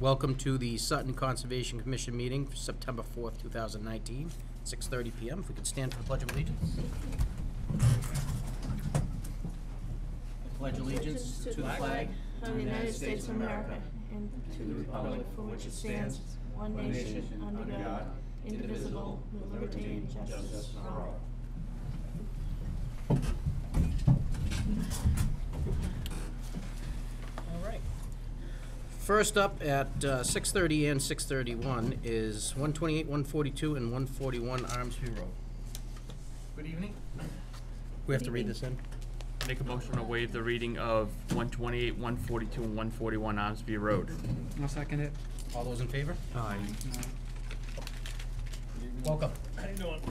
Welcome to the Sutton Conservation Commission meeting for September 4th, 2019, 6:30 p.m. If we could stand for the Pledge of Allegiance. I pledge allegiance to the flag of the United States of America and to the republic for which it stands, one nation, under God, indivisible, with liberty and justice for all. All right. First up at 6:30 and 6:31 is 128, 142, and 141 Armsby Road. Good evening. We have to read this in? Make a motion to waive the reading of 128, 142, and 141 Armsby Road. I'll second it. All those in favor? Aye. Welcome. How you doing?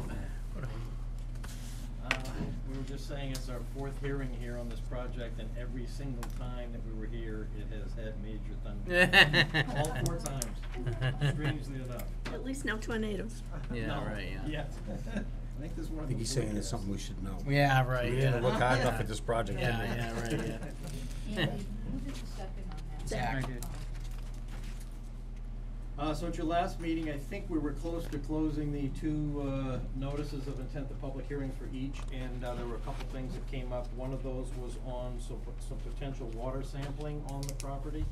We were just saying it's our fourth hearing here on this project, and every single time that we were here, it has had major thunder. All 4 times, strangely enough. At least no tornadoes. Yeah, No, right, yeah. yet. I think there's one I of think those he's saying weird it's something we should know. Yeah, right, We yeah. didn't look hard enough at this project, did we? Yeah, right, yeah. Andy, who did the second on that? Zach. I did. So at your last meeting, I think we were close to closing the 2 notices of intent, the public hearings for each, and there were a couple things that came up. One of those was on some potential water sampling on the property.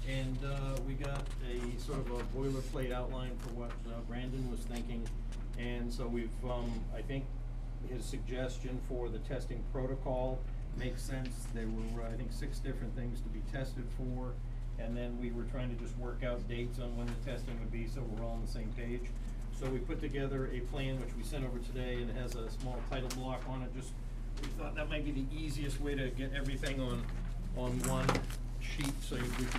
And we got a sort of a boilerplate outline for what Brandon was thinking. And so we've, I think his suggestion for the testing protocol makes sense. There were, I think, 6 different things to be tested for. And then we were trying to just work out dates on when the testing would be, so we're all on the same page. So we put together a plan which we sent over today, and it has a small title block on it. Just, we thought that might be the easiest way to get everything on one sheet, so we could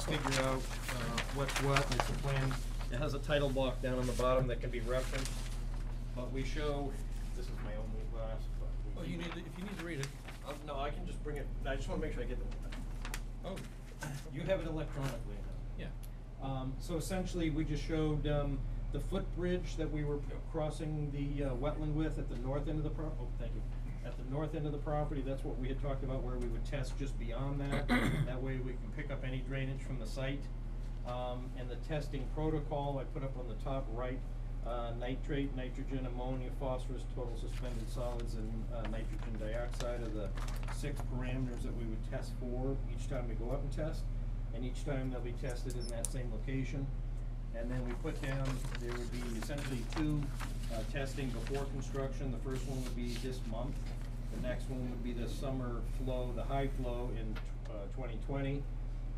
figure out what's what. It's a plan. It has a title block down on the bottom that can be referenced. But we show, this is my only glass. But Oh, if you need to read it. no, I can just bring it. I just want to make sure I get the. Oh. You have it electronically. Yeah. So essentially, we just showed the footbridge that we were crossing the wetland with at the north end of the At the north end of the property, that's what we had talked about, where we would test just beyond that. That way we can pick up any drainage from the site. And the testing protocol, I put up on the top right, nitrate, nitrogen, ammonia, phosphorus, total suspended solids, and nitrogen dioxide are the 6 parameters that we would test for each time we go up and test. And each time they'll be tested in that same location. And then we put down, there would be essentially 2 testing before construction. The first one would be this month. The next one would be the summer flow, the high flow in 2020.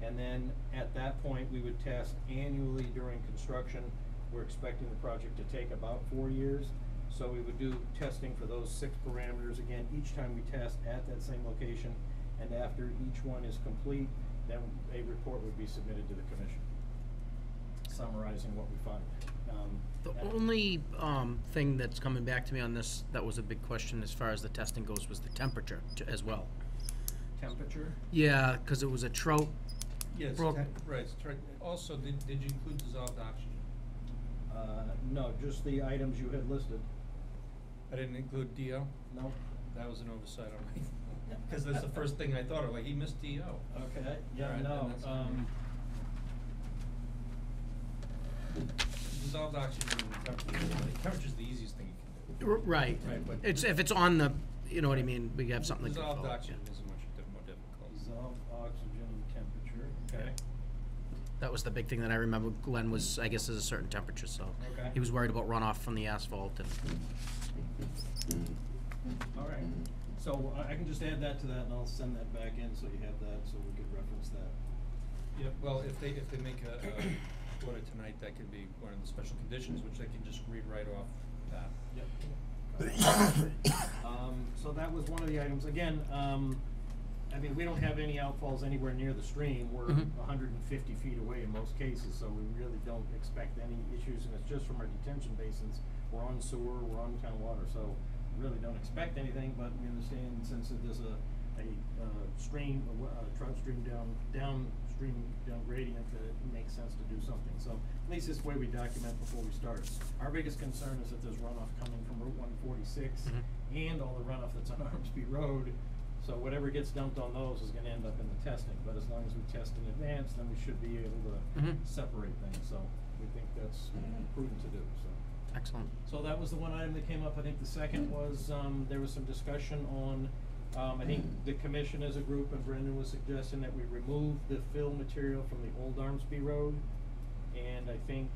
And then at that point, we would test annually during construction. We're expecting the project to take about 4 years. So we would do testing for those 6 parameters again each time we test at that same location. And after each one is complete, then a report would be submitted to the commission, summarizing what we find. The only thing that's coming back to me on this that was a big question as far as the testing goes was the temperature as well. Temperature? Yeah, because it was a trout. Yes, brook. right. Also, did you include dissolved oxygen? No, just the items you had listed. I didn't include DO? No? That was an oversight on me. Because that's the first thing I thought of, like, he missed DO. Okay, yeah, Alright, no, then dissolved oxygen, temperature's the easiest thing you can do. Right. Right, but- It's if it's on the, you know what I mean. We have something. Dissolved to oxygen is much more difficult. dissolved oxygen temperature, okay. That was the big thing that I remember. Glenn was, I guess, is a certain temperature, so Okay. he was worried about runoff from the asphalt and. All right, so I can just add that to that, and I'll send that back in, so you have that, so we could reference that. Yeah, well, if they make a order tonight, that could be one of the special conditions, which they can just read right off that. Yep. So that was one of the items. Again, I mean, we don't have any outfalls anywhere near the stream. We're 150 feet away in most cases, so we really don't expect any issues, and it's just from our detention basins. We're on sewer, we're on town water, so we really don't expect anything, but we understand since there's a stream, a trout stream downstream, down gradient, that it makes sense to do something. So at least this way we document before we start. Our biggest concern is that there's runoff coming from Route 146 and all the runoff that's on Armsby Road. So whatever gets dumped on those is gonna end up in the testing, but as long as we test in advance, then we should be able to separate things, so we think that's prudent to do, so. Excellent. So that was the one item that came up. I think the second was, there was some discussion on, I think the commission as a group, and Brendan was suggesting that we remove the fill material from the old Armsby Road. And I think,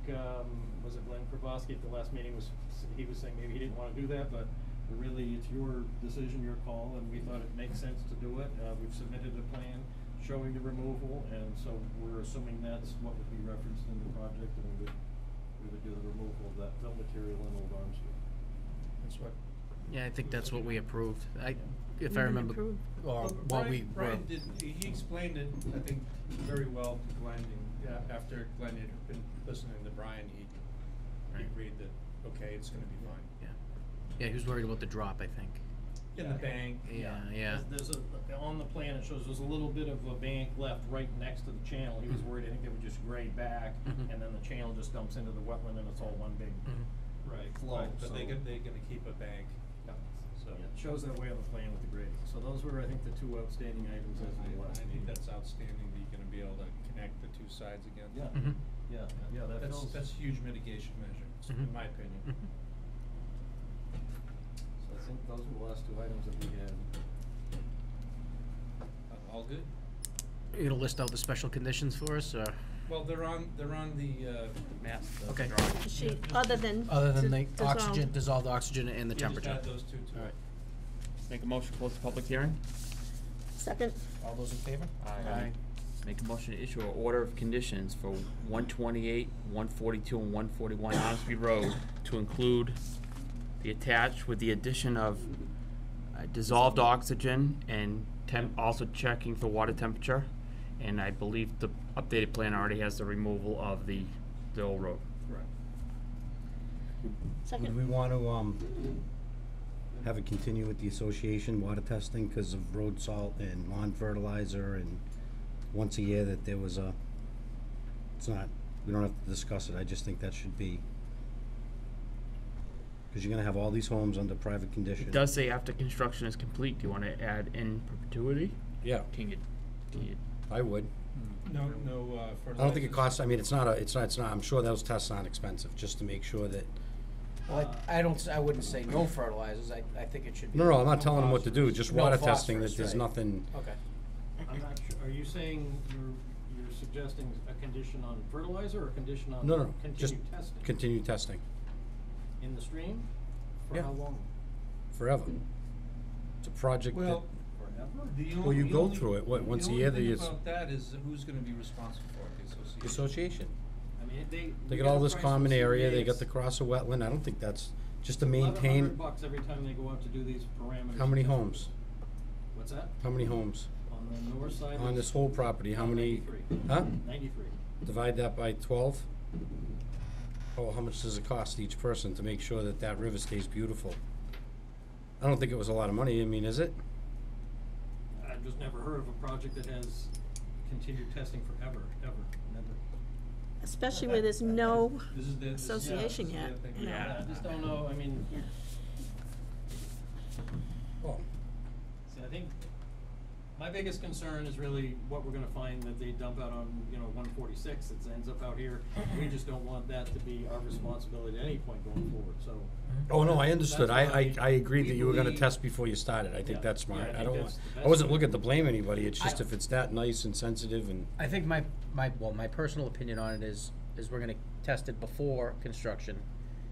was it Glenn Krabowski at the last meeting he was saying maybe he didn't wanna do that, but really it's your decision, your call, and we thought it makes sense to do it. We've submitted a plan showing the removal, and so we're assuming that's what would be referenced in the project, and we would do the removal of that fill material in Old Armsby. That's what. Yeah, I think that's what we approved. If I We remember, approved. or Well, what we Brian did, he explained it, I think, very well to Glenn, and after Glenn had been listening to Brian, he agreed that, okay, it's gonna be fine. Yeah, he was worried about the drop, I think. In the bank. Yeah. There's on the plan, it shows there's a little bit of a bank left right next to the channel. He was worried, I think they would just grade back, and then the channel just dumps into the wetland and it's all one big flow. Right, but So- they're gonna keep a bank, Yeah. so. Yeah, it shows that way on the plan with the grading. So those were, I think, the two outstanding items as of the last I meeting. think that's outstanding, that you're gonna be able to connect the two sides again. Yeah. Mhm. Yeah, that feels. That's huge mitigation measure, in my opinion. So I think those were the last two items that we had. All good? You gonna list out the special conditions for us, or? Well, they're on the, Matt, Okay. The sheet, other than. Other than the dissolve. oxygen, dissolved oxygen and the we just temperature. add those two to it. Alright. Make a motion to close the public hearing? Second, All those in favor? Aye. Make a motion to issue an order of conditions for 128, 142, and 141 Osby Road to include the attached with the addition of dissolved oxygen and also checking for water temperature. And I believe the updated plan already has the removal of the old road. Correct. second. Would we want to, have it continue with the association water testing because of road salt and lawn fertilizer, and once a year that there was it's not, we don't have to discuss it, I just think that should be. Cause you're gonna have all these homes under private condition. It does say after construction is complete. Do you want to add in perpetuity? Yeah, Can you I would. No, fertilizer. I don't think it costs, I mean, it's not, I'm sure those tests aren't expensive, just to make sure that. Well, I wouldn't say no fertilizers, I think it should be. No, I'm not telling them what to do, just No water testing, phosphorus, that there's right. nothing. Okay. I'm not sure, are you saying you're suggesting a condition on fertilizer or a condition on No, just continued testing? continue testing, In the stream? For Yeah. how long? forever. It's a project that. Well, Forever? Well, you go through it, what, once a year that The you. only thing about that is who's gonna be responsible for it, the association. The association. I mean, They we got got all a this price from common area, they CBA, got the it's cross of wetland, I don't think that's, just to maintain, $1,100 every time they go out to do these parameters. how many homes? What's that? How many homes? On the north side? On it's this whole property, how many? 93. Huh? 93. Divide that by 12? Oh, how much does it cost each person to make sure that that river stays beautiful? I don't think it was a lot of money, I mean, is it? I've just never heard of a project that has continued testing forever, ever, never. Especially where there's no This is the association yeah, yet, this is the other thing. you know. Yeah, I just don't know, I mean, Well, see, I think my biggest concern is really what we're gonna find that they dump out on, 146, it ends up out here. We just don't want that to be our responsibility at any point going forward, so. oh, no, I understood, That's why I agreed we that you were gonna believe- test before you started, I think Yeah, that's smart, yeah, I I think don't, that's the I best wasn't way. looking to blame anybody, it's just I- if it's that nice and sensitive and. I think my personal opinion on it is we're gonna test it before construction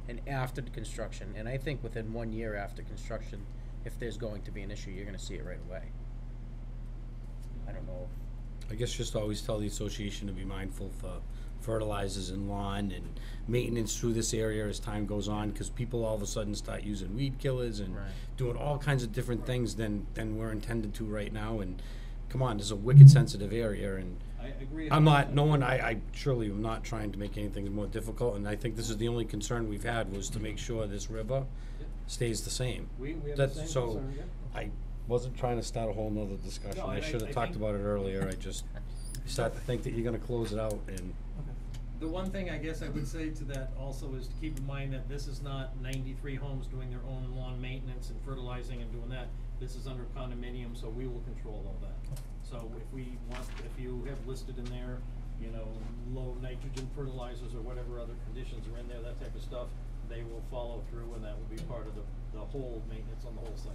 and after the construction, and I think within 1 year after construction, if there's going to be an issue, you're gonna see it right away. I don't know. I guess just always tell the association to be mindful for fertilizers and lawn and maintenance through this area as time goes on, because people all of a sudden start using weed killers and Right. doing all kinds of different things than we're intended to right now, and come on, this is a wicked sensitive area, and I agree. I'm not, no one, I surely am not trying to make anything more difficult, and I think this is the only concern we've had, was to make sure this river stays the same. We have the That's same so, concern, yeah. I wasn't trying to start a whole nother discussion, No, I I should have think- talked about it earlier, I just start to think that you're gonna close it out, and The one thing I guess I would say to that also is to keep in mind that this is not 93 homes doing their own lawn maintenance and fertilizing and doing that. This is under condominium, so we will control all that. So if you have listed in there, you know, low nitrogen fertilizers or whatever other conditions are in there, that type of stuff, they will follow through, and that will be part of the whole maintenance on the whole site.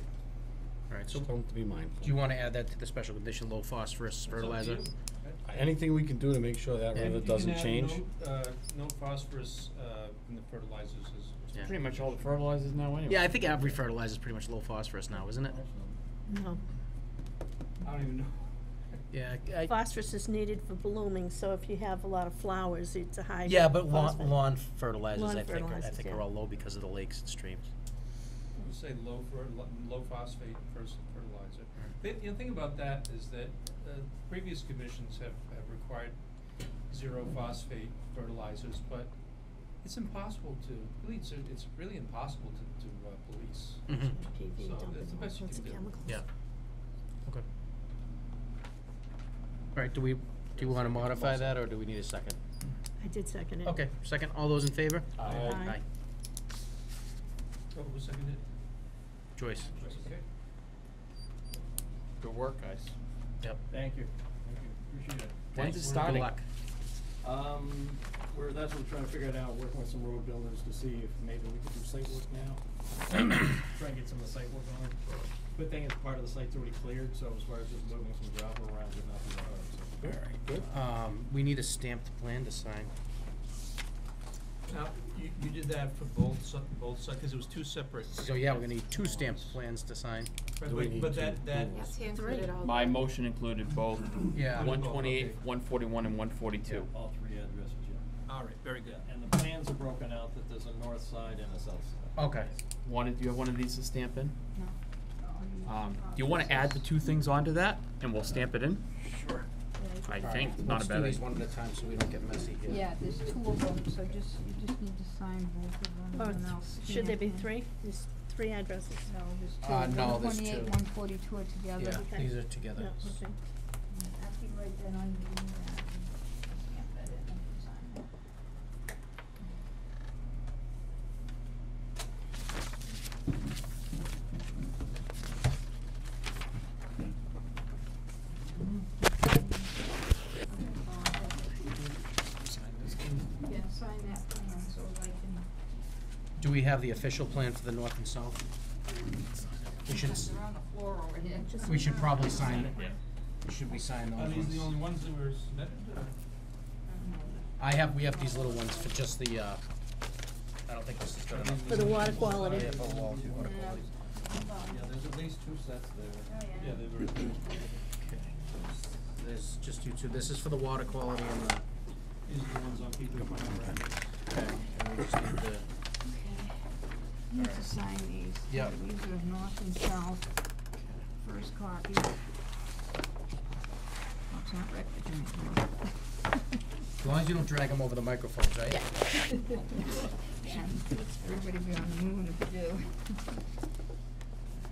Alright, so Something to be mindful. do you wanna add that to the special condition, low phosphorus fertilizer? It's up to you. Anything we can do to make sure that Yeah. river You can doesn't add change. no phosphorus, in the fertilizers is. Yeah. Pretty much all the fertilizers now anyway. Yeah, I think every fertilizer is pretty much low phosphorus now, isn't it? No. I don't even know. Yeah, Phosphorus is needed for blooming, so if you have a lot of flowers, it's a high. yeah, but phosphate. lawn fertilizers, Lawn I think, fertilizers, are yeah. all low because of the lakes and streams. We'll say low phosphate fertilizer. The thing about that is that, previous commissions have required zero phosphate fertilizers, but it's impossible to, it's really impossible to police. Mhm. PV So dumping that's the all best you sorts can of do. chemicals. Yeah. Okay. Alright, do you wanna modify that, or do we need a second? I did second it. Okay, second, all those in favor? Aye. Aye. Oh, who seconded? Joyce? Okay. Good work, guys. Yep. Thank you. Appreciate it. When's it Thanks. starting? Good luck. That's what we're trying to figure it out, working with some road builders to see if maybe we could do site work now. Try and get some of the site work on. Good thing is part of the site's already cleared, so as far as just moving some gravel around would not be that hard, so. Alright, good. We need a stamped plan to sign. Now, you did that for both sides, cause it was two separate. So yeah, we're gonna need two stamped plans to sign. Right, Do we need but to that, do Yes, three. My motion included both Yeah. 128, Okay. 141, and 142. All three addresses, yeah. all right, very good. And the plans are broken out that there's a north side and a south side. Okay. Do you have one of these to stamp in? No. Do you wanna add the two things onto that, and we'll stamp it in? Sure. I think, not a Let's bad do these idea. one at a time so we don't get messy here. Yeah, there's two of them, so you just need to sign both of them, Or and then I'll stamp should there be in. three? There's three addresses. No, there's two. No, there's 128, two. 142 are together. Yeah, Okay. these are together. Yeah, okay. Yeah, after you write that on, you can do that, and stamp that in and sign it. Yeah, sign that plan so I can. Do we have the official plan for the north and south? We should, They're on the floor over here. we should probably sign it. Should we sign Are those these the only ones? ones that were submitted, We have these little ones for just the, I don't think this is good enough. For the water quality. Yeah, for the water quality. Yeah, there's at least two sets there. Oh, yeah. Yeah, they were. Okay. There's just you two, this is for the water quality and the, These are the ones on people. okay, and we just need the, You need to sign these. Yep. These are north and south, first copy. Oh, it's not record. as long as you don't drag them over the microphones, right? Yeah, everybody be on the moon if you do. 1,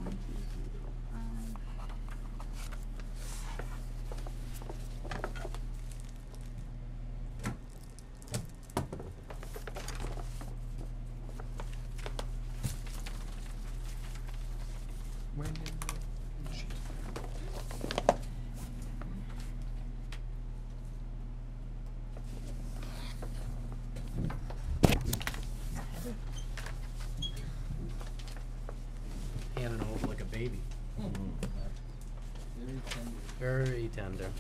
2, 5. When did handing over like a baby. Very tender. Very tender.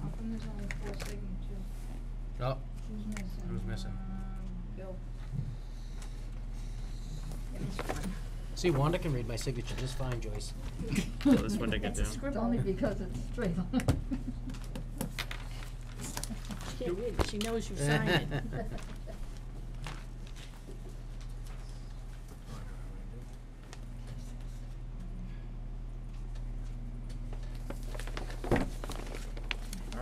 How come there's only 4 signatures? Oh, Who's missing? Who's missing? Bill. Yeah, he's fine. see, Wanda can read my signature just fine, Joyce. So this one to get That's a down. scribble. It's only because it's straight on. She can't read, but she knows you signed it. All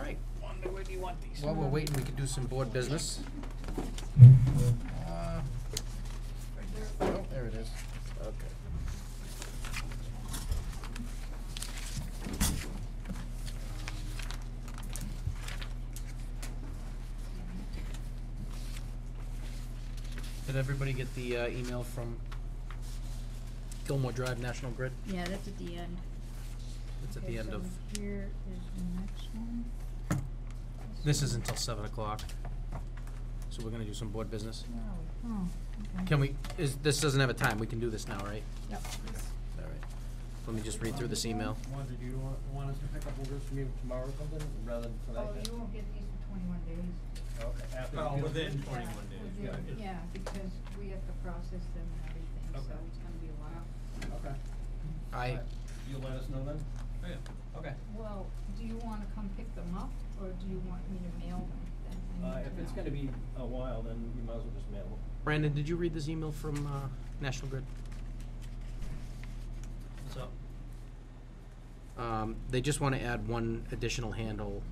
right, Wanda, where do you want these? while we're waiting, we could do some board business. Oh, there it is. Okay. Did everybody get the email from Gilmore Drive National Grid? Yeah, that's at the end. It's at the Okay, end so of, here is the next one. this is until 7 o'clock. So we're gonna do some board business. Oh, okay. Can we, this doesn't have a time, we can do this now, right? Yep. All right. Let me just read through this email. Wanda, do you want us to pick up orders from you tomorrow or something, rather than tonight? Oh, you won't get these for 21 days. Okay, after. Well, you- within Yeah, 21 days, within- yeah. Yeah, because we have to process them and everything, so Okay. it's gonna be a while. Okay. I, You'll let us know then? Oh, yeah, okay. Well, do you wanna come pick them up, or do you want me to mail them? Then I need If to it's know. gonna be a while, then you might as well just mail them. Brandon, did you read this email from National Grid? What's up? They just wanna add one additional handle.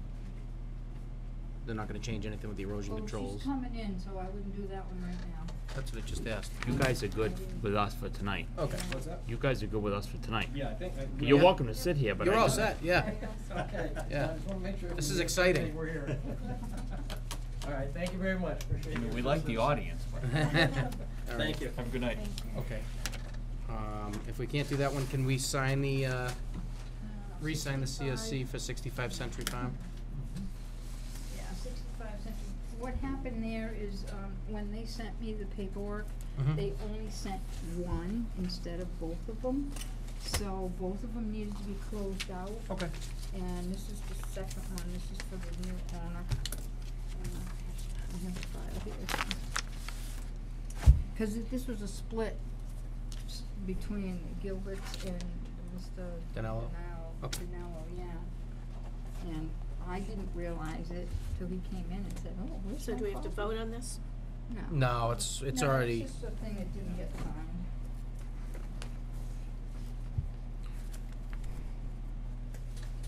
They're not gonna change anything with the erosion Well, controls. she's coming in, so I wouldn't do that one right now. That's what I just asked. You guys are good with us for tonight. Okay. What's that? You guys are good with us for tonight. Yeah, I think. You're Yeah. welcome to sit here, but You're I all just- set, yeah. Okay, Yeah. I just wanna make sure. This we is get exciting. everything we're here. All right, thank you very much, appreciate I mean, your we like the assistance. audience, but. All right. Thank you. Have a good night. Thank you. Okay. If we can't do that one, can we sign the, re-sign the CSC for 65 Century Farm? Yeah, 65 cents. What happened there is, when they sent me the paperwork, Mhm. they only sent one instead of both of them. So both of them needed to be closed out. Okay. And this is the second one, this is for the new owner. I have a file here. Cause this was a split between Gilbert's and Mr. Danello? Okay. Danello, yeah. And I didn't realize it till he came in and said, oh, where's So my do we have to copy?" vote on this? No. No, it's already, No, it's just a thing that didn't get signed.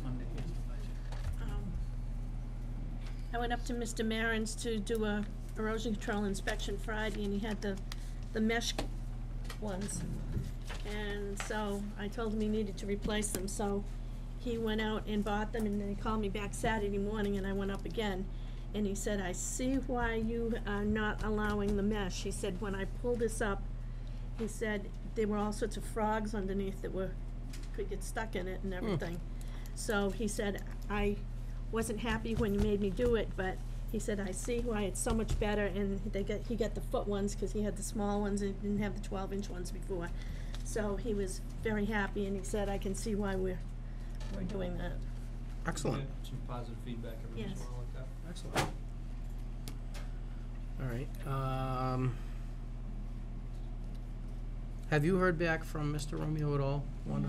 Monday is the budget. I went up to Mr. Marin's to do a erosion control inspection Friday, and he had the mesh ones. And so I told him he needed to replace them, so he went out and bought them, and then he called me back Saturday morning, and I went up again. And he said, I see why you are not allowing the mesh. He said, when I pulled this up, he said, there were all sorts of frogs underneath that could get stuck in it and everything. So he said, I wasn't happy when you made me do it, but he said, I see why it's so much better, and he got the foot ones, cause he had the small ones and didn't have the 12-inch ones before. So he was very happy, and he said, I can see why we're doing that. excellent, Yeah, some positive feedback every once in a Yes. while like that. excellent. All right, have you heard back from Mr. Romeo at all, Wanda?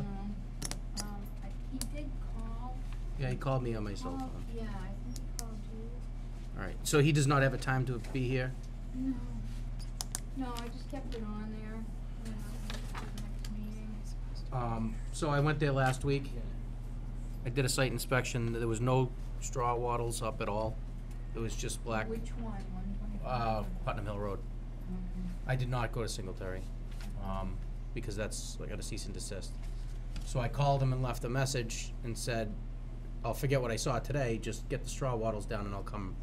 He did call. Yeah, he called me on my cell Called- phone. Yeah, I think he called you. All right, so he does not have a time to be here? No. No, I just kept it on there, you know, for the next meeting. So I went there last week. I did a site inspection. There was no straw wattles up at all. It was just black, Which one, 125? Putnam Hill Road. Mhm. I did not go to Singletary, because that's, I got a cease and desist. So I called him and left a message and said, I'll forget what I saw today, just get the straw wattles down and I'll come.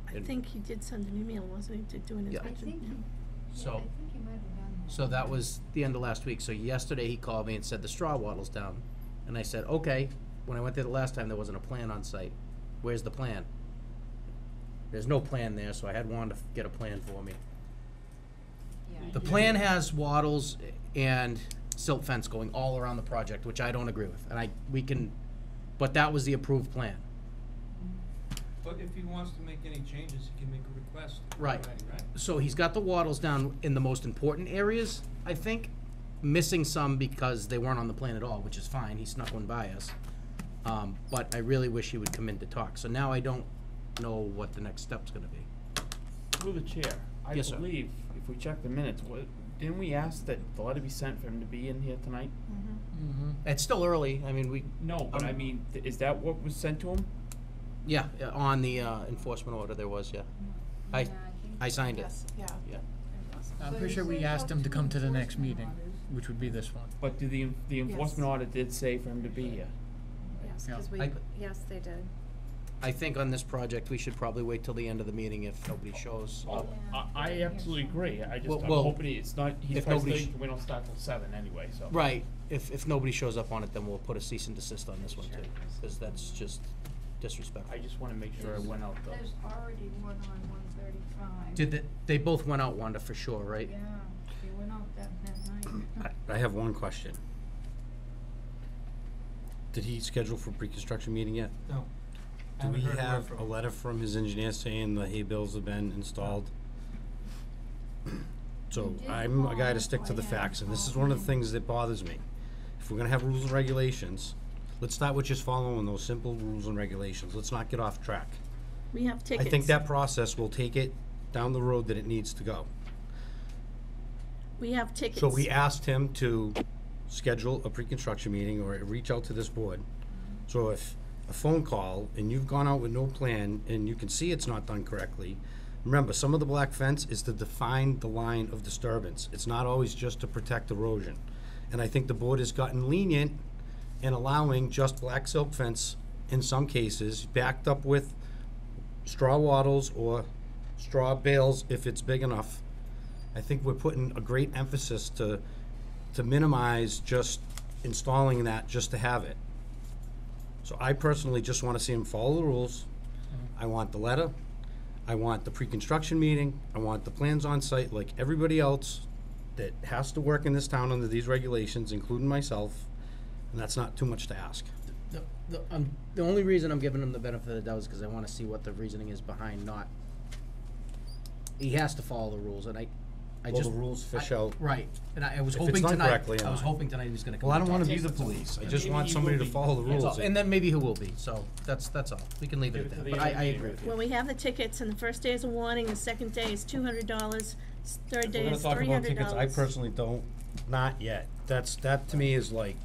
I And- think he did send an email, wasn't he, to do an Yeah. I inspection? think he, yeah, So- I think he might have done that. So that was the end of last week. So yesterday he called me and said the straw wattles down. And I said, okay. When I went there the last time, there wasn't a plan on site. Where's the plan? There's no plan there, so I had Wanda get a plan for me. Yeah, The plan has wattles and silt fence going all around the project, which I don't agree with. And but that was the approved plan. But if he wants to make any changes, he can make a request. Right. Right. So he's got the wattles down in the most important areas, I think. Missing some because they weren't on the plan at all, which is fine. He snuck one by us. But I really wish he would come in to talk. So now I don't know what the next step's gonna be. Through the chair, I Yes, sir. believe, if we check the minutes, didn't we ask that the letter be sent for him to be in here tonight? Mhm. It's still early. I mean, No, but I mean, is that what was sent to him? Yeah, on the enforcement order there was, yeah. I think I signed it. Yes, yeah. Yeah. I'm So pretty you sure we say asked how him to come to the next enforcement meeting, orders. which would be this one. But the enforcement order did say for him to be here. Yes, Yeah. 'cause we, I- yes, they did. I think on this project, we should probably wait till the end of the meeting if nobody shows. Oh, Yeah. I absolutely agree, I'm Well, hoping it's not, he's if probably nobody thinking we don't start till 7 anyway, so. Right, if nobody shows up on it, then we'll put a cease and desist on this one too, because that's just disrespectful. I just wanna make sure it went out though. There's already one on 135. Did they both went out, Wanda, for sure, right? Yeah, they went out that night. I have one question. Did he schedule for pre-construction meeting yet? No. I Do we haven't heard have from a him. letter from his engineer saying the hay bales have been installed? So He did I'm a call, guy to that's stick why to the I had facts, and this is called one of the him. things that bothers me. If we're gonna have rules and regulations, let's start with just following those simple rules and regulations. Let's not get off track. We have tickets. I think that process will take it down the road that it needs to go. We have tickets. So we asked him to schedule a pre-construction meeting or reach out to this board. So if a phone call and you've gone out with no plan and you can see it's not done correctly, remember, some of the black fence is to define the line of disturbance. It's not always just to protect erosion. And I think the board has gotten lenient in allowing just black silk fence in some cases, backed up with straw wattles or straw bales if it's big enough. I think we're putting a great emphasis to minimize just installing that just to have it. So I personally just wanna see him follow the rules. I want the letter, I want the pre-construction meeting, I want the plans on site like everybody else that has to work in this town under these regulations, including myself, and that's not too much to ask. The only reason I'm giving him the benefit of the doubt is because I want to see what the reasoning is behind not. He has to follow the rules, and I Well, just. the rules fish I- out. Right, and I was If it's hoping done tonight, correctly or I was not. hoping tonight he was gonna come. Well, I don't and wanna talk be to the us. police, I And just maybe want he somebody will to be. follow the That's rules. all. And then maybe he will be, so that's all. We can leave it Give at it to that, the but end I of the agree meeting. with you. Well, we have the tickets, and the first day is a warning, the second day is $200, third If day we're gonna is talk about tickets, I $300. personally don't, not yet. That to me is like,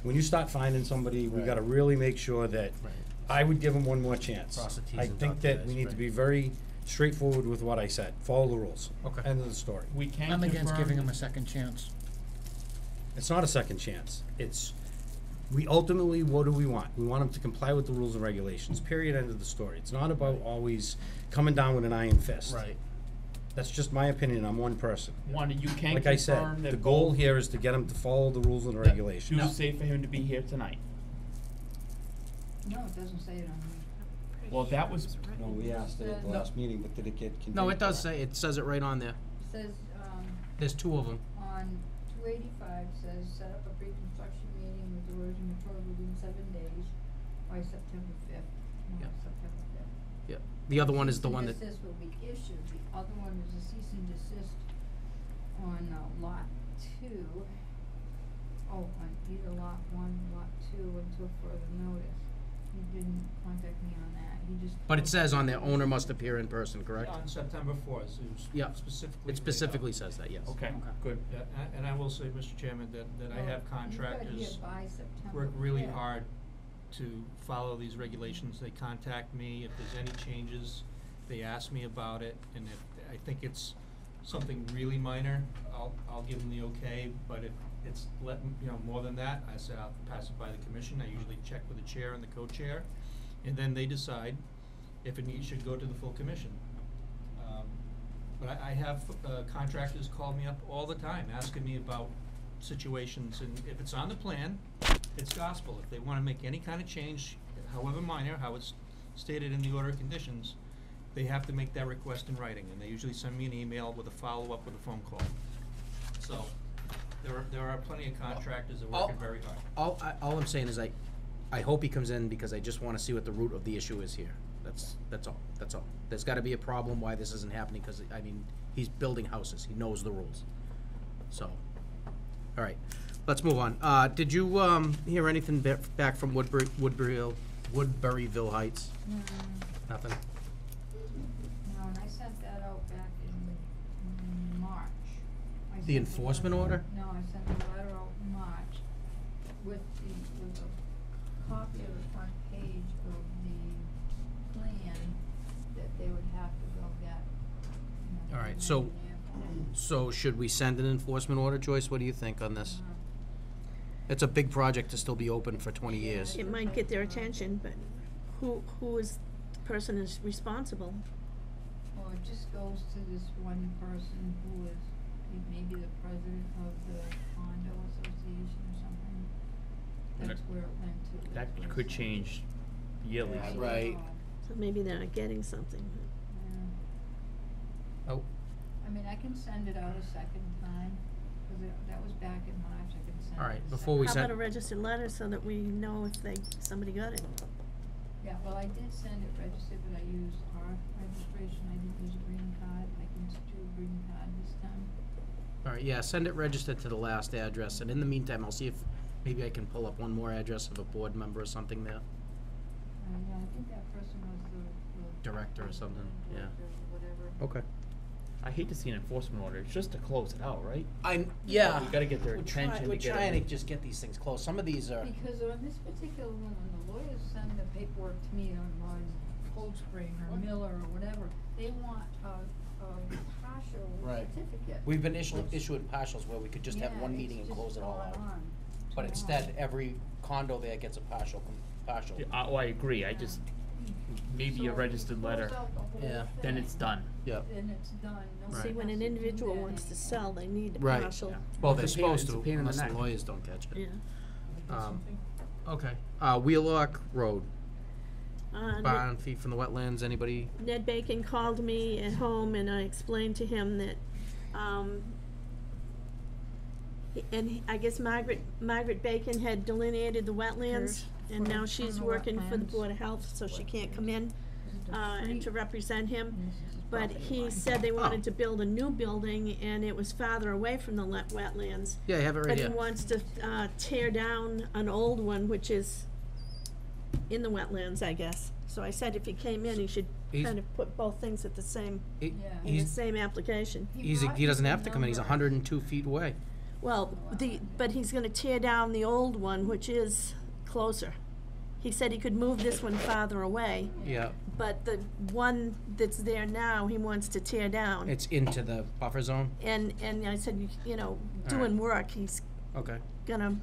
when you start finding somebody, we Right. gotta really make sure that, Right. I would give them one more chance. Cross the Ts I and think dot the that we Is, need to right. be very straightforward with what I said, follow the rules. Okay. End of the story. We can I'm against giving him confirm, a second chance. It's not a second chance, it's, we ultimately, what do we want? We want them to comply with the rules and regulations, period, end of the story. It's not about always coming down with an iron fist. Right. That's just my opinion, I'm one person. Wanda, you can Like I said, confirm that the goal both here is to get them to follow the rules and regulations. shoes safe for him to be here tonight. No, it doesn't say it on here. Well, that was, No, we asked it at the No. last meeting, but did it get continued? No, it does say, it says it right on there. It says, There's two of them. on 285 says, set up a pre-construction meeting with erosion control within 7 days by September 5th. No, Yeah. September 5th. Yeah. The other one is the one that. Cease and desist will be issued. The other one is a cease and desist on lot 2. Oh, on either lot 1, lot 2 until further notice. He didn't contact me on that. He just. But it says on there, owner must appear in person, correct? On September 4th, it was Yeah. specifically. It laid out. specifically says that, yes. okay, good. Yeah, and I will say, Mr. Chairman, that I Well, have he's got contractors here by September work really 5th. hard to follow these regulations. They contact me if there's any changes, they ask me about it, and if I think it's something really minor, I'll give them the okay, but if it's more than that, I said I'll pass it by the commission. I usually check with the chair and the co-chair, and then they decide if it should go to the full commission. But I have contractors call me up all the time, asking me about situations, and if it's on the plan, it's gospel. If they wanna make any kind of change, however minor, how it's stated in the order of conditions, they have to make that request in writing, and they usually send me an email with a follow-up with a phone call. So, there are plenty of contractors that are working very hard. All I'm saying is I hope he comes in because I just wanna see what the root of the issue is here. That's all. There's gotta be a problem why this isn't happening, cause I mean, he's building houses, he knows the rules. So, alright, let's move on. Did you, hear anything back from Woodburyville Heights? Nothing? No, and I sent that out back in March. I The sent enforcement letter- order? No, I sent a letter out in March with a copy of the front page of the they would have to go get, you know. All right, an so- engineer for it. So should we send an enforcement order, Joyce? What do you think on this? Uh, It's a big project to still be open for 20 years. It might get their attention, but who is, the person is responsible? Well, it just goes to this one person who is maybe the president of the condo association or something. That's where it went to. That That's where it could said. change yearly. Yeah, right. So maybe they're not getting something. Yeah. Oh, I mean, I can send it out a second time, cause that was back in March, I can send it All right, a before second we How send- about a registered letter so that we know if somebody got it? Yeah, well, I did send it registered, but I used our registration, I didn't use a green card, I can just do a green card this time. all right, yeah, send it registered to the last address, and in the meantime, I'll see if maybe I can pull up one more address of a board member or something there. Yeah, I think that person was the. Director or something, yeah. Director or whatever. Okay. I hate to see an enforcement order, it's just to close it out, right? Yeah. We gotta get their We're attention We're to get trying it. to just get these things closed. Some of these are, Because on this particular one, when the lawyers send the paperwork to me on Cold Spring or Miller or whatever, they want a partial Right. certificate. we've been which- issuing partials where we could just have Yeah, one it's meeting and just close it all gone out. on But too instead, long. every condo there gets a partial. Yeah, I agree, I just, maybe a So registered close letter, out the whole Yeah. then thing, it's done. Yeah. Then it's done, nobody See, has when an to do individual that wants to anymore. sell, they need a Right. partial. Yeah. Well, they're It's a pain- supposed it's a to, pain in the unless the neck. lawyers don't catch it. Yeah. Okay. Wheelock Road, Ned- bond fee from the wetlands, anybody? Ned Bacon called me at home and I explained to him that, I guess Margaret Bacon had delineated the wetlands, Hers and for- now from she's the working for the wetlands. Board of Health, so she can't come in, This is the and to street, represent him. and this is his But property he line. said they wanted Oh. to build a new building, and it was farther away from the wetlands. Yeah, I have it right But here. he wants to, tear down an old one, which is in the wetlands, I guess. So I said if he came in, he should He's- kind of put both things at the same, He- Yeah. in the He's, same application. brought he doesn't me have the to come in, he's number. 102 feet away. Well, but he's gonna tear down the old one, which is closer. He said he could move this one farther away, Yeah, but the one that's there now, he wants to tear down. it's into the buffer zone? And I said, you know, Alright. doing work, he's Okay. gonna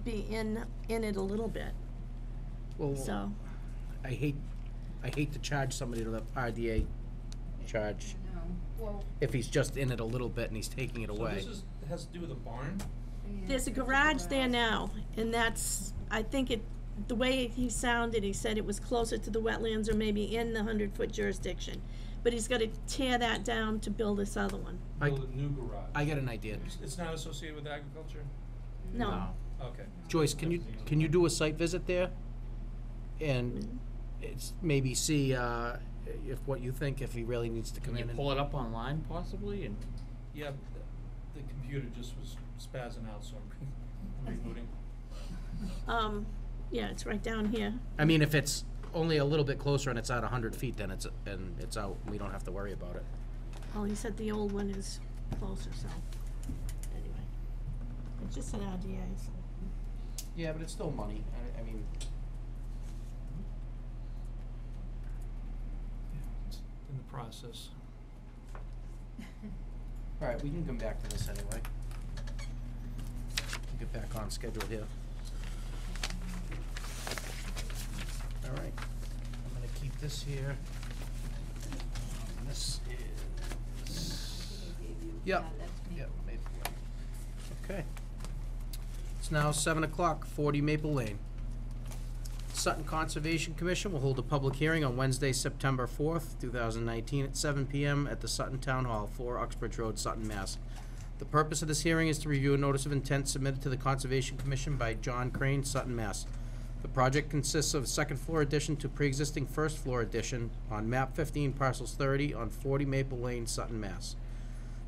be in it a little bit, Well, so. I hate to charge somebody to the RDA charge No, well, if he's just in it a little bit and he's taking it So away. this has to do with a barn? yeah, There's a it's garage there garage. now, and that's, I think the way he sounded, he said it was closer to the wetlands or maybe in the 100-foot jurisdiction. But he's gotta tear that down to build this other one. I- Build a new garage? I got an idea. It's not associated with agriculture? No, Okay. Joyce, can you do a site visit there? And it's, maybe see, if what you think, if he really needs to come Can you in and. pull it up online possibly, and Yeah, the computer just was spazzing out, so I'm rebooting. yeah, it's right down here. I mean, if it's only a little bit closer and it's at 100 feet, then it's out, we don't have to worry about it. Well, he said the old one is closer, so, anyway. It's just an RDA, so. Yeah, but it's still money, I mean. It's in the process. Alright, we can come back to this anyway. Get back on schedule here. Alright, I'm gonna keep this here. And this is. Yep, Yeah, that's me. yep, Maple Lane. Okay. It's now 7:00, 40 Maple Lane. Sutton Conservation Commission will hold a public hearing on Wednesday, September 4th, 2019, at 7 p.m. at the Sutton Town Hall, 4 Uxbridge Road, Sutton, Mass. The purpose of this hearing is to review a notice of intent submitted to the Conservation Commission by John Crane, Sutton, Mass. The project consists of a second-floor addition to pre-existing first-floor addition on map 15, parcels 30, on 40 Maple Lane, Sutton, Mass.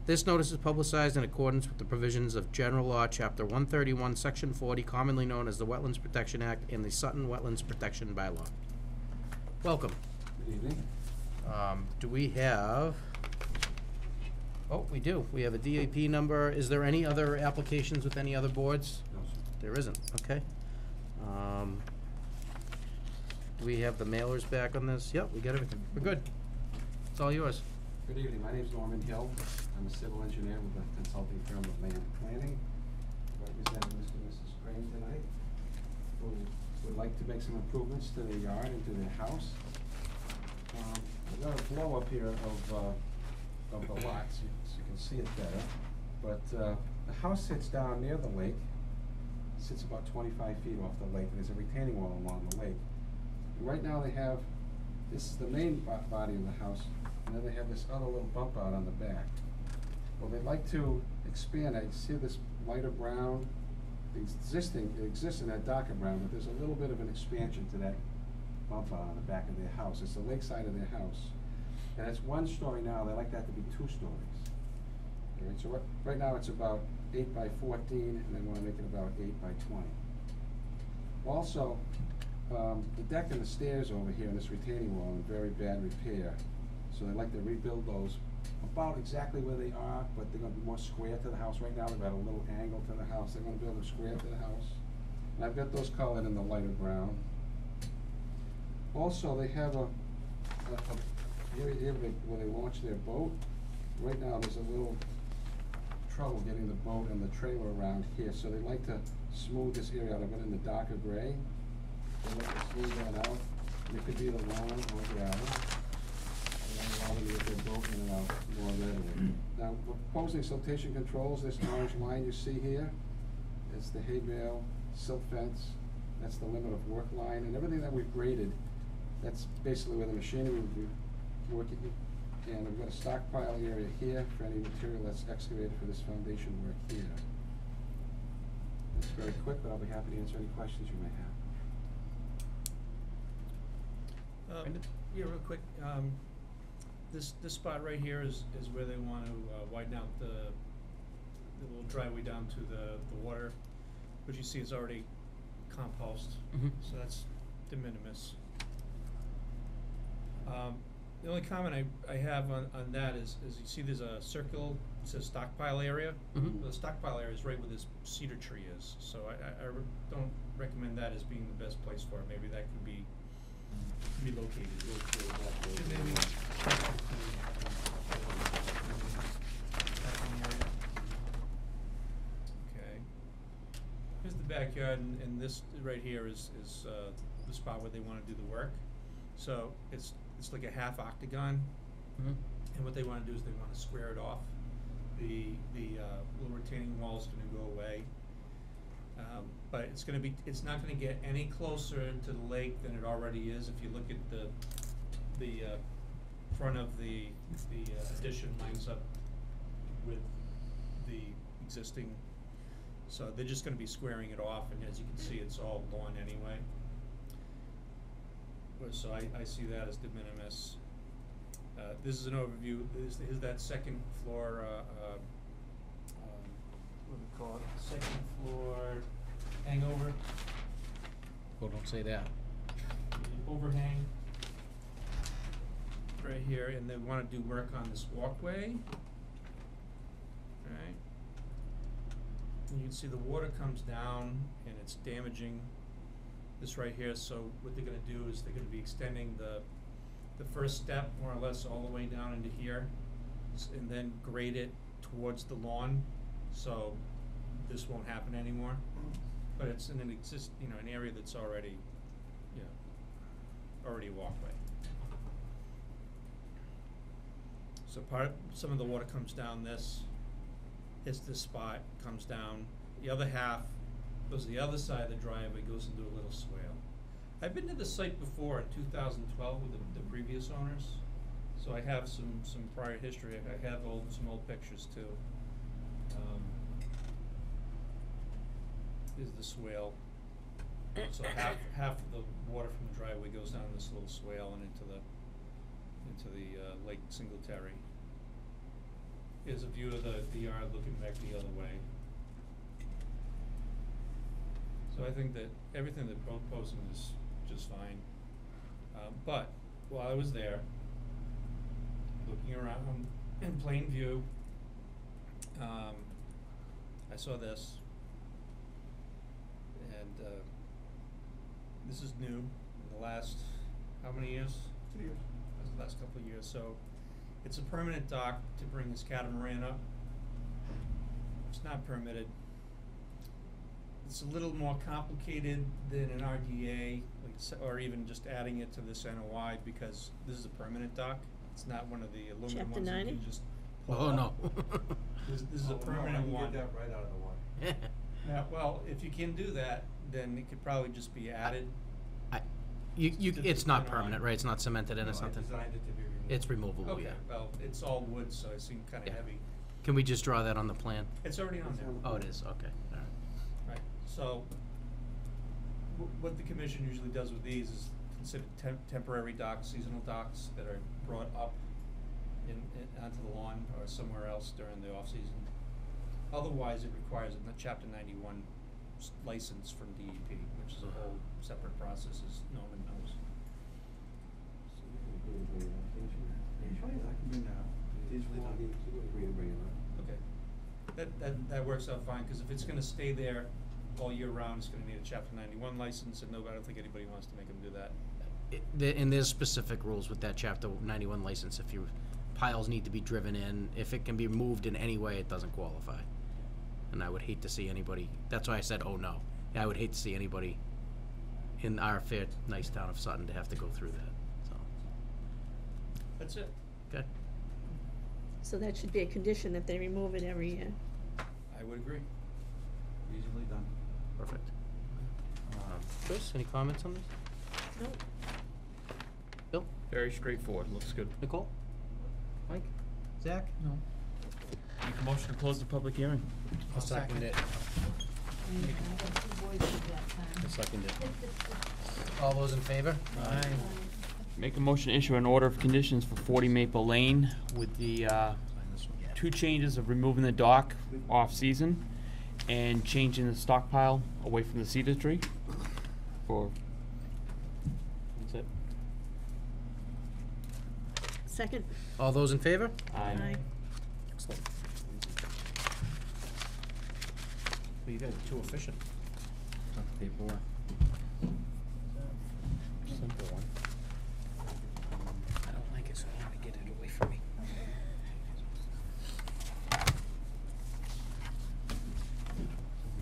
This notice is publicized in accordance with the provisions of General Law, Chapter 131, Section 40, commonly known as the Wetlands Protection Act, and the Sutton Wetlands Protection Bylaw. Welcome. Good evening. Do we have, oh, we do. We have a DAP number. Is there any other applications with any other boards? No, sir. There isn't, okay. Do we have the mailers back on this? Yep, we got everything. We're good. It's all yours. Good evening, my name is Norman Hill. I'm a civil engineer with the consulting firm of Land Planning. Representing Mr. and Mrs. Crane tonight, who would like to make some improvements to their yard and to their house. I've got a blow up here of the lot, so you can see it better. But the house sits down near the lake, sits about 25 feet off the lake, and there's a retaining wall along the lake. And right now they have, this is the main body of the house, and then they have this other little bump out on the back. Well, they'd like to expand, I see this lighter brown, it exists in that darker brown, but there's a little bit of an expansion to that bump out on the back of their house. It's the lake side of their house. And it's 1 story now, they like that to be 2 stories. All right, so right now it's about 8 by 14, and they wanna make it about 8 by 20. Also, the deck and the stairs over here in this retaining wall are in very bad repair. So they'd like to rebuild those about exactly where they are, but they're gonna be more square to the house. Right now they've got a little angle to the house. They're gonna build them square to the house. And I've got those colored in the lighter brown. Also, they have a area here where they launch their boat. Right now there's a little trouble getting the boat and the trailer around here, so they like to smooth this area out. I've got it in the darker gray. They like to smooth that out. And it could be the lawn or gravel. Allow them to get their boat in and out more readily. Now, we're proposing siltation controls. This orange line you see here is the hay bale, silt fence. That's the limit of work line, and everything that we've graded, that's basically where the machinery will be working. And we've got a stockpile area here for any material that's excavated for this foundation work here. It's very quick, but I'll be happy to answer any questions you may have. Yeah, real quick, this spot right here is where they want to widen out the little driveway down to the water, which you see is already compost, so that's de minimis. The only comment I have on that is you see there's a circle, it says stockpile area. The stockpile area is right where this cedar tree is, so I don't recommend that as being the best place for it. Maybe that could be relocated. Okay. Here's the backyard, and this right here is the spot where they want to do the work. So it's like a half octagon, and what they want to do is they want to square it off. The little retaining wall is going to go away. But it's not gonna get any closer to the lake than it already is. If you look at the front of the addition lines up with the existing, so they're just gonna be squaring it off, and as you can see, it's all lawn anyway. So I see that as de minimis. This is an overview. Here's that second floor, what do we call it? Second floor hangover. Oh, don't say that. Overhang. Right here, and they wanna do work on this walkway. Right. And you can see the water comes down and it's damaging this right here, so what they're gonna do is they're gonna be extending the first step more or less all the way down into here, and then grade it towards the lawn, so this won't happen anymore. But it's in an an area that's already, already a walkway. So some of the water comes down this spot, comes down. The other half goes to the other side of the driveway, goes into a little swale. I've been to the site before in 2012 with the previous owners, so I have some prior history. I have some old pictures too. Is the swale. So half of the water from the driveway goes down this little swale and into the Lake Singletary. Here's a view of the yard looking back the other way. So I think that everything that both posting is just fine. But while I was there, looking around in plain view, I saw this. And this is new in the last, how many years? 2 years. The last couple of years. So It's a permanent dock to bring his catamaran up. It's not permitted. It's a little more complicated than an RDA, like, or even just adding it to this NOI, because this is a permanent dock. It's not one of the aluminum Chapter ones that you 90? can just pull Oh, up. no. This is a permanent one. Get that right out of the water. Now, well, if you can do that, then it could probably just be added. It's not permanent, right? It's not cemented in No, or I something? designed it to be removed. It's removable, Okay, yeah. well, it's all wood, so it seemed kinda Yeah. heavy. Can we just draw that on the plan? It's already on It's there. on the Oh, it is, okay, all right. Right, so, what the commission usually does with these is consider temporary docks, seasonal docks that are brought up onto the lawn or somewhere else during the off-season. Otherwise, it requires a chapter 91 license from DEP, which is a whole separate process, as Norman knows. So you can agree to bring it up, can't you? I can bring that up. You would agree to bring it up. Okay. That works out fine, cause if it's gonna stay there all year round, it's gonna need a chapter 91 license, and I don't think anybody wants to make them do that. And there's specific rules with that chapter 91 license. If your piles need to be driven in, if it can be moved in any way, it doesn't qualify. And I would hate to see anybody, that's why I said, oh no. I would hate to see anybody in our fair, nice town of Sutton to have to go through that, so. That's it. Okay, So that should be a condition that they remove it every year. I would agree. Easily done. perfect. Chris, any comments on this? Nope. Bill? Very straightforward, looks good. Nicole? Mike? Zach? No. Make a motion to close the public hearing. I'll second it. And I got 2 voices that time. I'll second it. All those in favor? Aye. Make a motion to issue an order of conditions for 40 Maple Lane with the, Sign this one. 2 changes of removing the dock off-season and changing the stockpile away from the cedar tree for, that's it. Second? All those in favor? Aye. Excellent. Well, you guys are too efficient. Not the paperwork. Simple one. I don't like it, so I want to get it away from me.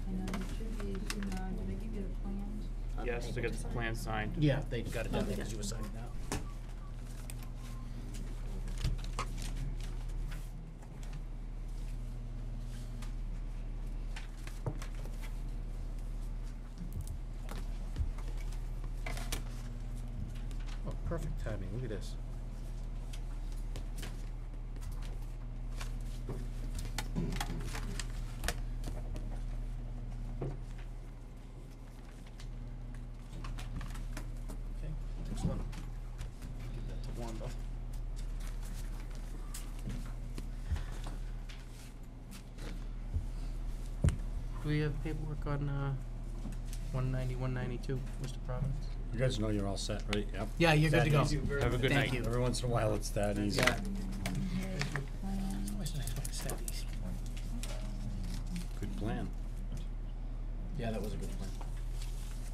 And it should be, did I give you the plans? Yes, to get the plan signed. Yeah, they got it done Okay. because you were signing now. Oh, perfect timing, look at this. Okay, excellent. Give that to Wanda. Do we have paperwork on, 190, 192, Worcester Providence? You guys know you're all set, right? Yep. Yeah, you're good to go. That easy? Have a good night. Thank you. Every once in a while, it's that easy. Yeah. Here's the plan. Always nice when it's that easy. Good plan. Yeah, that was a good plan.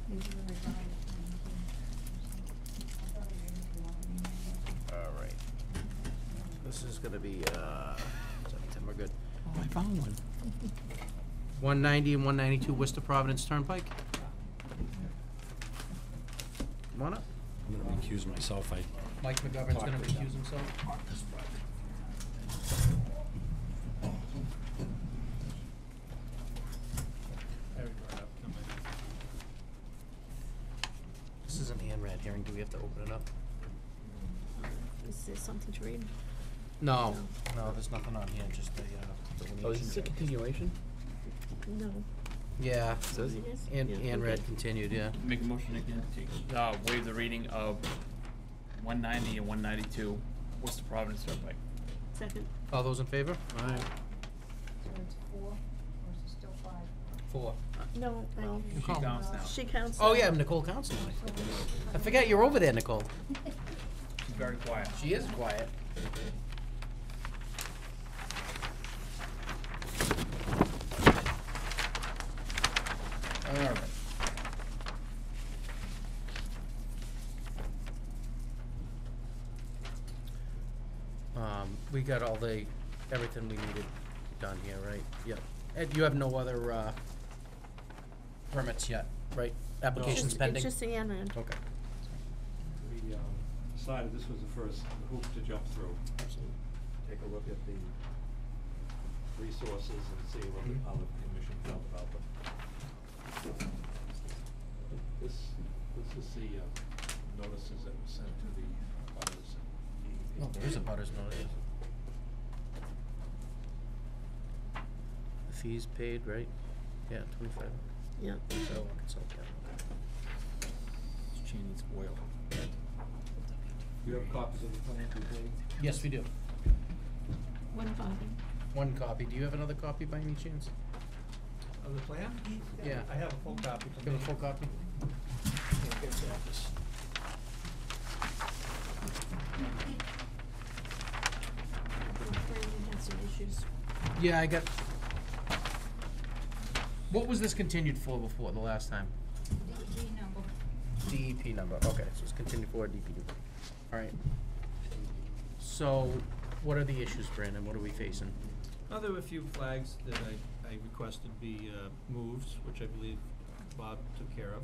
These are the revised plans. I thought we gave it to one. All right. This is gonna be, 17, we're good. Oh, I found one. 190 and 192 Worcester Providence Turnpike. Come on up. I'm gonna recuse myself. Mike McGovern's gonna Talk to them. recuse himself. This is an ANRAD hearing, do we have to open it up? Is there something to read? No, no, there's nothing on here, just the Oh, is delineation. this a continuation? No. Yeah, Says it. Yes? and Yeah, ANRAD okay. continued, yeah. Make a motion to waive the reading of 190 and 192 Worcester Providence Turnpike. Second? All those in favor? Aye. So it's 4, or is it still 5? 4. No, well, She Call. counts now. she counts. Oh, them. yeah, Nicole Council. I forgot you're over there, Nicole. She's very quiet. She is quiet. All right. we got all the, everything we needed done here, right? Yep. Ed, you have no other, permits yet, right? Applications pending? It's just the Enron. Okay. We decided this was the first hoop to jump through. Absolutely. Take a look at the resources and see what Mhm. how the commission felt about them. This is the notices that were sent to the butters and DEP. Oh, there is a butters notice. The fees paid, right? Yeah, 25. Yeah. So, consult, yeah. This chain needs oil. Do you have copies of the plans we paid? Yes, we do. One copy. One copy. Do you have another copy by any chance? Of the plan? Yeah. I have a full copy Do from you have a full copy? Brandon had some issues. Yeah, I got. What was this continued for before, the last time? DEP number. DEP number, okay, so it's continued for DEP. Alright. So, what are the issues, Brandon? What are we facing? There were a few flags that I requested be moved, which I believe Bob took care of.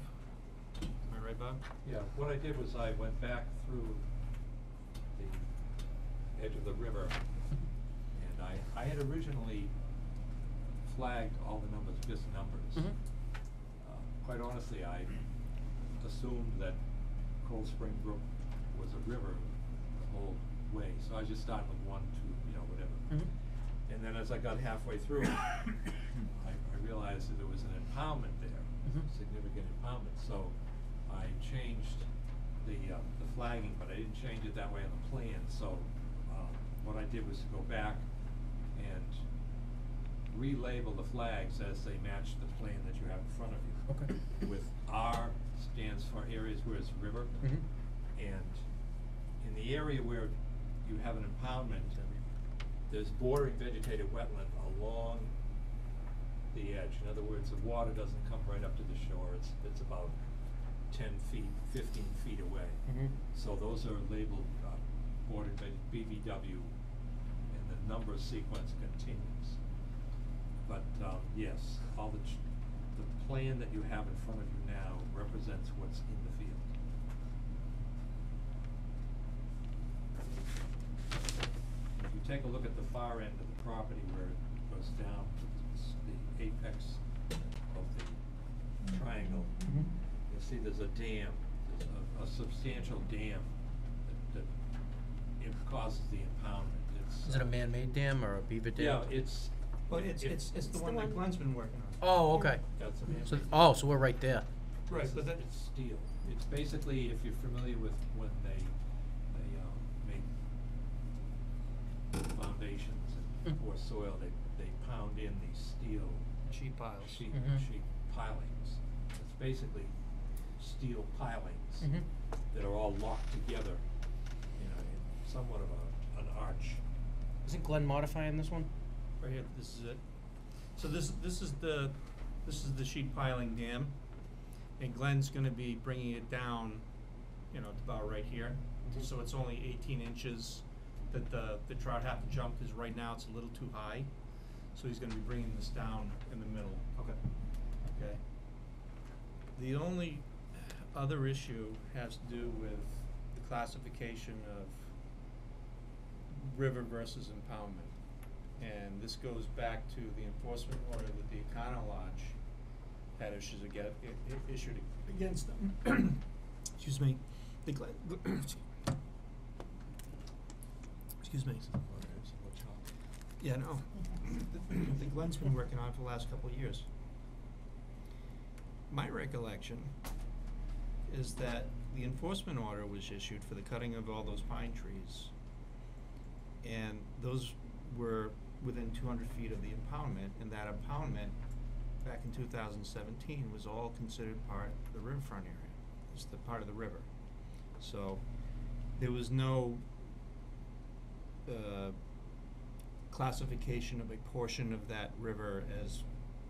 Am I right, Bob? Yeah, what I did was I went back through the edge of the river, and I had originally flagged all the numbers, just numbers. Quite honestly, I assumed that Cold Spring Brook was a river the whole way, so I just started with 1, 2, whatever. And then as I got halfway through, I realized that there was an impoundment there, significant impoundment, so I changed the flagging, but I didn't change it that way on the plan, so, what I did was to go back and relabel the flags as they match the plan that you have in front of you. Okay. With R stands for areas where it's river, and in the area where you have an impoundment, there's bordering vegetated wetland along the edge. In other words, the water doesn't come right up to the shore, it's about 10 feet, 15 feet away. So those are labeled bordered by BVW, and the number sequence continues. But yes, all the plan that you have in front of you now represents what's in the field. If you take a look at the far end of the property where it goes down to the apex of the triangle, you'll see there's a dam, there's a substantial dam that it causes the impoundment. Is it a man-made dam or a beaver dam? Yeah, it's. Well, it's It's the the one that one- Glenn's been working on. Oh, okay. That's a man-made. So we're right there. Right, but that, It's steel. It's basically, if you're familiar with when they make foundations and pour soil, they pound in these steel sheet piles. sheet Mhm. pilings. It's basically steel pilings that are all locked together, in somewhat of an arch. Isn't Glenn modifying this one? Right here, this is it. So this is the sheet piling dam, and Glenn's gonna be bringing it down, to about right here. So it's only 18 inches that the trout have to jump, because right now it's a little too high. So he's gonna be bringing this down in the middle. Okay. The only other issue has to do with the classification of river versus impoundment. And this goes back to the enforcement order that the Econo Lodge had issued against them. Excuse me. Excuse me. Yeah, no. I think Glenn's been working on it for the last couple of years. My recollection is that the enforcement order was issued for the cutting of all those pine trees. And those were within 200 feet of the impoundment, and that impoundment back in 2017 was all considered part of the riverfront area. It's the part of the river. So there was no classification of a portion of that river as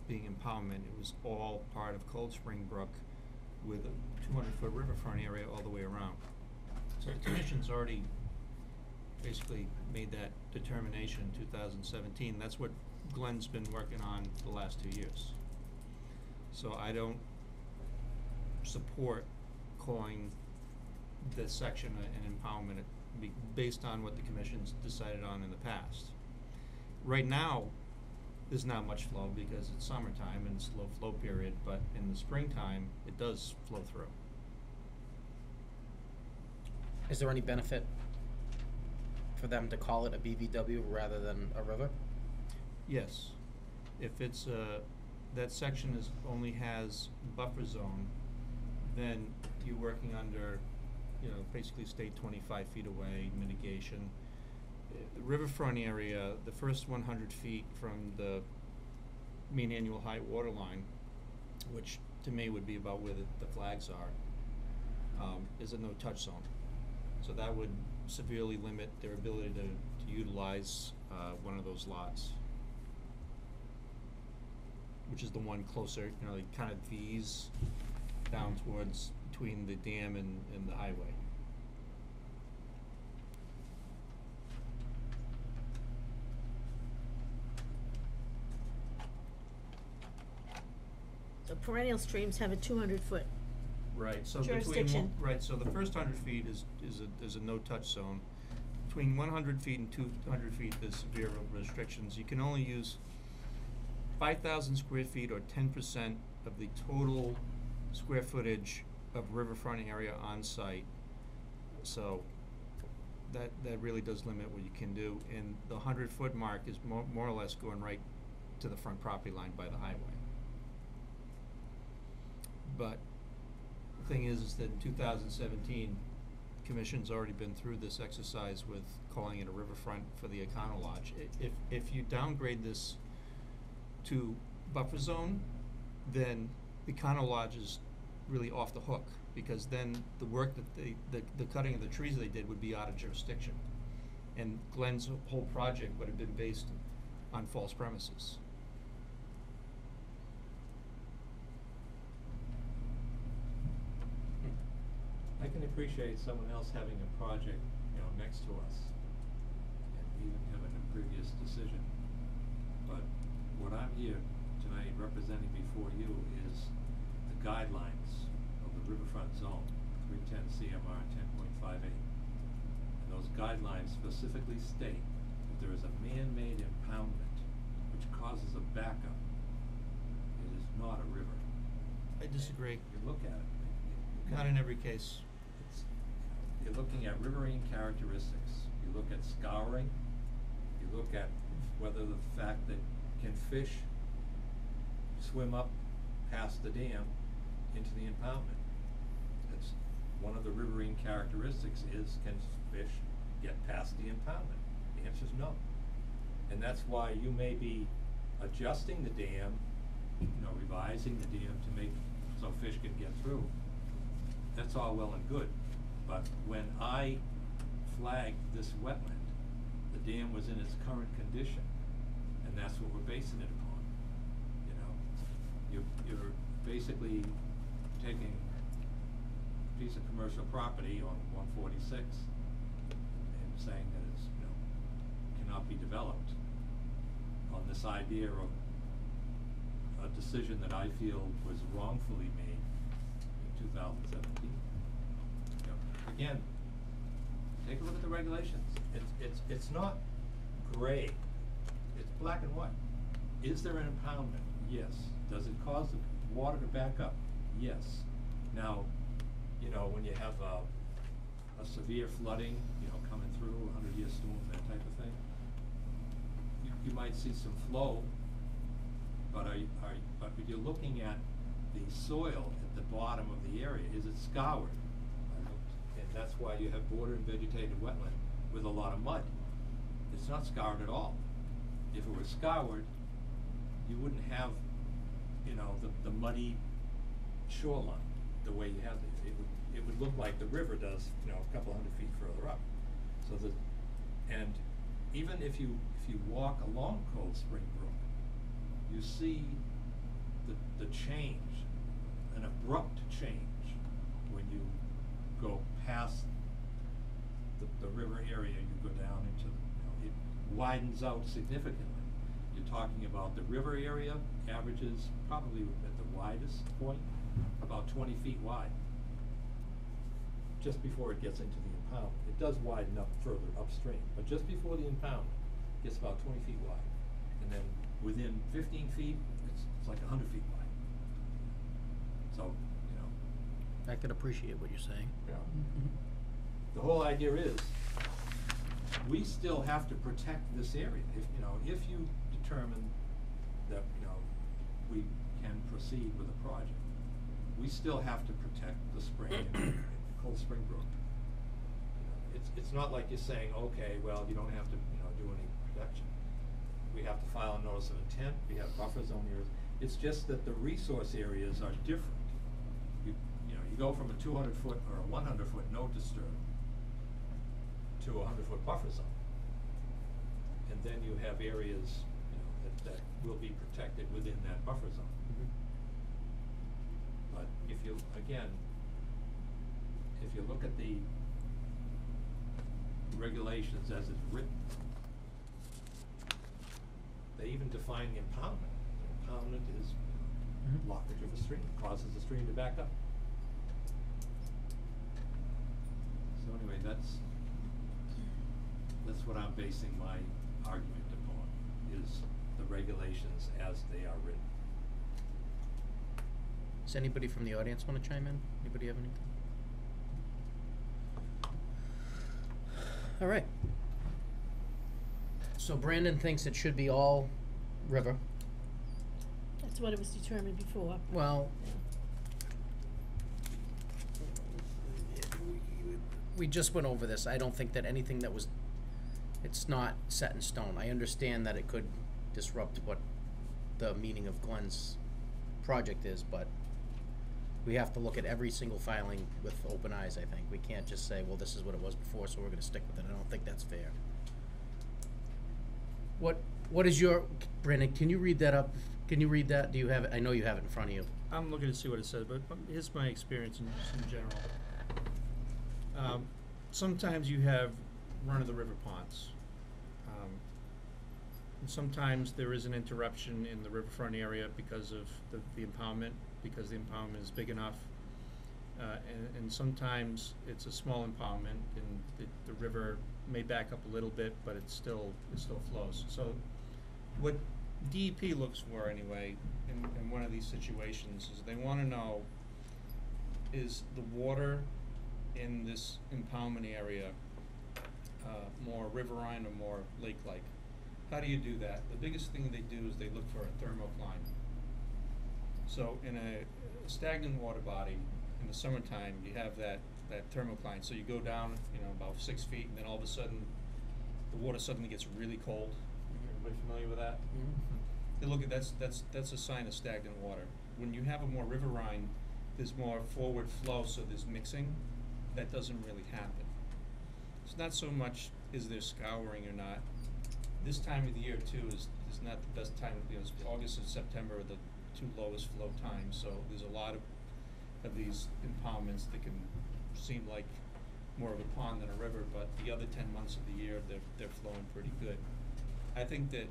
being impoundment. It was all part of Cold Spring Brook with a 200-foot riverfront area all the way around. So the commission's already basically made that determination in 2017. That's what Glenn's been working on the last 2 years. So I don't support calling this section an impoundment based on what the commission's decided on in the past. Right now, there's not much flow because it's summertime and it's low flow period, but in the springtime, it does flow through. Is there any benefit for them to call it a BVW rather than a river? Yes, if it's that section only has buffer zone, then you're working under, basically stay 25 feet away, mitigation. The riverfront area, the first 100 feet from the mean annual high water line, which to me would be about where the flags are, is a no-touch zone. So that would severely limit their ability to utilize one of those lots, which is the one closer, it kind of V's down towards between the dam and the highway. So perennial streams have a 200-foot. Right, so Jurisdiction. so the first 100 feet is a no-touch zone. Between 100 feet and 200 feet, there's severe restrictions. You can only use 5,000 square feet or 10% of the total square footage of riverfront area on site. So that really does limit what you can do. And the 100-foot mark is more or less going right to the front property line by the highway. But the thing is that in 2017, Commission's already been through this exercise with calling it a riverfront for the Econo Lodge. If you downgrade this to buffer zone, then the Econo Lodge is really off the hook, because then the work that the cutting of the trees they did would be out of jurisdiction, and Glenn's whole project would have been based on false premises. I can appreciate someone else having a project, next to us, and even having a previous decision. But what I'm here tonight representing before you is the guidelines of the riverfront zone, 310 CMR 10.58. And those guidelines specifically state that there is a man-made impoundment which causes a backup. It is not a river. I disagree. You look at it. Not in every case. You're looking at riverine characteristics. You look at scouring. You look at whether the fact that can fish swim up past the dam into the impoundment. It's one of the riverine characteristics is, can fish get past the impoundment? The answer is no. And that's why you may be adjusting the dam, revising the dam to make so fish can get through. That's all well and good. But when I flagged this wetland, the dam was in its current condition, and that's what we're basing it upon. You're basically taking a piece of commercial property on 146 and saying that it's, cannot be developed on this idea of a decision that I feel was wrongfully made in 2017. Again, take a look at the regulations. It's not gray. It's black and white. Is there an impoundment? Yes. Does it cause the water to back up? Yes. Now, when you have a severe flooding, coming through, 100-year storm, that type of thing, you might see some flow. But but you're looking at the soil at the bottom of the area. Is it scoured? And that's why you have border and vegetated wetland with a lot of mud. It's not scoured at all. If it were scoured, you wouldn't have, the muddy shoreline the way you have it. It would look like the river does, a couple hundred feet further up. So and even if you walk along Cold Spring Brook, you see the change, an abrupt change when you go past the river area, you go down into, it widens out significantly. You're talking about the river area averages probably at the widest point, about 20 feet wide. Just before it gets into the impound. It does widen up further upstream, but just before the impound, it gets about 20 feet wide. And then within 15 feet, it's like 100 feet wide. So, I can appreciate what you're saying. yeah. The whole idea is, we still have to protect this area. If you determine that, we can proceed with a project, we still have to protect the spring and Cold Spring Brook. It's not like you're saying, okay, well, you don't have to, do any protection. We have to file a notice of intent, we have buffer zone areas. It's just that the resource areas are different. You go from a 200-foot or a 100-foot no disturb to a 100-foot buffer zone. And then you have areas, that will be protected within that buffer zone. But if you look at the regulations as it's written, they even define the impoundment. The impoundment is blockage of a stream, causes the stream to back up. So anyway, that's what I'm basing my argument upon, is the regulations as they are written. Does anybody from the audience want to chime in? Anybody have anything? All right. So Brandon thinks it should be all river. That's what it was determined before. Well, we just went over this. I don't think that anything that was, it's not set in stone. I understand that it could disrupt what the meaning of Glenn's project is, but we have to look at every single filing with open eyes, I think. We can't just say, well, this is what it was before, so we're gonna stick with it. I don't think that's fair. What is your, Brandon, can you read that up? Can you read that? Do you have it? I know you have it in front of you. I'm looking to see what it says, but here's my experience in general. Sometimes you have run-of-the-river ponds. And sometimes there is an interruption in the riverfront area because of the impoundment, because the impoundment is big enough. And sometimes it's a small impoundment and the river may back up a little bit, but it still flows. So what DEP looks for anyway in one of these situations is they want to know, is the water in this impoundment area more riverine or more lake-like? How do you do that? The biggest thing they do is they look for a thermocline. So in a stagnant water body, in the summertime, you have that thermocline. So you go down, about 6 feet, and then all of a sudden, the water suddenly gets really cold. Everybody familiar with that? They look at that's a sign of stagnant water. When you have a more riverine, there's more forward flow, so there's mixing. That doesn't really happen. It's not so much is there scouring or not. This time of the year too is not the best time. August and September are the two lowest flow times, so there's a lot of these impoundments that can seem like more of a pond than a river, but the other 10 months of the year they're flowing pretty good. I think that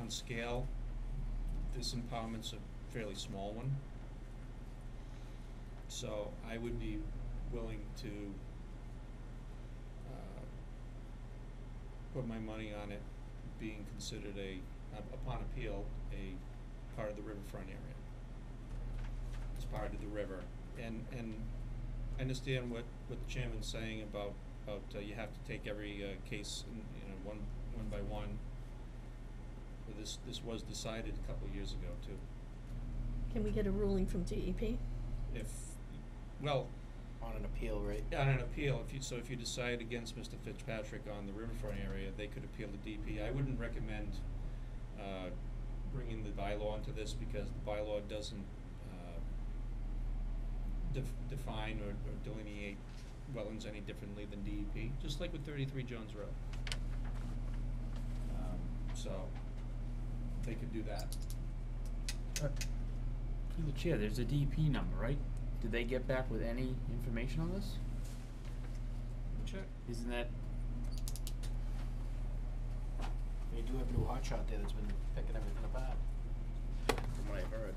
on scale, this impoundment's a fairly small one, so I would be willing to put my money on it being considered upon appeal, a part of the riverfront area. It's part of the river. And I understand what the chairman's saying about you have to take every case one by one. But this was decided a couple of years ago too. Can we get a ruling from DEP? On an appeal, right? On an appeal, if you decide against Mr. Fitzpatrick on the riverfront area, they could appeal to DEP. I wouldn't recommend bringing the bylaw into this because the bylaw doesn't define or delineate wetlands any differently than DEP, just like with 33 Jones Road. So they could do that. Through the chair, there's a DEP number, right? Did they get back with any information on this? check? Isn't that, They do have a new hotshot there that's been picking everything apart, from what I heard.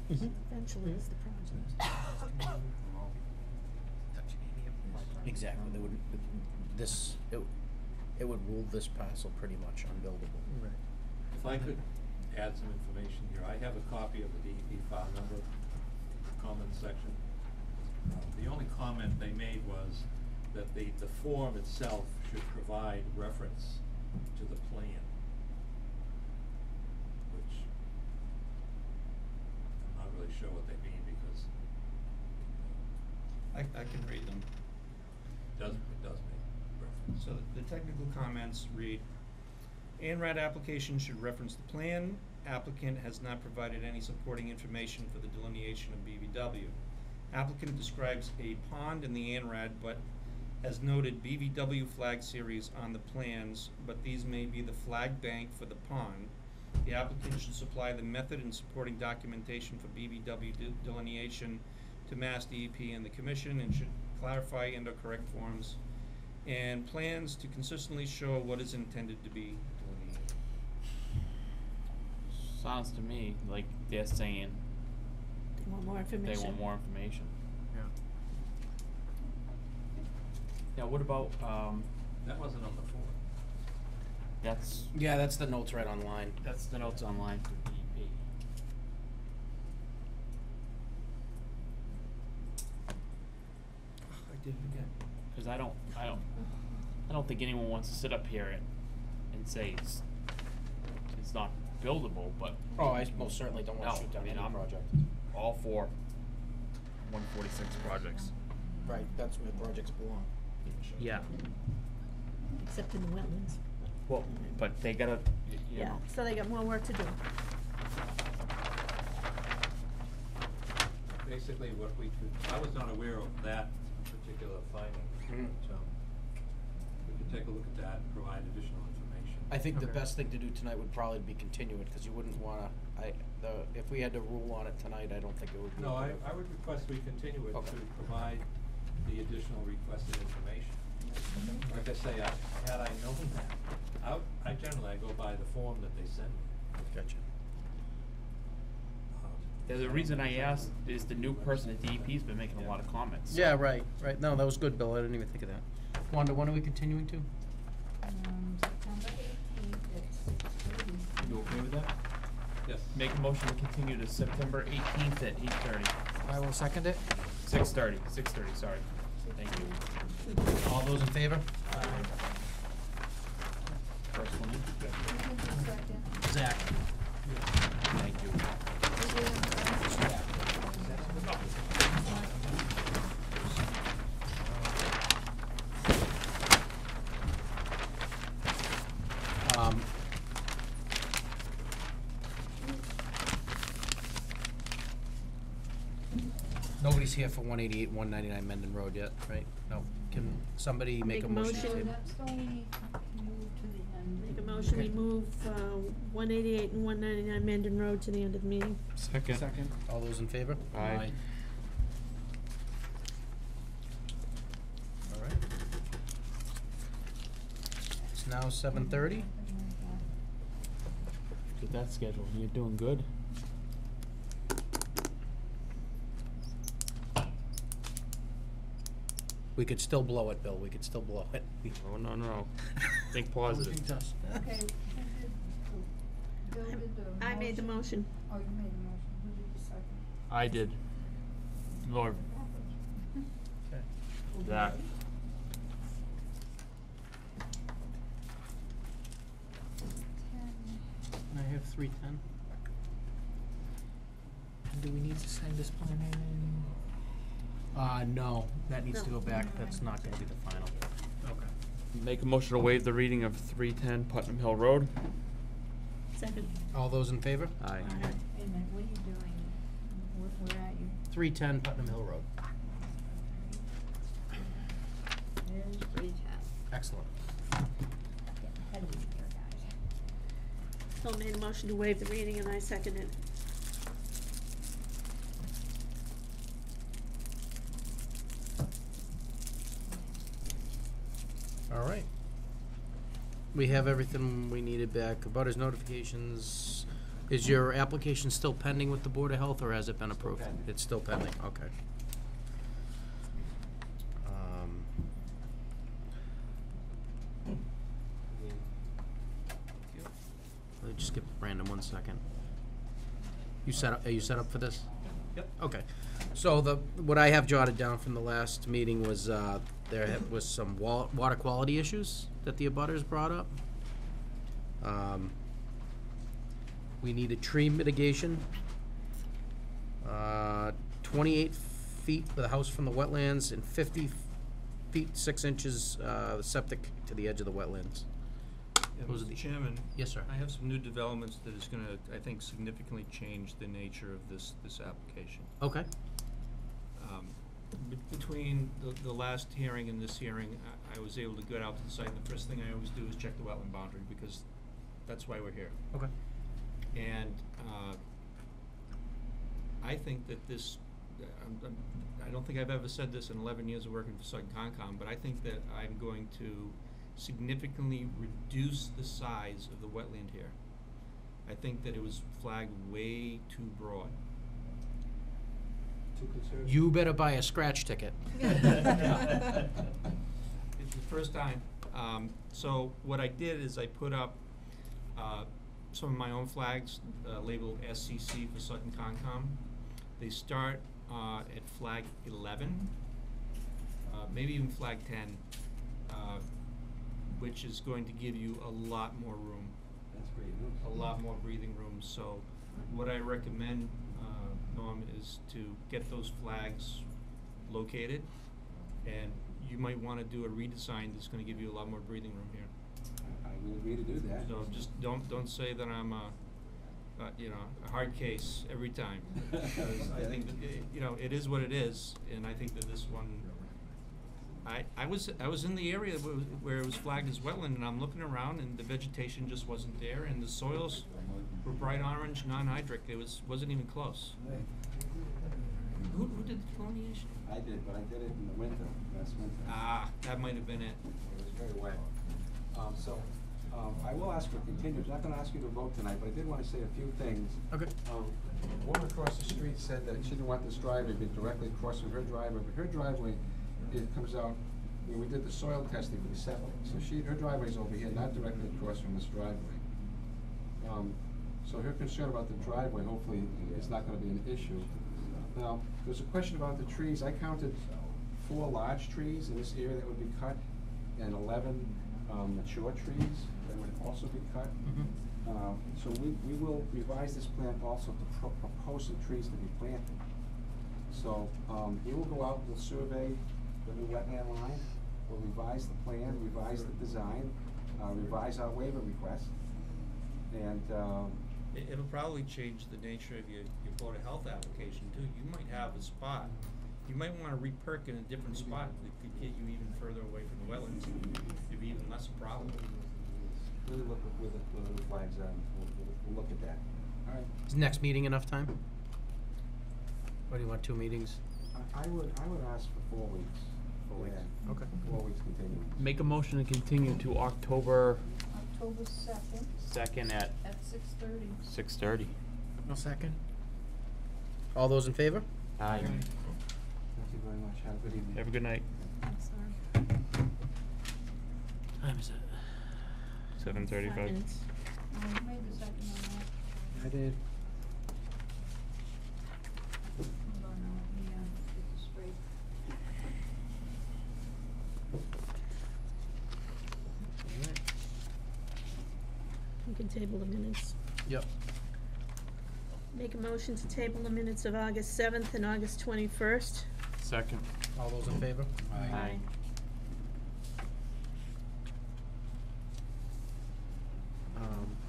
Eventually it's the project. Exactly, they would, this, it would rule this parcel pretty much unbuildable. Right. If I could add some information here, I have a copy of the DEP file number, comments section. The only comment they made was that the form itself should provide reference to the plan, which I'm not really sure what they mean because I can read them. it does make reference. So the technical comments read, ANRAD application should reference the plan. Applicant has not provided any supporting information for the delineation of BVW. Applicant describes a pond in the ANRAD, but has noted BVW flag series on the plans, but these may be the flag bank for the pond. The applicant should supply the method and supporting documentation for BVW delineation to Mass DEP and the Commission, and should clarify and or correct forms and plans to consistently show what is intended to be delineated. sounds to me like they're saying They want more information. they want more information. Yeah. Now, what about, That wasn't on the form. that's, Yeah, that's the notes right online. that's the notes online for DEP. I did it again. Cause I don't think anyone wants to sit up here and say it's not buildable, but Oh, I most certainly don't want no, to shoot down I mean, any I'm project. all for 146 projects. Right, that's where projects belong. Yeah. Except in the wetlands. Well, but they gotta, you Yeah, know. so they got more work to do. Basically, what we could, I was not aware of that particular finding, but, we could take a look at that and provide additional information. I think the Okay. best thing to do tonight would probably be continue it, cause you wouldn't wanna, if we had to rule on it tonight, I don't think it would be. No, I good. would request we continue it Okay. to provide the additional requested information. Like I say, had I known that, I generally go by the form that they send me. Gotcha. Yeah, the reason I asked is the new person at DEP's been making a lot of comments. so- Yeah, right, no, that was good, Bill, I didn't even think of that. Wanda, when are we continuing to? September 18th at 6:30. You okay with that? Yes. Make a motion to continue to September 18th at 8:30. I will second it. 6:30, sorry. Thank you. All those in favor? First one in. Who did the second? Zach. Thank you. Who did the first? Nobody's here for 188, 199 Mendon Road yet, right? No, can somebody make a motion to Motion. table? That's the one we moved to the end. Make a motion, we move, 188 and 199 Mendon Road to the end of the meeting. Second. Second. All those in favor? Aye. All right. It's now 7:30. Get that scheduled. You're doing good. We could still blow it, Bill, we could still blow it. Oh, no. Think positive. Okay, Bill did the I made the motion. Oh, you made the motion. Who did the second? I did. Lord, Zach. And I have 310. And do we need to send this plan in? No, that needs to No. go back, that's not gonna be the final. Okay. Make a motion to waive the reading of 310 Putnam Hill Road. Second. All those in favor? Aye. Wait a minute, what are you doing? Where are you? 310 Putnam Hill Road. There's 310. Excellent. Getting ahead of me here, guys. Phil made a motion to waive the reading and I seconded it. All right. We have everything we needed back. Abutters notifications. Is your application still pending with the Board of Health, or has it been Still approved? pending. It's still pending, okay. Let me just give Brandon 1 second. Are you set up for this? Yep. Okay. So what I have jotted down from the last meeting was, there was some water quality issues that the abutters brought up. We needed tree mitigation. 28 feet for the house from the wetlands and 50 feet 6 inches, the septic to the edge of the wetlands. Yeah, Those are Mr. the- Chairman. Yes, sir. I have some new developments that is gonna, I think, significantly change the nature of this application. Okay. Between the last hearing and this hearing, I was able to get out to the site, and the first thing I always do is check the wetland boundary, because that's why we're here. Okay. And, I think that this, I don't think I've ever said this in 11 years of working for Sutton Concom, but I think that I'm going to significantly reduce the size of the wetland here. I think that it was flagged way too broad. Too conservative? You better buy a scratch ticket. It's the first time. So what I did is I put up some of my own flags labeled SCC for Sutton Concom. They start at flag 11, maybe even flag 10, which is going to give you a lot more room, That's great news. a lot more breathing room. So what I recommend, Norm, is to get those flags located, and you might want to do a redesign that's going to give you a lot more breathing room here. I would agree to do that. So just don't say that I'm a hard case every time, because I think that it is what it is, and I think that this one, I was in the area where it was flagged as wetland, and I'm looking around, and the vegetation just wasn't there, and the soils were bright orange, non-hydric. It wasn't even close. Who did the delineation? I did, but I did it in the winter, last winter. Ah, that might have been it. It was very wet. I will ask for continuance. I'm not gonna ask you to vote tonight, but I did wanna say a few things. Okay. A woman across the street said that she didn't want this driveway to be directly across from her driveway, but her driveway, it comes out, we did the soil testing for the septic, so her driveway's over here, not directly across from this driveway. So her concern about the driveway, hopefully, is not gonna be an issue. Now, there's a question about the trees. I counted 4 large trees in this area that would be cut, and 11 mature trees that would also be cut. So we will revise this plan also to propose some trees to be planted. So, we will go out, we'll survey the new wetland line, we'll revise the plan, revise the design, revise our waiver request, and, It'll probably change the nature of your Board of Health application too. You might have a spot, you might wanna re-perk in a different spot that could get you even further away from the wetlands, it'd be even less a problem. really look at where the new flags are, we'll look at that. All right. Is next meeting enough time? Or do you want 2 meetings? I would ask for 4 weeks. 4 weeks. Yeah. Okay. 4 weeks continuance. Make a motion to continue to October October 2nd 2nd at at 6:30. 6:30. No second? All those in favor? Aye. Thank you very much, have a good evening. Have a good night. I'm sorry. Time is it? 7:35. 5 minutes. Who made the second on that? I did. Hold on, now, let me, get this straight. You can table the minutes. Yep. Make a motion to table the minutes of August 7th and August 21st. Second. All those in favor? Aye.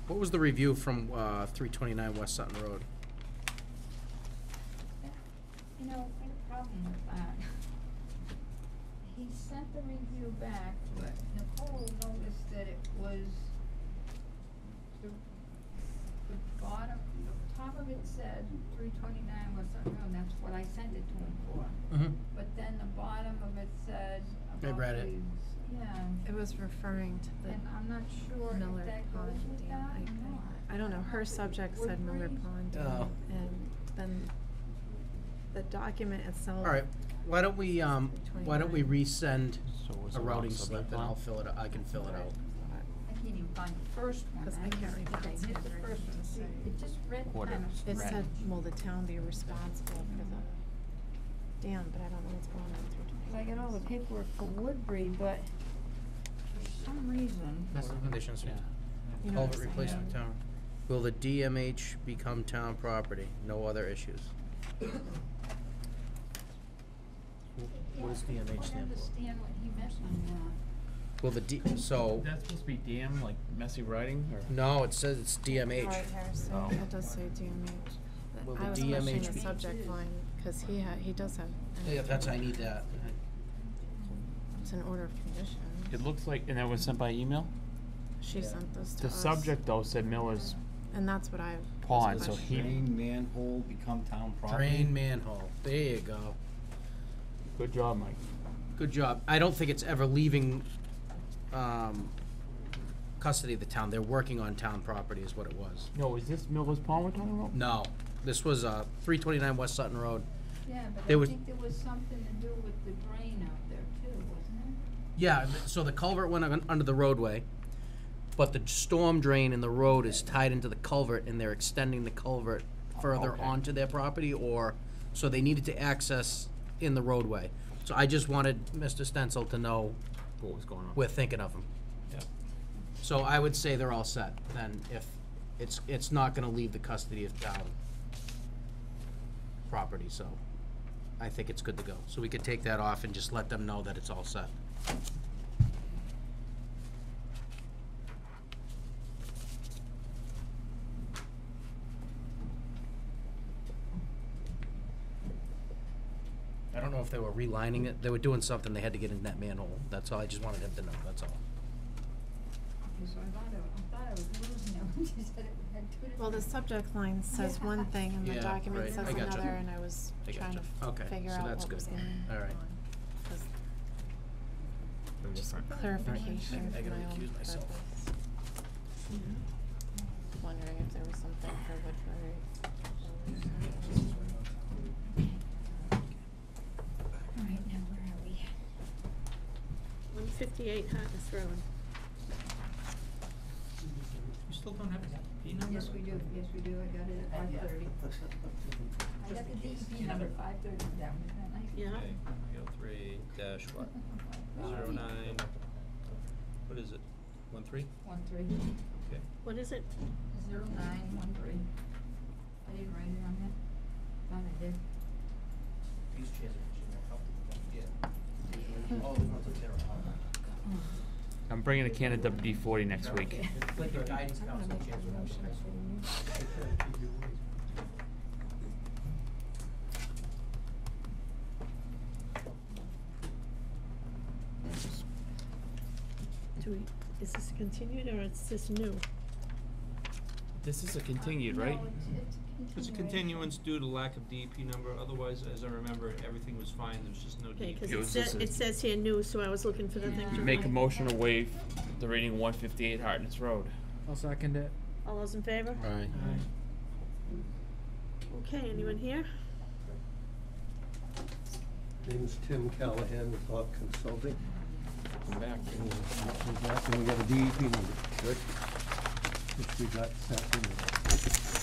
What was the review from 329 West Sutton Road? You know, I had a problem with that. He sent the review back, but Nicole noticed that it was, the the bottom, the top of it said 329 West Sutton Road, and that's what I sent it to him for. Mm-hmm. But then the bottom of it said I about read it. the, yeah, It was referring to the and I'm not sure Miller if that goes Pond with Dam. that or not. I don't know, her subject said Miller Woodbury? Pond Oh. Dam, and then the document itself. All right, why don't we resend So was a it wrong routing subject slip and line? I'll fill it, I can fill it out. I can't even find the first one. 'Cause I can't read I Pat's missed the handwriting first one. to say. It just read Order. kind of It strange. said, will the town be responsible for the dam, but I don't know what's going on with I got all the paperwork for Woodbury, but for some reason. That's the conditions, yeah. You know what Culvert I'm replacement saying? town. Will the DMH become town property? No other issues. What does DMH I don't stand for? understand what he meant on that. Will the so, That's supposed to be damn, like messy writing, or? no, it says it's DMH. Right, Harrison, Oh. it does say DMH. Will But the I was pushing DMH the be- subject line, cause he does have. Yeah, that's, I need that. It's an order of condition. It looks like, and that was sent by email? She Yeah. sent this to The us. subject though said Miller's And that's what I. Pond, was so he, Drain manhole become town property. Drain manhole, there you go. good job, Mike. Good job. I don't think it's ever leaving, custody of the town. They're working on town property is what it was. No, is this Miller's Pond we're talking about? No, this was, 329 West Sutton Road. Yeah, but There I was- think there was something to do with the drain out there too, wasn't Yeah, so the culvert went under the roadway, but the storm drain in the road is tied into the culvert, and they're extending the culvert further okay. onto their property, or, so they needed to access in the roadway. So I just wanted Mr. Stencil to know What was going on? we're thinking of him. Yeah. So I would say they're all set, then, if it's not gonna leave the custody of town property, so I think it's good to go. So we could take that off and just let them know that it's all set. I don't know if they were relining it, they were doing something, they had to get in that manhole, that's all, I just wanted him to know, that's all. it? So I thought I was losing it when she said it had two different. Well, the subject line says Yeah. one thing and the Yeah, document right. says I gotcha. another, and I was I trying to gotcha. Okay, figure so out that's what good. was going on. All right. 'Cause Very Just different. clarification I for gotta my own recuse myself. purpose. Wondering if there was something for Woodbury. All right, now where are we? 158 Hartness Road. You still don't have a P number? Yes, we do, I got it at 5:30. I got the DEP number, 5:30 down, isn't that nice? Yeah. Okay, 303 dash what? 09, what is it? 13? 13, Okay. What is it? 0913. I didn't write it on that. Thought I did. These chairs are actually more comfortable. Yeah. Oh, the ones up there are. I'm bringing a can of WD-40 next week. It's like the guidance I wanna counselor make chairs a are motion nice. for you. Is this continued or is this new? This is a continued, right? No, It's a continuance due to lack of DEP number, otherwise, as I remember, everything was fine, there was just no Okay, DEP. cause It was it just a- says here new, so I was looking for the thing to. Make a write. motion to waive the reading 158 Hartness Road. I'll second it. All those in favor? All right. Okay, anyone here? Name is Tim Callahan with Bob Consulting. Come back. And we got a DEP number, good? Which we got this afternoon.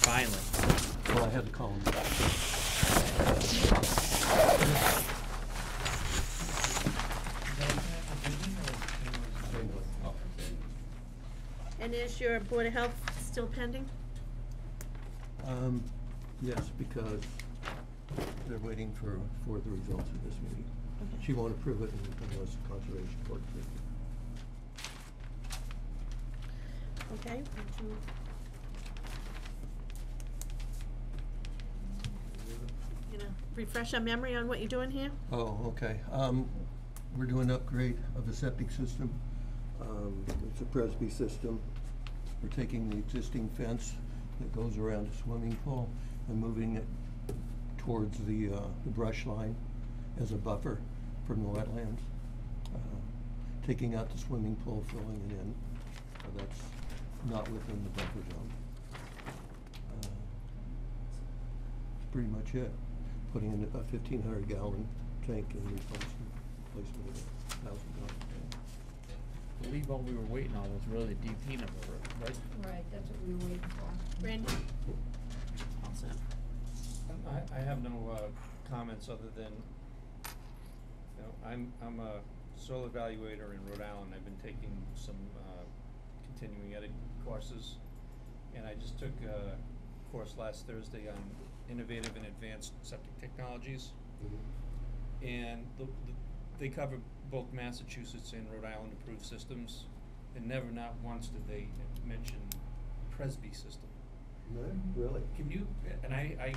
Finally. Well, I had to call him back. And is your Board of Health still pending? Yes, because they're waiting for the results of this meeting. Okay. She won't approve it unless the Conservation Court approves it. Okay, would you know, refresh our memory on what you're doing here? Oh, okay. We're doing an upgrade of the septic system. It's a Presby system. We're taking the existing fence that goes around the swimming pool and moving it towards the brush line as a buffer from the wetlands. Taking out the swimming pool, filling it in, so that's not within the buffer zone. That's pretty much it. Putting in a 1,500 gallon tank and replacement of a 1,000 gallon tank. I believe all we were waiting on was really the DP number, right? Right, that's what we were waiting for. Randy? All set. I have no comments other than, you know, I'm a soil evaluator in Rhode Island. I've been taking some continuing ed courses, and I just took a course last Thursday on innovative and advanced septic technologies. And they cover both Massachusetts and Rhode Island approved systems, and never, not once did they mention Presby system. No, really? Can you, and I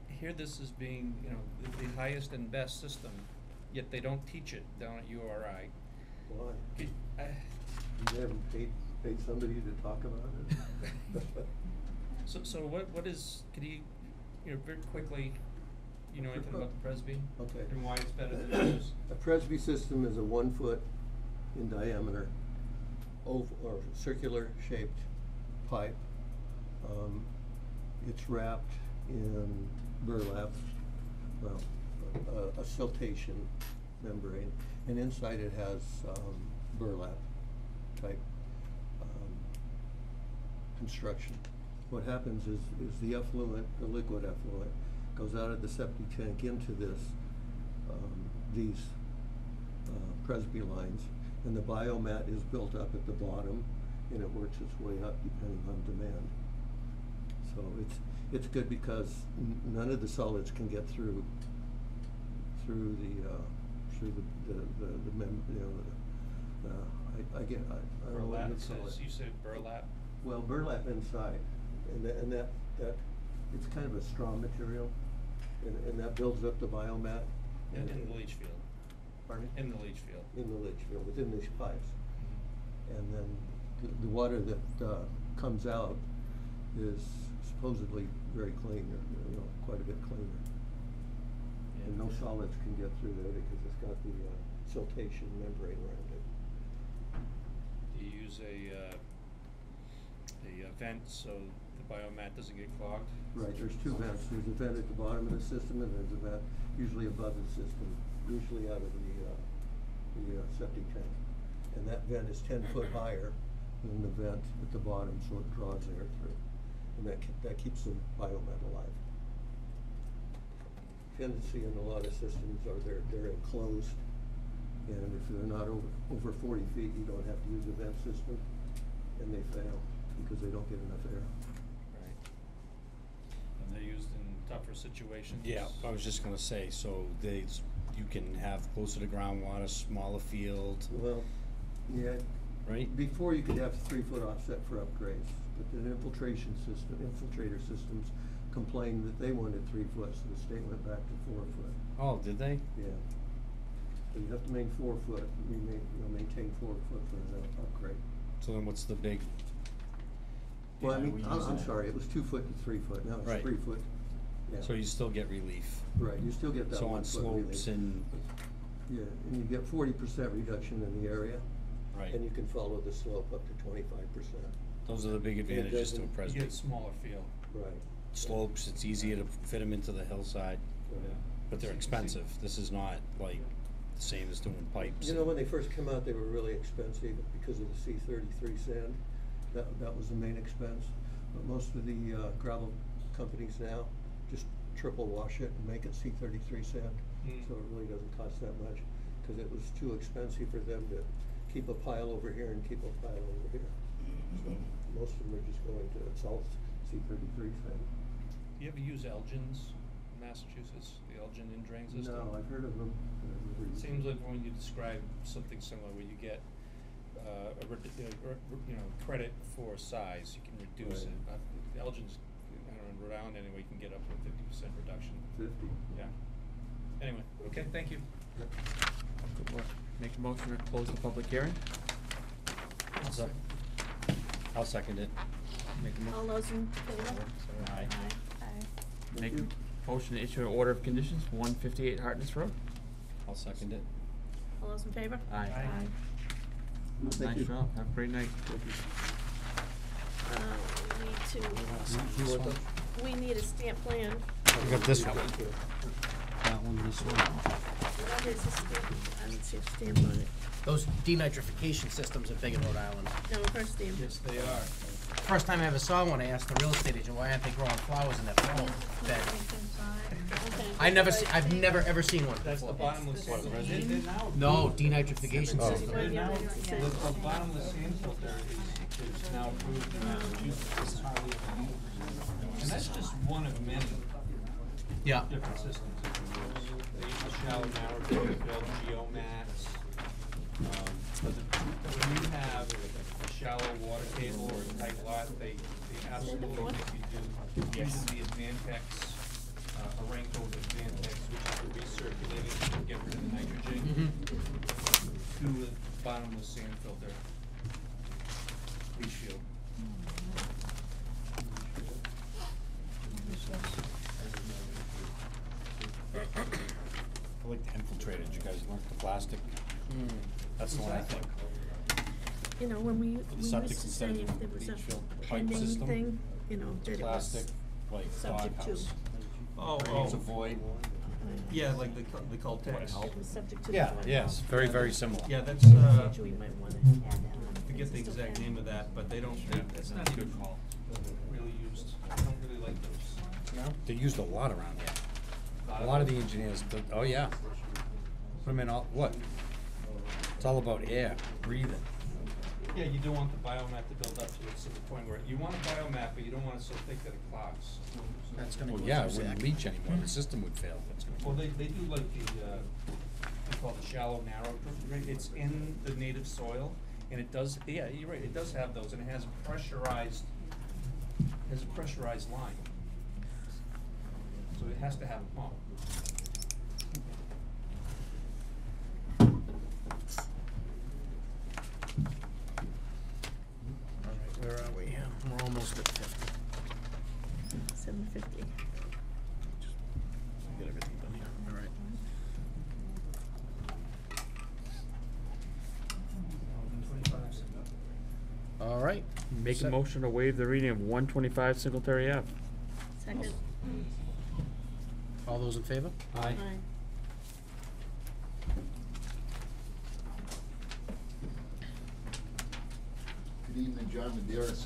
hear this as being, you know, the highest and best system, yet they don't teach it down at URI. Why? Could, You haven't paid somebody to talk about it? so what is, could you know, very quickly, you know anything about the Presby? Okay. And why it's better than others? A Presby system is a 1 foot in diameter, or circular shaped pipe. It's wrapped in burlap, well, a siltation membrane, and inside it has burlap type construction. What happens is the effluent, the liquid effluent, goes out of the septic tank into this, these Presby lines, and the biomat is built up at the bottom, and it works its way up depending on demand. So it's good because none of the solids can get through the I don't know what Burlap, you it call says, it. you said burlap? Well, burlap inside, and that it's kind of a straw material, and that builds up the biomat. In the leach field. Pardon? In the leach field. In the leach field, within these pipes. And then the water that comes out is supposedly very clean, or, you know, quite a bit cleaner. And no solids can get through there because it's got the siltation membrane around it. Do you use a vent so the biomat doesn't get clogged? Right, there's two vents. There's a vent at the bottom of the system, and there's a vent usually above the system, usually out of the septic tank. And that vent is 10 foot higher than the vent at the bottom, so it draws air through. And that keeps the biomat alive. Tendency in a lot of systems are they're enclosed, and if they're not over 40 feet, you don't have to use a vent system, and they fail because they don't get enough air. Right. And they're used in tougher situations? Yeah, I was just gonna say, so you can have closer to groundwater, smaller field, Well, yeah. right? Before you could have 3 foot offset for upgrades, but the infiltrator systems complained that they wanted 3 foot, so the state went back to 4 foot. Oh, did they? Yeah. So you have to maintain 4 foot, maintain 4 foot for an upgrade. So then what's the big? Well, I Yeah, mean, we I'm using it. sorry, it was 2 foot to 3 foot, now it's Right. 3 foot. Yeah. So you still get relief? Right, you still get that So 1 on foot slopes relief. and, Yeah, and you get 40% reduction in the area. right, And you can follow the slope up to 25%. those are the big advantages to a doesn't- You Presby. get smaller field. Right. Slopes, it's easier to fit them into the hillside, Right. but they're expensive. This is not like the same as doing pipes. You know, when they first come out, they were really expensive because of the C-33 sand. That was the main expense. But most of the gravel companies now just triple wash it and make it C-33 sand. So it really doesn't cost that much, because it was too expensive for them to keep a pile over here and keep a pile over here. So most of them are just going to salt C-33 sand. Do you ever use Elgins in Massachusetts, the Elgin in-drain system? No, I've heard of them. But I've never It used seems them. like when you describe something similar, where you get credit for size, you can reduce Right. it. Elgin's, I don't know, in Rhode Island anyway, you can get up to 50% reduction. 50. Yeah. Anyway, okay, thank you. Good work. Make a motion to close the public hearing? I'll second it. Make a motion. All those in favor? Aye. Aye. Make a motion to issue an order of conditions for 158 Hartness Road. I'll second it. All those in favor? Aye. Thank Nice you. job. Have a great night. We need a stamp plan. We got this one. That one, this one. What is a stamp? I don't see a stamp on it. Those denitrification systems are big in Rhode Island. No, first stamp. Yes, they are. First time I ever saw one, I asked the real estate agent, why aren't they growing flowers in that flower bed? Okay. I've never ever seen one That's the before. bottomless What, sand. resident? No, denitrification Oh. system. The bottomless sand filter is now approved in Massachusetts, it's hardly ever used. And that's just one of many Yeah. different systems that we use. They use a shallow, narrow drain field, geomats. When you have a shallow water table or a tight lot, they absolutely make you do using the Advantex, a rank over Advantex, which is the recirculating to get rid of the nitrogen, to the bottomless sand filter. Leach field. I like the infiltrated, you guys learned the plastic, that's the one I think. You know, when we For the used septic to say instead of if there the was a leach field pipe pending system, thing, you know, that it Plastic, was like subject to. doghouse. Oh, Creates a void. Yeah, like the Caltex. It was subject to the. Yeah, flood. yes, very, very similar. Yeah, that's, Which we might wanna add that on. forget the exact name of that, but they don't, it's not even really used. I don't really like those. No? They're used a lot around here. A lot of the engineers, oh yeah. Put them in all, what? It's all about air, breathing. Yeah, you don't want the biomat to build up to it to the point where, you want a biomat, but you don't want it so thick that it clogs. That's gonna Well, go yeah, it zigzag. wouldn't leach anymore, the system would fail. Well, they do like the, they call it the shallow, narrow, it's in the native soil, and it does, yeah, you're right, it does have those, and it has a pressurized line. So it has to have a pump. Alright, where are we? We're almost at 50. 750. Get everything done here, alright. Alright. Make a Sec- motion to waive the reading of 125 Singletary Ave. Second. All those in favor? Aye. Good evening, John Maderas,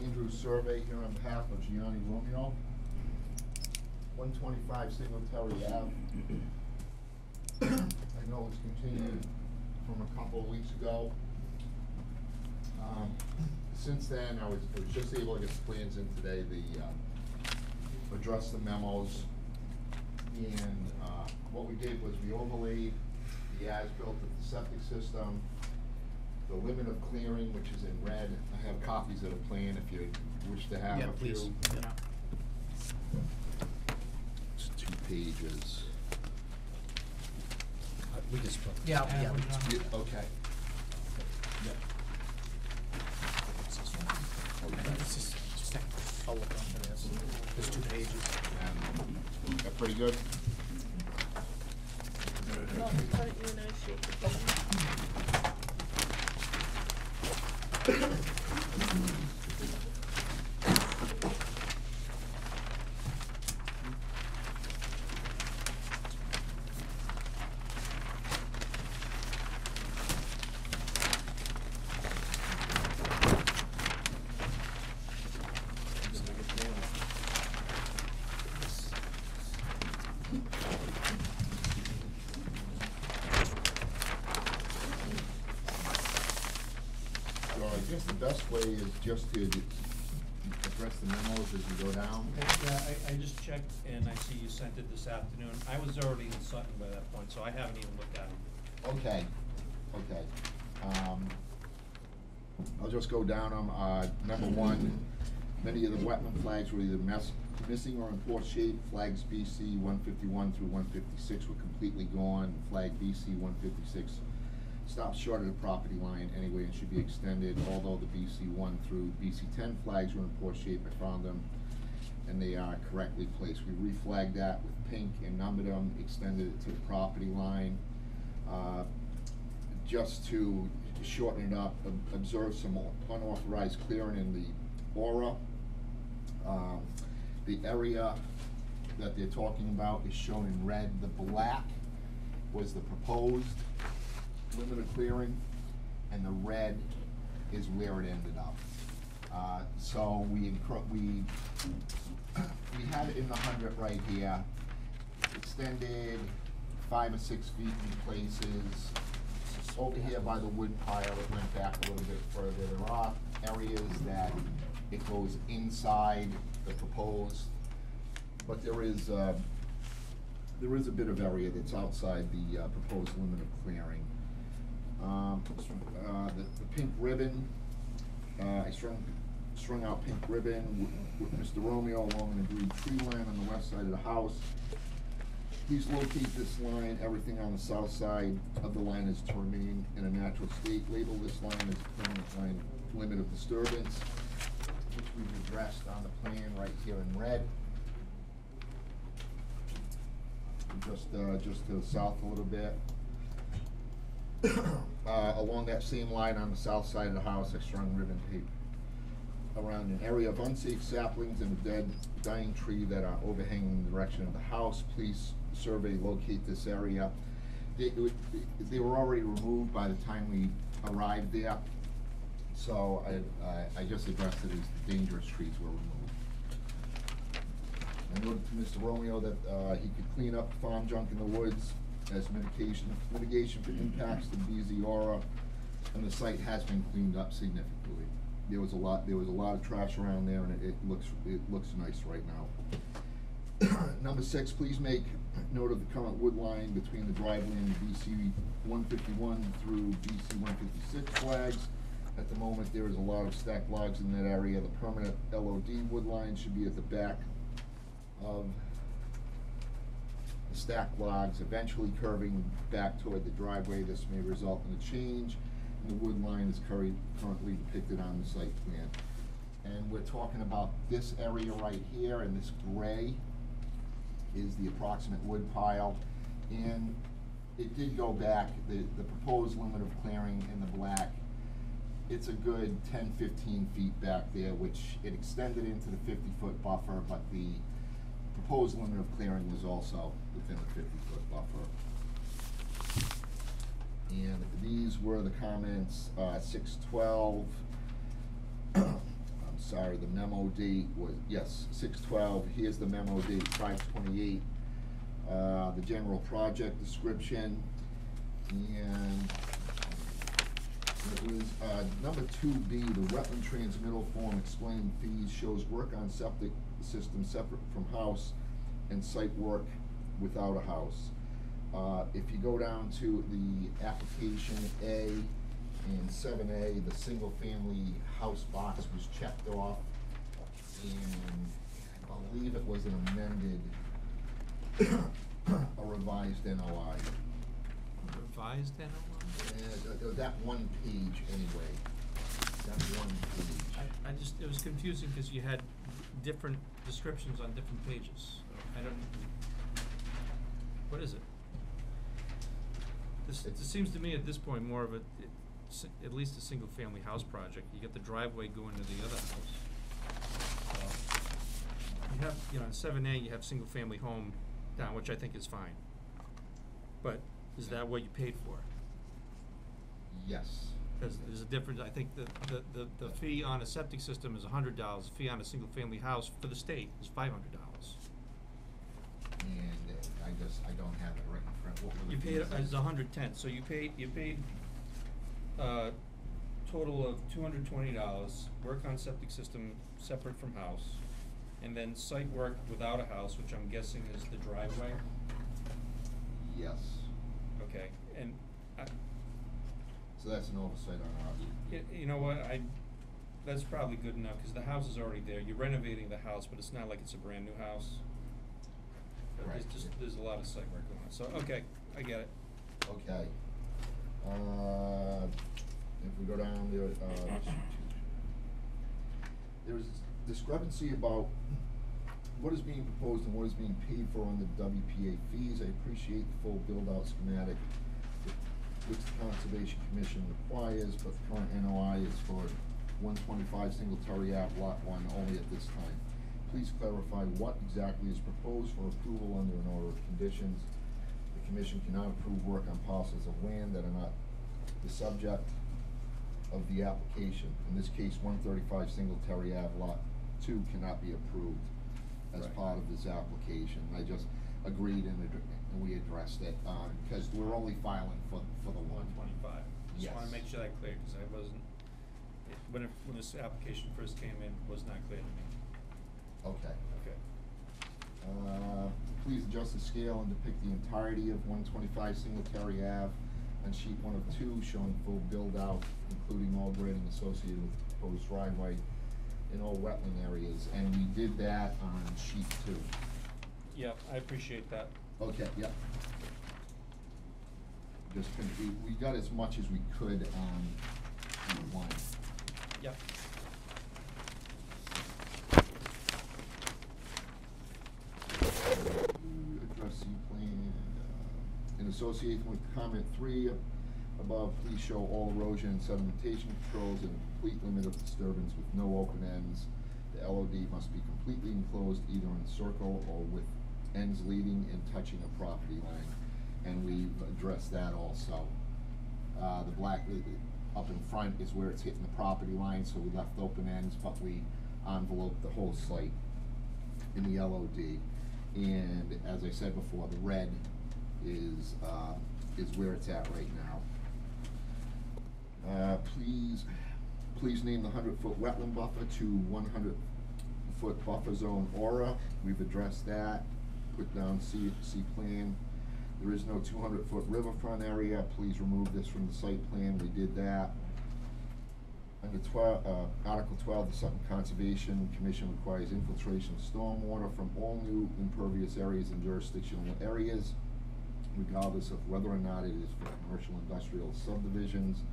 Andrews Survey here on behalf of Gianni Romeo. 125 Singletary Ave. I know it's continued from a couple of weeks ago. Since then, I was just able to get the plans in today, address the memos. And what we did was we overlaid the as-built of the septic system, the limit of clearing, which is in red. I have copies of the plan if you wish to have Yeah, a few. please. Yeah. It's 2 pages. We can split. Yeah, yeah. Yeah, okay. I'll look onto this. There's 2 pages. And that pretty good? Well, why don't you and I shake it? So I guess the best way is just to address the memos as we go down. Yeah, I just checked and I see you sent it this afternoon. I was already in Sutton by that point, so I haven't even looked at it. Okay, okay. I'll just go down them. Number 1, many of the wetland flags were either missing or in poor shape. Flags BC 151 through 156 were completely gone. Flag BC 156 stops short of the property line anyway and should be extended, although the BC 1 through BC 10 flags were in poor shape. I found them, and they are correctly placed. We reflagged that with pink and numbered them, extended it to the property line, just to shorten it up. Observe some unauthorized clearing in the aura. The area that they're talking about is shown in red. The black was the proposed limit of clearing, and the red is where it ended up. So we had it in the 100 right here, extended 5 or 6 feet in places. Over here by the wood pile, it went back a little bit further. There are areas that it goes inside the proposed, but there is a bit of area that's outside the proposed limit of clearing. The pink ribbon, I strung out pink ribbon with Mr. Romeo along an agreed tree line on the west side of the house. Please locate this line. Everything on the south side of the line is to remain in a natural state. Label this line as permanent line limit of disturbance, which we've addressed on the plan right here in red. Just to the south a little bit. Along that same line on the south side of the house, I strung ribbon tape around an area of unsafe saplings and a dead, dying tree that are overhanging the direction of the house. Please survey, locate this area. They were already removed by the time we arrived there, so I just addressed it as the dangerous trees were removed. I noted to Mr. Romeo that he could clean up farm junk in the woods as mitigation for impacts to BZ aura, and the site has been cleaned up significantly. There was a lot of trash around there, and it looks nice right now. Number 6, please make note of the current wood line between the driveway and BC 151 through BC 156 flags. At the moment, there is a lot of stacked logs in that area. The permanent LOD wood line should be at the back of the stacked logs, eventually curving back toward the driveway. This may result in a change, and the wood line is currently depicted on the site plan. And we're talking about this area right here, and this gray is the approximate wood pile. And it did go back, the proposed limit of clearing in the black, it's a good 10-15 feet back there, which it extended into the 50-foot buffer, but the proposed limit of clearing was also within the 50-foot buffer. And these were the comments, 612, I'm sorry, the memo date was, yes, 612, here's the memo date, 5/28, the general project description, and it was, number 2B, the wetland transmittal form explaining fees shows work on septic system separate from house and site work without a house. If you go down to the application A and 7A, the single family house box was checked off, and I believe it was an amended, a revised NOI. Revised NOI? That one page anyway, that one page. It was confusing because you had different descriptions on different pages. What is it? It seems to me at this point more of at least a single family house project. You get the driveway going to the other house. You have, in 7A, you have single family home down, which I think is fine. But is that what you paid for? Yes. Because there's a difference. I think the fee on a septic system is $100. The fee on a single family house for the state is $500. And I don't have it right in front. What were the You paid, fees? it's 110, so you paid, total of $220, work on septic system separate from house, and then site work without a house, which I'm guessing is the driveway. Yes. Okay, and So that's an oversight on our. you know what, that's probably good enough, cause the house is already there, you're renovating the house, but it's not like it's a brand new house. Right. There's a lot of site work going on, so, okay, I get it. Okay. go down there, there's discrepancy about what is being proposed and what is being paid for on the WPA fees. I appreciate the full build-out schematic which the Conservation Commission requires, but the current NOI is for 125 Singletary Ave, Lot 1 only at this time. Please clarify what exactly is proposed for approval under an order of conditions. The Commission cannot approve work on parcels of land that are not the subject of the application. In this case, 135 Singletary Ave, Lot 2 cannot be approved as Right. part of this application. I just agreed and we addressed it, because we're only filing for the one. 125. Just wanna Yes. make sure that clear, cause I wasn't, when this application first came in, it was not clear to me. Okay. Okay. Please adjust the scale and depict the entirety of 125 Singletary Ave on sheet 1 of 2, showing full build-out, including all grading associated with the proposed driveway in all wetland areas, and we did that on sheet 2. Yeah, I appreciate that. Okay, yep. Just, we got as much as we could on sheet 1. Yep. Address the plan, in association with comment 3 above, please show all erosion and sedimentation controls and a complete limit of disturbance with no open ends. The LOD must be completely enclosed either in a circle or with ends leading and touching a property line, and we've addressed that also. The black, up in front is where it's hitting the property line, so we left open ends, but we enveloped the whole site in the LOD. And as I said before, the red is where it's at right now. Please name the 100-foot wetland buffer to 100-foot buffer zone aura. We've addressed that. Put down C plan. There is no 200-foot riverfront area. Please remove this from the site plan. We did that. Under Article 12, the Sutton Conservation Commission requires infiltration of stormwater from all new impervious areas and jurisdictional areas, regardless of whether or not it is for commercial industrial subdivisions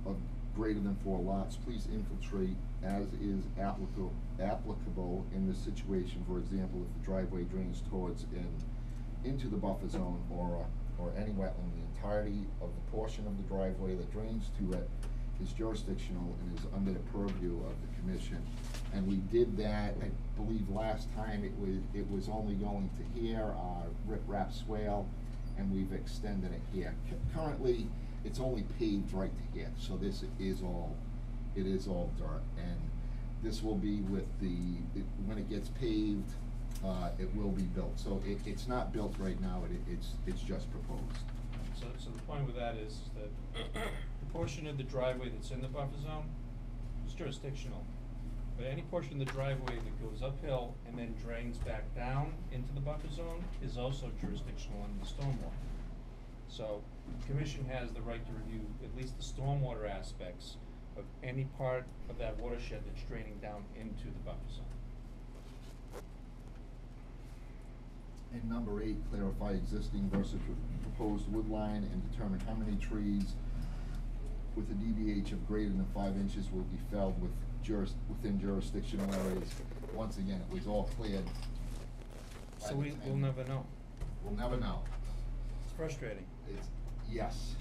of greater than 4 lots. Please infiltrate as is applicable in this situation. For example, if the driveway drains towards and into the buffer zone or any wetland, the entirety of the portion of the driveway that drains to it is jurisdictional and is under the purview of the commission. And we did that, I believe last time it was only going to here, rip-rap swale, and we've extended it here. Currently, it's only paved right to here, so this is all dirt. And this will be with when it gets paved, it will be built. So it's not built right now, it's just proposed. So the point with that is that the portion of the driveway that's in the buffer zone is jurisdictional. But any portion of the driveway that goes uphill and then drains back down into the buffer zone is also jurisdictional under the stormwater. So the commission has the right to review at least the stormwater aspects of any part of that watershed that's draining down into the buffer zone. And number 8, clarify existing versus proposed wood line and determine how many trees with a DBH of greater than 5 inches will be felled within jurisdictional areas. Once again, it was all cleared. So we'll never know. We'll never know. It's frustrating. Yes.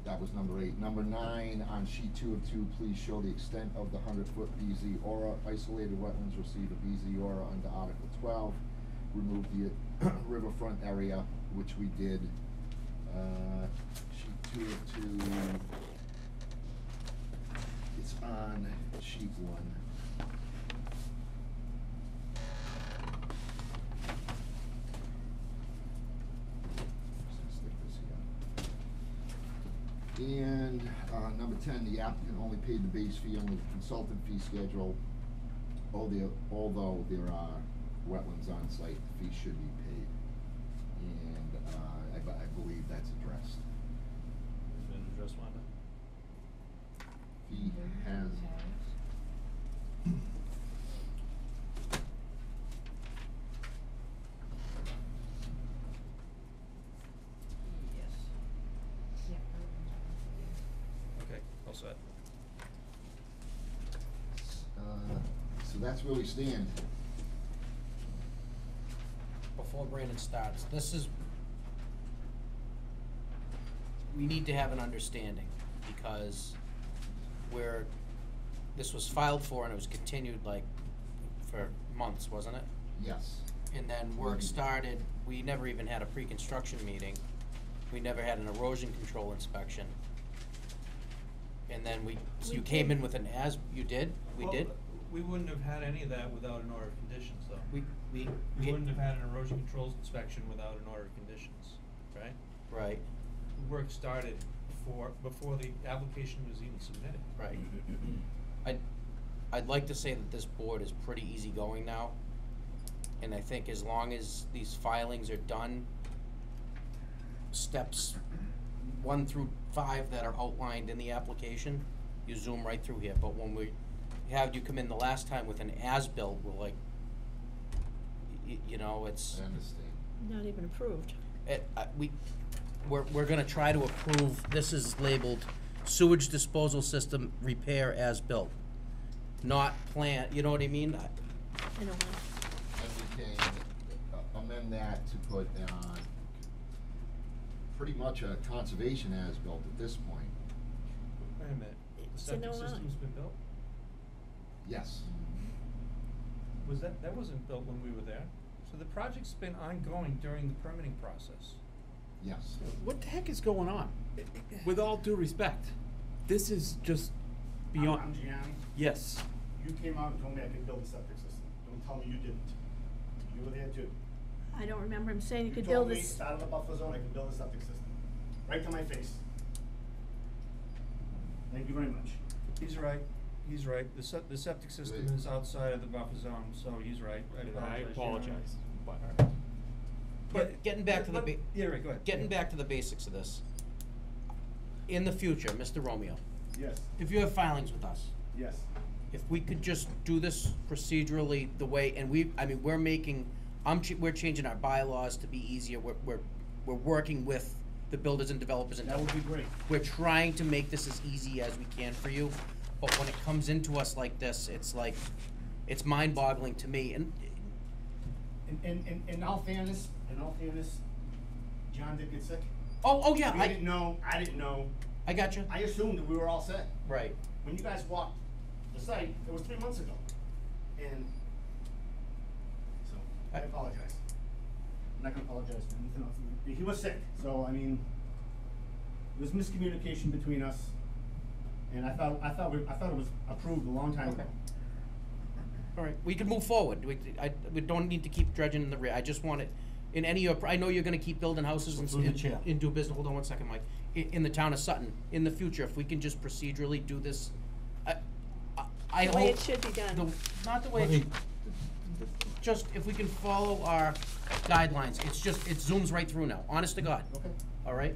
That was number 8. Number 9, on sheet 2 of 2, please show the extent of the 100-foot BZ aura. Isolated wetlands receive a BZ aura under Article 12. Remove the riverfront area, which we did. Sheet 2 of 2, it's on sheet 1. And number 10, the applicant only paid the base fee under the consultant fee schedule. Although there are wetlands on site, the fee should be paid. And I believe that's addressed. Has been addressed, Wanda? He has. Yes. set. So that's where we stand. Before Brandon starts, we need to have an understanding, because this was filed for and it was continued like for months, wasn't it? Yes. And then work started, we never even had a pre-construction meeting, we never had an erosion control inspection. And then so you came in with you did? We Well, did? We wouldn't have had any of that without an order of conditions, though. We We wouldn't have had an erosion controls inspection without an order of conditions, right? Right, The work started before the application was even submitted. right. I'd like to say that this board is pretty easygoing now, and I think as long as these filings are done, steps 1 through 5 that are outlined in the application, you zoom right through here. But when we had you come in the last time with an as-built, we're like, it's. I understand. Not even approved. We're gonna try to approve, this is labeled sewage disposal system repair as built, not plan, you know what I mean? I don't know. And we can amend that to put on pretty much a conservation as-built at this point. Wait a minute, the So septic no line. system's been built? Yes. That wasn't built when we were there? So the project's been ongoing during the permitting process. Yes. What the heck is going on? With all due respect, this is just beyond. I'm Gianni. Yes. You came out and told me I could build a septic system. Don't tell me you didn't. You were there too. I don't remember him saying you could told build me, this. start of the buffer zone, I could build a septic system. Right to my face. Thank you very much. He's right, the septic system is outside of the buffer zone, so he's right. I apologize, but. Getting back to the Yeah, right, go ahead. getting back to the basics of this. In the future, Mr. Romeo, Yes, if you have filings with us, yes. if we could just do this procedurally the way, and we're changing our bylaws to be easier, we're working with the builders and developers and. That would be great. We're trying to make this as easy as we can for you, but when it comes into us like this, it's like, it's mind-boggling to me, and. In all fairness, John did get sick. Oh, yeah, We didn't know, I didn't know. I got you. I assumed that we were all set. Right. When you guys walked the site, it was 3 months ago. And so, I apologize. I'm not gonna apologize for anything else. He was sick, so I mean, there was miscommunication between us. And I thought it was approved a long time ago. All right, we can move forward. We don't need to keep dredging in the rear. I just want it, I know you're gonna keep building houses and Through the chair. and do business, hold on one second, Mike. In the town of Sutton, in the future, if we can just procedurally do this, I hope. The way it should be done. Not the way it should, just if we can follow our guidelines, it zooms right through now, honest to God. Okay. All right?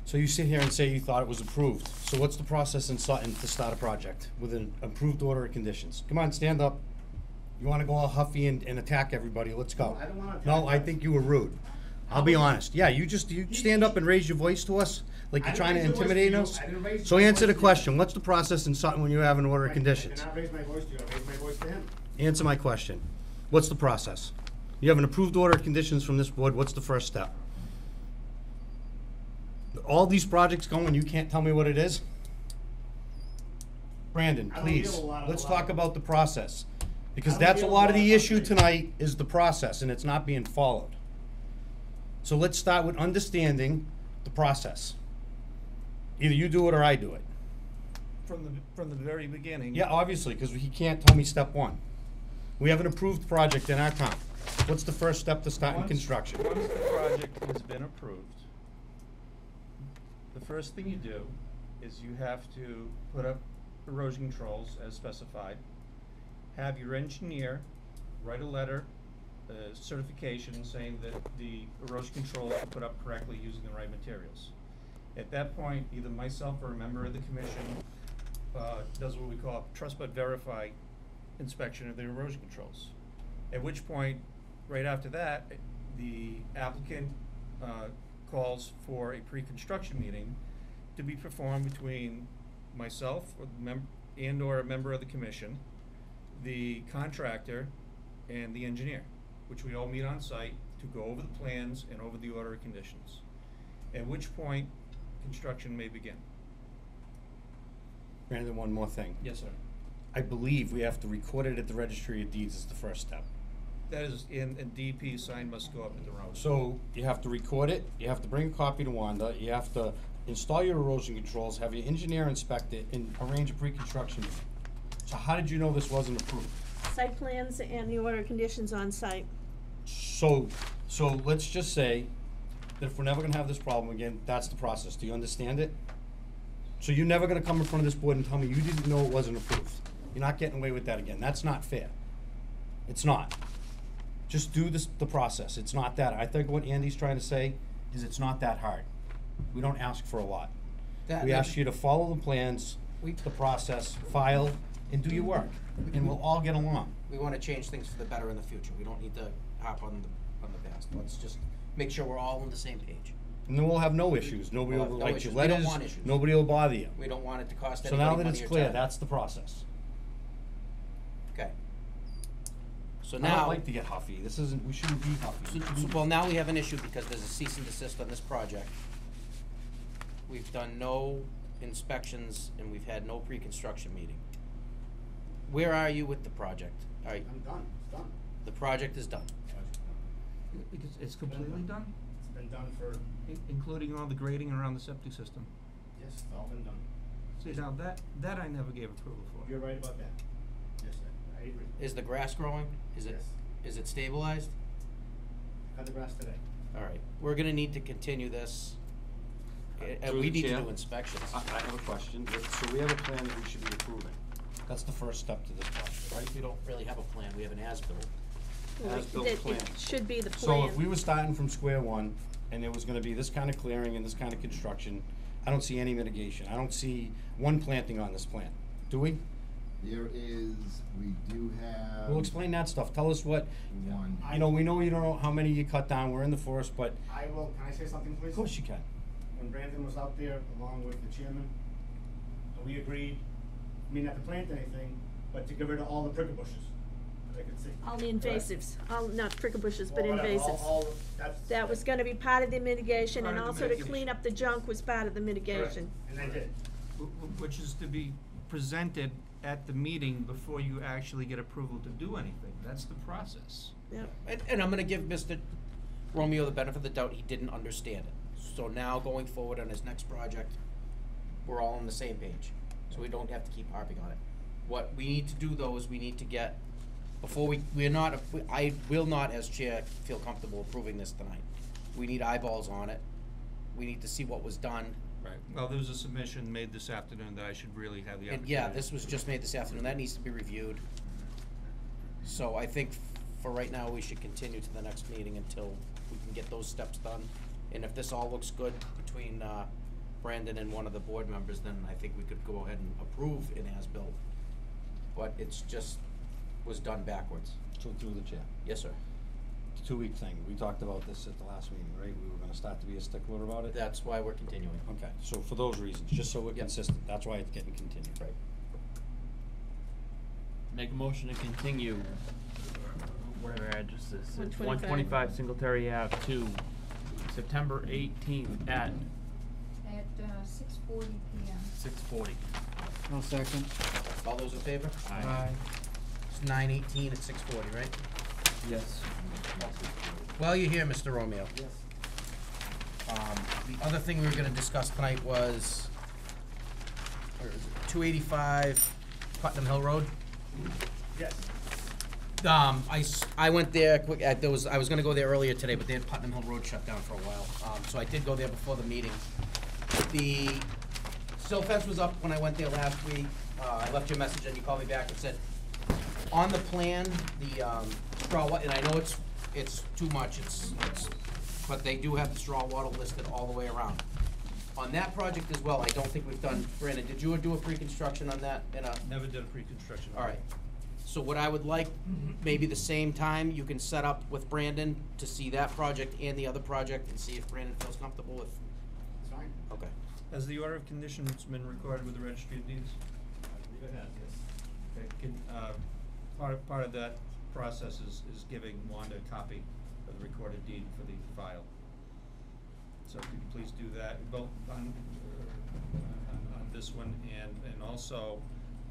So you sit here and say you thought it was approved. So what's the process in Sutton to start a project with an approved order of conditions? Come on, stand up. You wanna go all huffy and attack everybody, let's go. No, I don't wanna attack No, I you. think you were rude. I'll be honest. Yeah, you stand up and raise your voice to us, like I you're didn't trying to raise the voice to intimidate you. us? I didn't raise So my answer the voice to you. question. What's the process in Sutton when you have an order of conditions? I did not raise my voice to you, I raised my voice to him. Answer my question. What's the process? You have an approved order of conditions from this board, what's the first step? All these projects going, you can't tell me what it is? Brandon, I don't please, deal a lot of- let's talk about the process. Because I don't that's a deal lot a of lot the of issue things. tonight, is the process, and it's not being followed. So let's start with understanding the process. Either you do it or I do it. From the very beginning. Yeah, obviously, because he can't tell me step one. We have an approved project in our town. What's the first step to starting construction? Once the project has been approved, the first thing you do is you have to put up erosion controls as specified. Have your engineer write a letter, certification saying that the erosion controls were put up correctly using the right materials. At that point, either myself or a member of the commission does what we call a trust but verify inspection of the erosion controls. At which point, right after that, the applicant calls for a pre-construction meeting to be performed between myself or and/or a member of the commission, the contractor, and the engineer, which we all meet on site to go over the plans and over the order of conditions, at which point construction may begin. Brandon, one more thing. Yes, sir. I believe we have to record it at the registry of deeds as the first step. That is, and DP sign must go up at the road. So you have to record it, you have to bring a copy to Wanda, you have to install your erosion controls, have your engineer inspect it, and arrange a pre-construction meeting. So how did you know this wasn't approved? Site plans and the order of conditions on site. So let's just say that if we're never gonna have this problem again, that's the process. Do you understand it? So you're never gonna come in front of this board and tell me you didn't know it wasn't approved. You're not getting away with that again. That's not fair. It's not. Just do this, the process. It's not that. I think what Andy's trying to say is it's not that hard. We don't ask for a lot. We ask you to follow the plans, the process, file, and do your work, and we'll all get along. We wanna change things for the better in the future. We don't need to harp on the past. Let's just make sure we're all on the same page. And then we'll have no issues. Nobody We'll will have no write you issues. We don't letters. want issues. Nobody will bother you. We don't want it to cost So anybody now money that or it's time. clear, that's the process. Okay. So I now. don't like to get huffy. This isn't, we shouldn't be huffy. Well, now we have an issue because there's a cease and desist on this project. We've done no inspections and we've had no pre-construction meeting. Where are you with the project? All right, I'm done, it's done. the project is done. Because it's completely done, It's been done for, including all the grading around the septic system. yes, it's all been done. See, now that I never gave approval for. You're right about that. Yes, I agree. Is the grass growing? Is it, Yes. is it stabilized? Cut the grass today. All right, we're gonna need to continue this. And Through we the need to chair, do inspections. I have a question. So we have a plan that we should be approving. That's the first step to this project, right? We don't really have a plan, we have an as-built. As-built It plan. should be the So plan. if we were starting from square one, and there was gonna be this kind of clearing and this kind of construction, I don't see any mitigation. I don't see one planting on this plan. Do we? There is, we do have. We'll explain that stuff. Tell us what, One. you know, we know you don't know how many you cut down. We're in the forest, but I will, can I say something, please? of course you can. When Brandon was out there, along with the chairman, we agreed, we not to plant anything, but to get rid of all the prickle bushes that I could see. All the invasives, not prickle bushes, but Well, whatever, invasives. That was gonna be part of the mitigation, and Part of the also to mitigation. clean up the junk was part of the mitigation. And they did. Which is to be presented at the meeting before you actually get approval to do anything. That's the process. Yeah. And I'm gonna give Mr. Romeo the benefit of the doubt, he didn't understand it. So now going forward on his next project, we're all on the same page, so we don't have to keep harping on it. What we need to do though is we need to get, before I will not as chair feel comfortable approving this tonight. We need eyeballs on it, we need to see what was done. Right. Well, there was a submission made this afternoon that I should really have the And opportunity. yeah, this was just made this afternoon, that needs to be reviewed. So I think for right now, we should continue to the next meeting until we can get those steps done. And if this all looks good between, Brandon and one of the board members, then I think we could go ahead and approve an as-built. But it's just, was done backwards. So through the chair. Yes, sir. The 2-week thing, we talked about this at the last meeting, right? We were gonna start to be a stickler about it? That's why we're continuing. Okay, so for those reasons, just so we're Yep. consistent, that's why it's getting continued. Right. Make a motion to continue, whatever address this is, 125. 125 Singletary Ave to September 18th at At 6:40 PM. 6:40. No second. All those in favor? Aye. It's 9:18 at 6:40, right? Yes. Well, you're here, Mr. Romeo. Yes. The other thing we were gonna discuss tonight was, where is it, 285 Putnam Hill Road. Yes. I went there quick, I was gonna go there earlier today, but they had Putnam Hill Road shut down for a while, so I did go there before the meeting. The silt fence was up when I went there last week, I left you a message and you called me back and said, on the plan, the, straw, and I know it's too much, but they do have the straw wattle listed all the way around. On that project as well, I don't think we've done, Brandon, did you do a pre-construction on that in a? Never did a pre-construction. All right, so what I would like, maybe the same time, you can set up with Brandon to see that project and the other project and see if Brandon feels comfortable with, It's fine. okay. Has the order of conditions been recorded with the registry of deeds? I believe it has, yes. Okay, part of that process is giving Wanda a copy of the recorded deed for the file. So if you could please do that, both on this one, and also,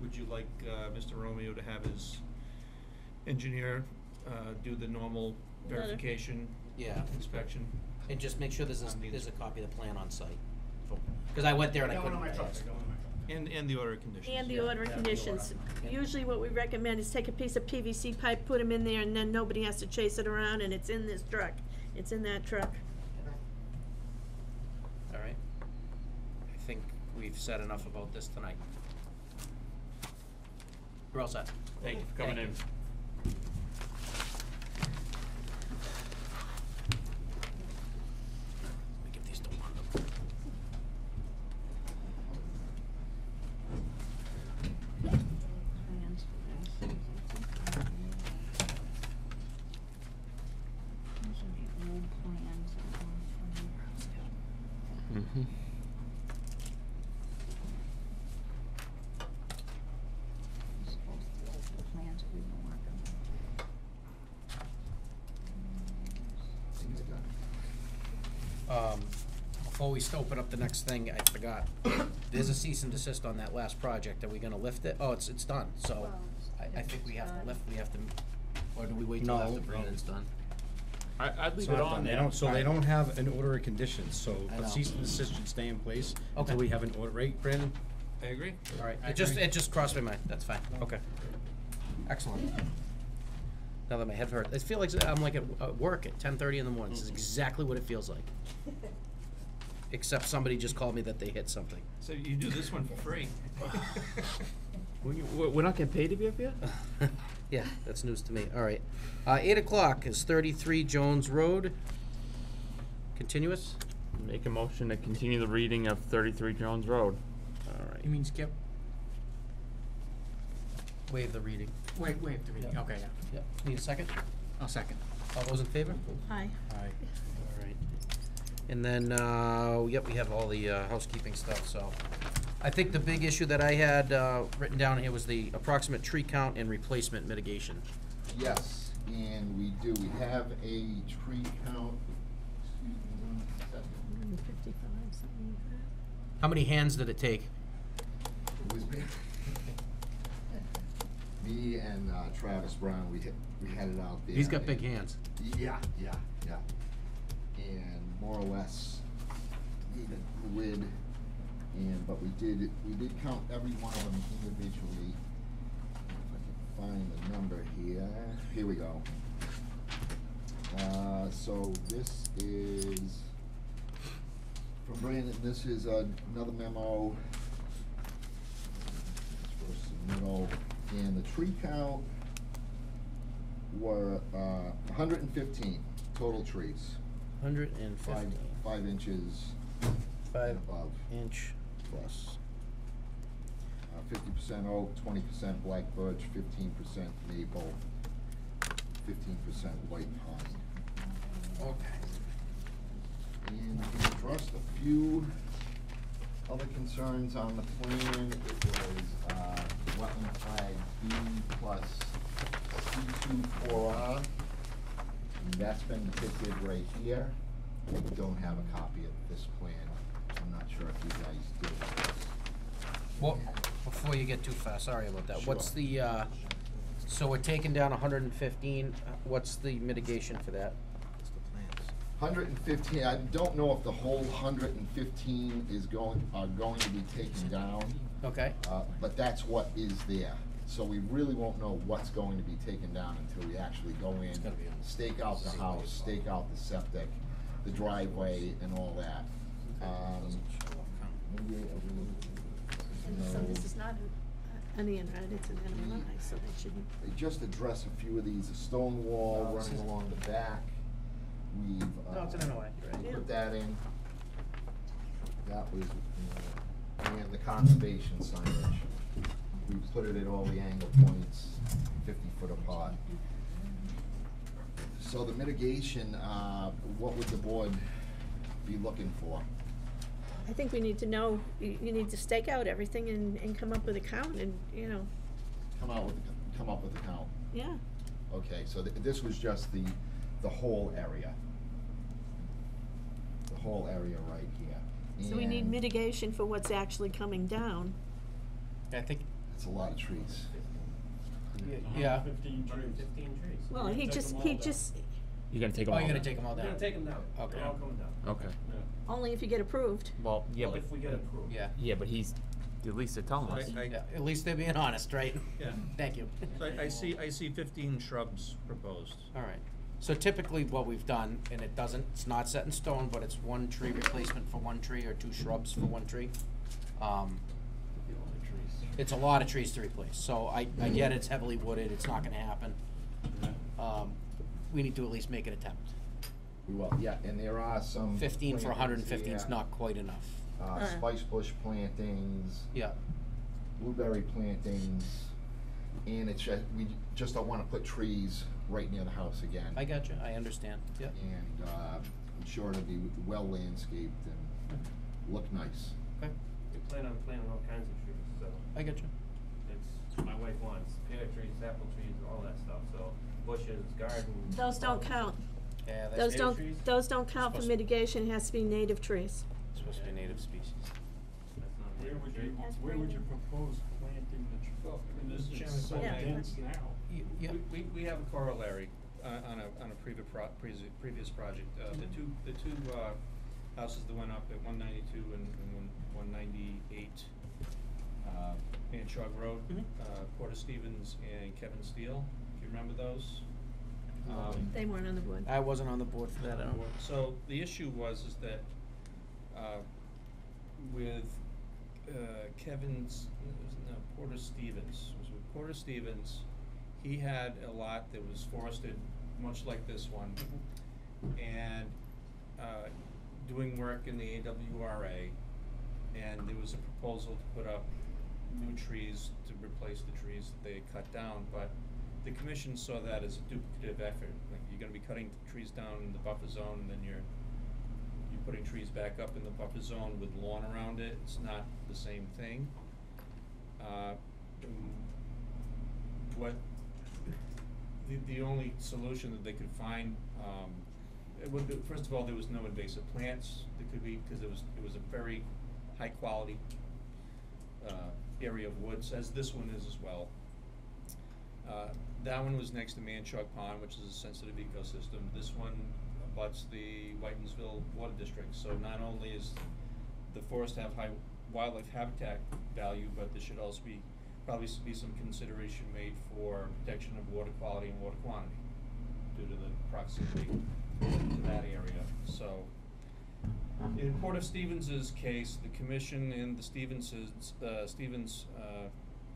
would you like, Mr. Romeo to have his engineer, do the normal Letter. verification? Yeah. Inspection? And just make sure there's a copy of the plan on site. Because I went there and I They're going couldn't. on my truck, they're going on my truck. And the order of conditions. And the yeah. order of conditions. Usually what we recommend is take a piece of PVC pipe, put them in there, and then nobody has to chase it around, and it's in this truck. It's in that truck. All right. I think we've said enough about this tonight. We're all set. Thank you for coming in. Let me give these to Wanda. Plans for this. These are the old plans that were from. Mm-hmm. These are both the old plans we've been working on. Before we open up the next thing, I forgot. There's a cease and desist on that last project. Are we gonna lift it? Oh, it's done, so Well, I think we have to lift, we have to, or do we wait till No, after no. Brandon's done? I'd It's leave it not on done. there. They don't, so they don't have an order of conditions, so I a know. cease and desist should stay in place Okay. until we have an order, right, Brandon? I agree. All right, I it just, agree. it just crossed my mind, that's fine, okay. Excellent. Now that my head hurts, I feel like I'm like at work at 10:30 in the morning, this is exactly what it feels like. Except somebody just called me that they hit something. So you do this one for free. We're not getting paid to be up here? Yeah, that's news to me, all right. 8 o'clock is 33 Jones Road. Continuous? Make a motion to continue the reading of 33 Jones Road. All right. You mean skip? Waive the reading. Wait, the reading, Yeah. okay, yeah. Yep. Need a second? I'll second. All those in favor? Hi. Aye. All right. And then, yep, we have all the housekeeping stuff, so. I think the big issue that I had written down here was the approximate tree count and replacement mitigation. Yes, and we do, we have a tree count, excuse me, 1 second. 55, something like that. How many hands did it take? It was me. Me and Travis Brown, we had it out there. He's got big and- hands. Yeah. And more or less, even grid, but we did count every one of them individually. If I can find the number here, here we go. So this is from Brandon, this is another memo. It's first submittal, and the tree count were 115 total trees. 150. 5 inches 5 and above. inch plus. 50% oak, 20% black birch, 15% maple, 15% white pine. Okay. And we addressed a few other concerns on the plan. It was wetland flag B plus C24R. And that's been depicted right here. We don't have a copy of this plan. I'm not sure if you guys do. Well, before you get too fast, sorry about that. What's Sure. the, so we're taking down 115, what's the mitigation for that? 115, I don't know if the whole 115 are going to be taken down. Okay. But that's what is there. So we really won't know what's going to be taken down until we actually go in, stake out the house, stake out the septic, the driveway, and all that. So this is not an EN, right? It's an NMI, so that shouldn't. They just address a few of these, a stone wall running along the back. We've, No, it's an NOI, you're right. put that in. That was, and the conservation signage. We put it at all the angle points, 50 foot apart. So the mitigation, what would the board be looking for? I think we need to know, you need to stake out everything and come up with a count and, you know, Come up with a count. yeah. Okay, so this was just the whole area. The whole area right here. So we need And mitigation for what's actually coming down. I think, it's a lot of trees. yeah. 15 trees. Well, he just, You're gonna take them Oh, all you're gonna down? take them all We're down? gonna take them down. Okay. They're all coming down. Okay. Yeah. only if you get approved. Well, yeah, Well, but if we get approved. Yeah. yeah, but he's at least they're telling us. Yeah, at least they're being honest, right? Yeah. Thank you. So I see 15 shrubs proposed. All right. So typically what we've done, and it's not set in stone, but it's one tree replacement for one tree or two shrubs for one tree. It's a lot of trees to replace, so I get it's heavily wooded, it's not gonna happen. We need to at least make an attempt. We will, yeah, and there are some 15 for 115 is plantings not quite enough. here, spice bush plantings, Yeah, blueberry plantings, and it's just, we just don't wanna put trees right near the house again. I got you, I understand, yeah. And, I'm sure it'll be well landscaped and look nice. Okay, We plan on planting all kinds of trees, so I got you. it's, my wife wants pear trees, apple trees, all that stuff, so bushes, gardens. Those don't count. Yeah, that's Those native don't, trees? those don't count for Supposed- mitigation, it has to be native trees. supposed to be a native species. That's not Where native would tree. you, As where would you per- propose planting the tree? Well, I mean, Mr. Chairman, It's so Yeah. dense now. Yeah. We have a corollary on a previous project. The two houses that went up at 192 and 198 Manchog Road, Mhm. Porter Stevens and Kevin Steele, if you remember those. They weren't on the board. I wasn't on the board for that, I don't. So the issue was that with Porter Stevens, it was with Porter Stevens, he had a lot that was forested, much like this one, and doing work in the AWRA, and there was a proposal to put up new trees to replace the trees that they had cut down, but the commission saw that as a duplicative effort. Like, you're gonna be cutting trees down in the buffer zone, and then you're putting trees back up in the buffer zone with lawn around it. It's not the same thing. The only solution that they could find, it would be, first of all, there was no invasive plants that could be, because it was a very high quality area of woods, as this one is as well. That one was next to Manchog Pond, which is a sensitive ecosystem. This one abuts the Whitensville Water District, so not only is the forest have high wildlife habitat value, but there should also be, probably be some consideration made for protection of water quality and water quantity due to the proximity to that area. So, in Porter Stevens's case, the commission and the Stevens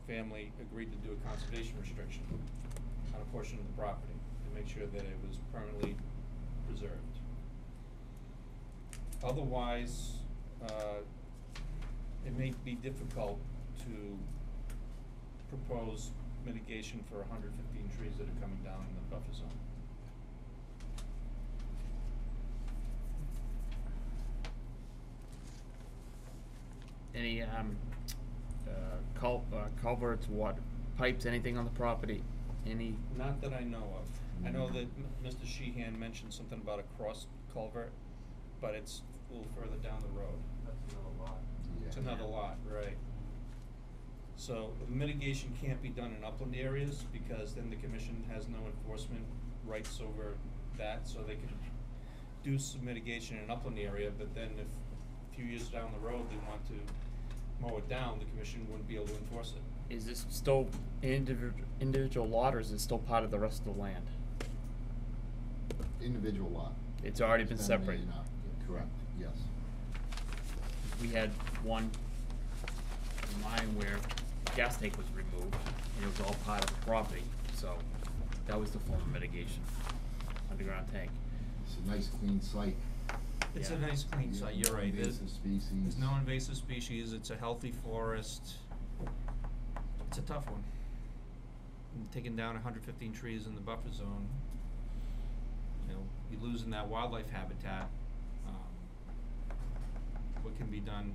family agreed to do a conservation restriction on a portion of the property to make sure that it was permanently preserved. Otherwise, it may be difficult to propose mitigation for 115 trees that are coming down in the buffer zone. Any culverts, water pipes, anything on the property? Any? Not that I know of. I know that Mr. Sheehan mentioned something about a cross culvert, but it's a little further down the road. That's another lot. It's another lot, right. So mitigation can't be done in upland areas, because then the commission has no enforcement rights over that, so they can do some mitigation in an upland area, but then if a few years down the road they want to mow it down, the commission wouldn't be able to enforce it. Is this still an individual lot, or is it still part of the rest of the land? Individual lot. It's already been It's separated. made up. Correct, yes. We had one in mine where gas tank was removed, and it was all part of the property, so that was the form of mitigation, underground tank. It's a nice clean site. It's a Yeah. nice clean Yeah, site, you're no right. invasive species. There's no invasive species, it's a healthy forest. It's a tough one. And taking down 115 trees in the buffer zone, you know, you're losing that wildlife habitat. what can be done.